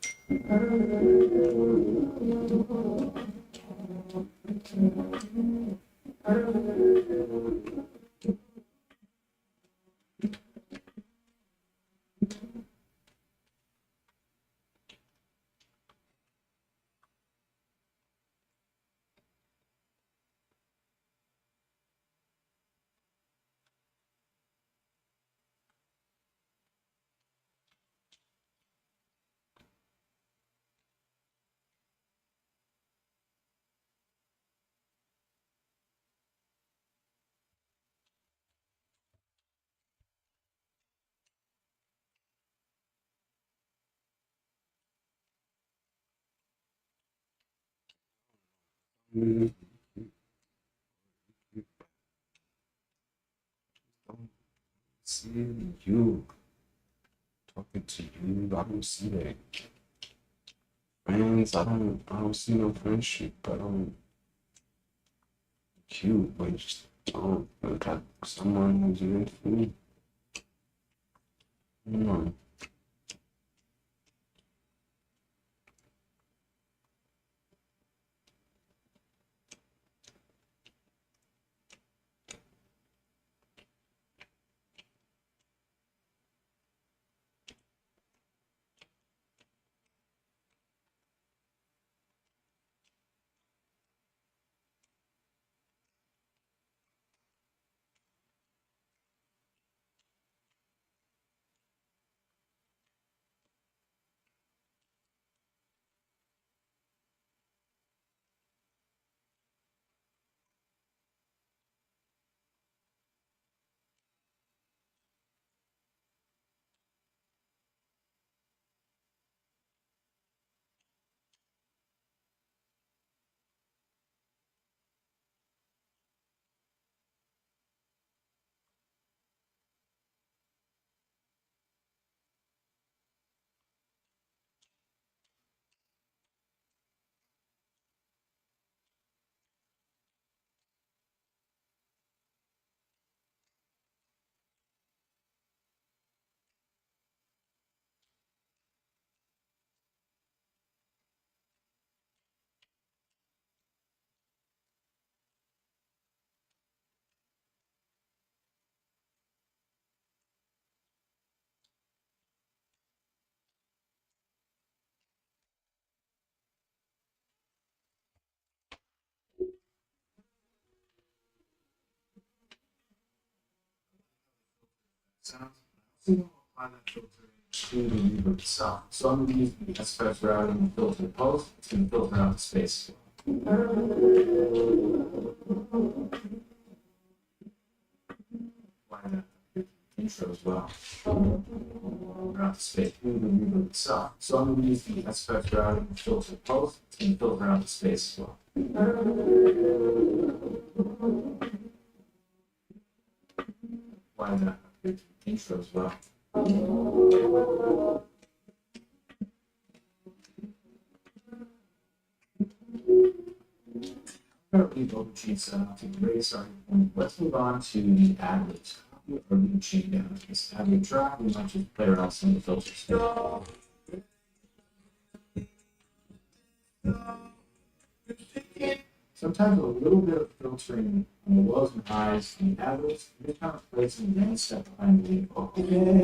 See you. Talking to you. I don't see that. Friends, I don't see no friendship. I don't cute, but just don't look like someone who's meant for me. No. Sounds. So we'll apply that filter to the reverb itself. So I'm going to use the SFX routing filter post. It's going to filter out the space. Apply that intro as well. Out the space to the reverb itself. So I'm going to use the SFX routing filter post. It's going to filter out the space as well. Apply that intro as well. Currently, vocal chain set up to the great starting point. Let's move on to the ad-libs. Copy or leave chain down. This ad-lib track, we might just play around some of the filters. Sometimes a little bit of filtering on the lows and highs and the average, you just kind of play some dance step behind the lead vocal. Another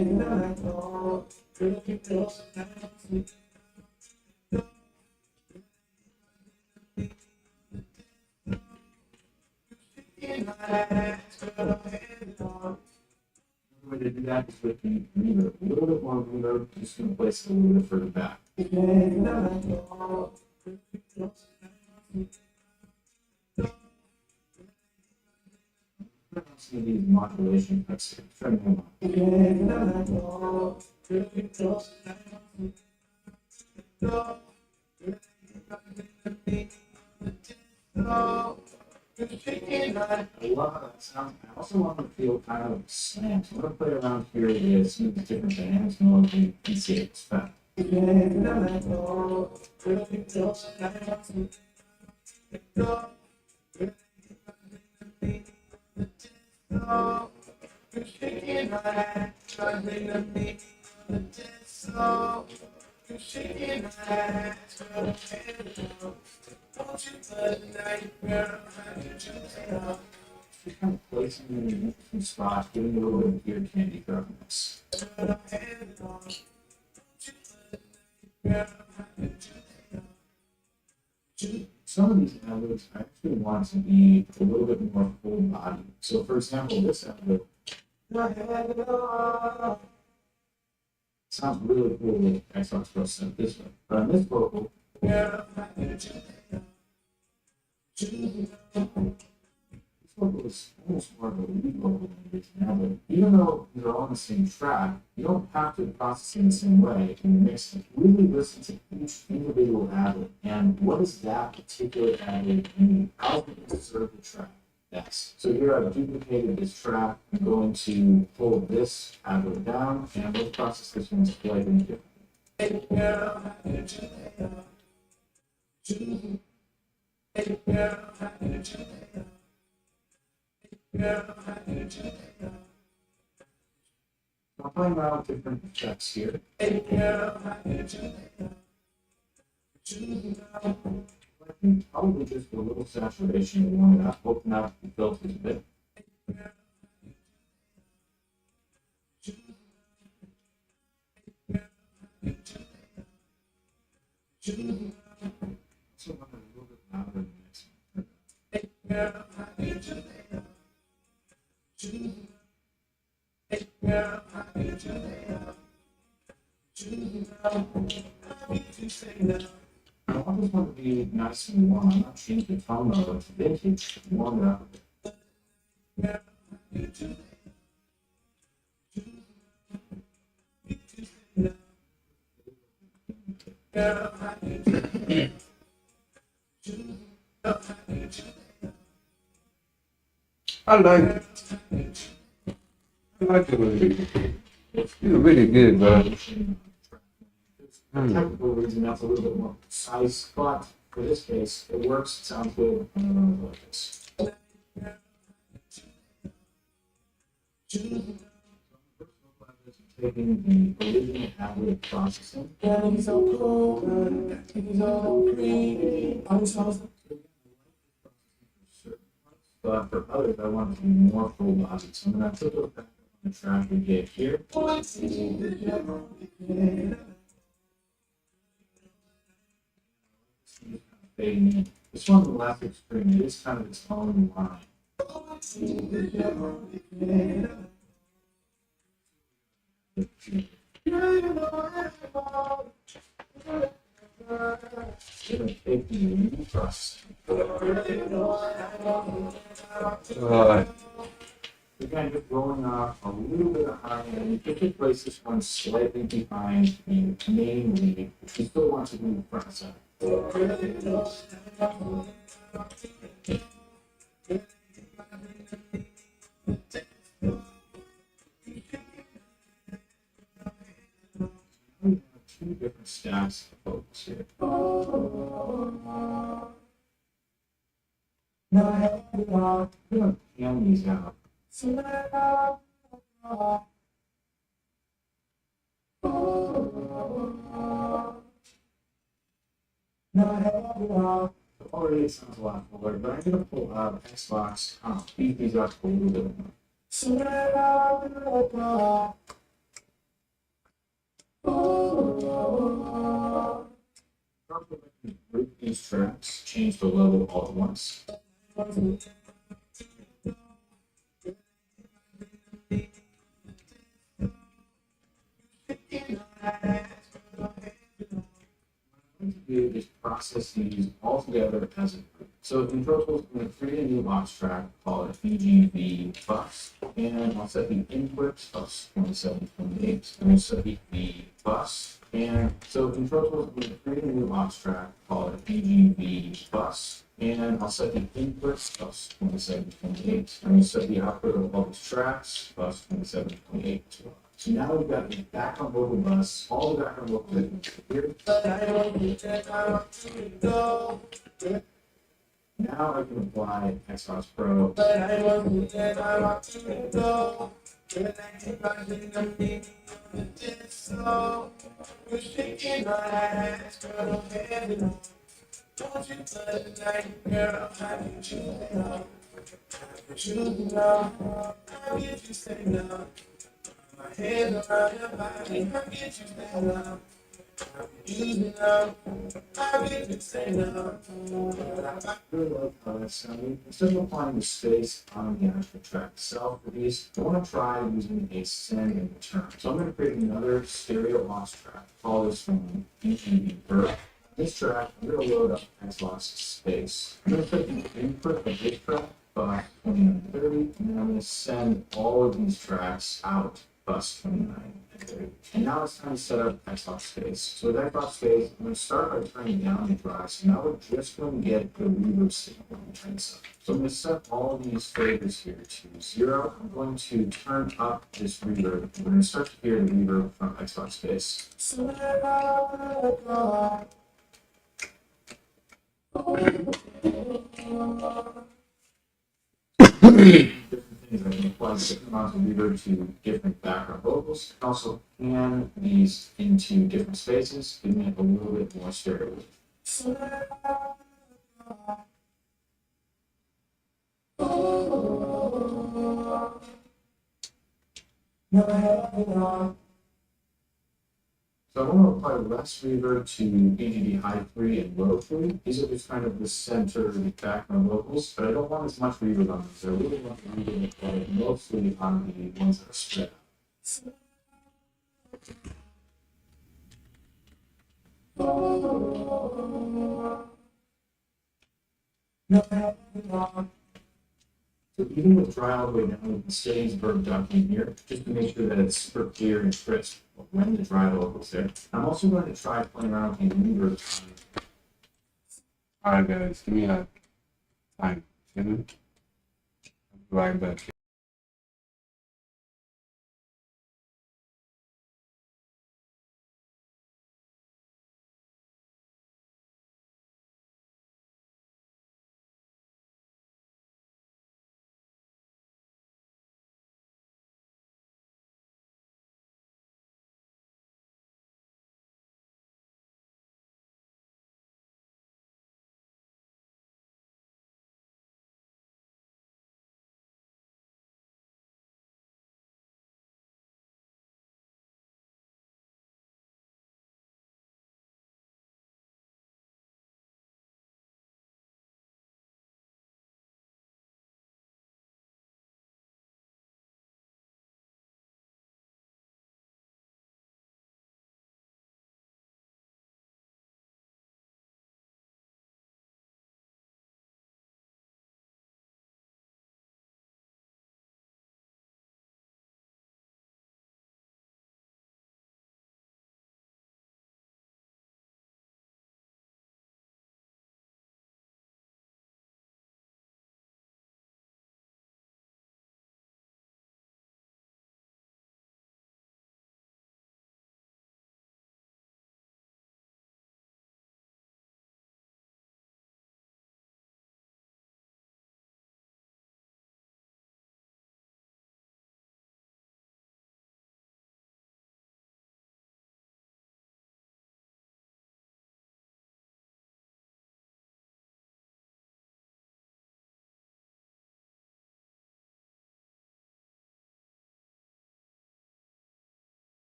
way to do that is with the reverb. A little bit more reverb, just gonna place it a little bit further back. Some of these modulation cuts here. Try to move on. I love how that sounds. I also want to feel kind of slant. So I'm going to play around here with some different dynamics and you can see it expect. Just kind of placing it in different spots, giving a little bit of ear candy darkness. Some of these ad-libs I actually want to be a little bit more full body. So for example, this ad-lib sounds really cool with Xbox Pro set this way. But on this vocal, this vocal is almost more of a lead vocal than it is an ad-lib. Even though they're all on the same track, you don't have to process it in the same way in the mix. Really listen to each individual ad-lib and what does that particular ad-lib mean? How can it serve the track? Yes. So here I've duplicated this track. I'm going to pull this ad-lib down and we'll process this one slightly differently. I'm playing around with different effects here. I think probably just a little saturation to warm it up, open up the filters a bit. So I'm a little bit louder than this one. I always want to be nice and warm. I'm not changing the tone mode. It's vintage. Warm it up a bit. I like it. I like it really. You're really good, bro. Technical reason that's a little bit more precise, but for this case, it works. It sounds good. Like this. Taking the original ad-lib processing. But for others, I want to be more full body. So I'm going to put back on the track we get here. Fading in. This one's the last extreme. It is kind of its own line. Again, just rolling off a little bit of high end. You can place this one slightly behind the main lead, which we still want to be in front side. We have two different stacks of vocals here. We're going to pan these out. already it sounds a lot fuller, but I'm gonna pull up Xbox, beat these up a little bit more. Group these tracks, change the level all at once. Do is process these all together as a group. So in Pro Tools, I'm going to create a new box track, call it BGB bus, and I'll set the input bus 2728. I'm going to set the bus, and so in Pro Tools, I'm going to create a new box track, call it BGB bus, and I'll set the input bus 2728. I'm going to set the output of all these tracks, bus 2728 as well. So now we've got the background vocal bus, all the background vocals here. Now I can apply Xbox Pro. My head around your body, I'll get you stand up. You know, I'll get you stand up. I really love how that sounded. Instead of applying the space on the actual track itself for these, I want to try using a send and return. So I'm going to create another stereo loss track. Call this one BGB Burp. This track, I'm going to load up Xbox space. I'm going to put the input of this track by 2930, and then I'm going to send all of these tracks out. Bus 29 and 30. And now it's time to set up Xbox space. So with Xbox space, I'm going to start by turning down the drive. So now we're just going to get the reverb signal when we turn this up. So I'm going to set all of these flavors here to 0. I'm going to turn up this reverb. We're going to start to hear the reverb from Xbox space. Things I can apply different amounts of reverb to different background vocals. I also pan these into different spaces, giving it a little bit more stereo. So I want to apply less reverb to BGB high 3 and low 3. These are just kind of the center background vocals, but I don't want as much reverb on these. I really want the reverb applied mostly on the ones that are spread out. So even with dry all the way down, we can stay as verb ducking here, just to make sure that it's super clear and crisp when the dry vocals there. I'm also going to try playing around with the reverb time. Alright guys, give me a time. Right back.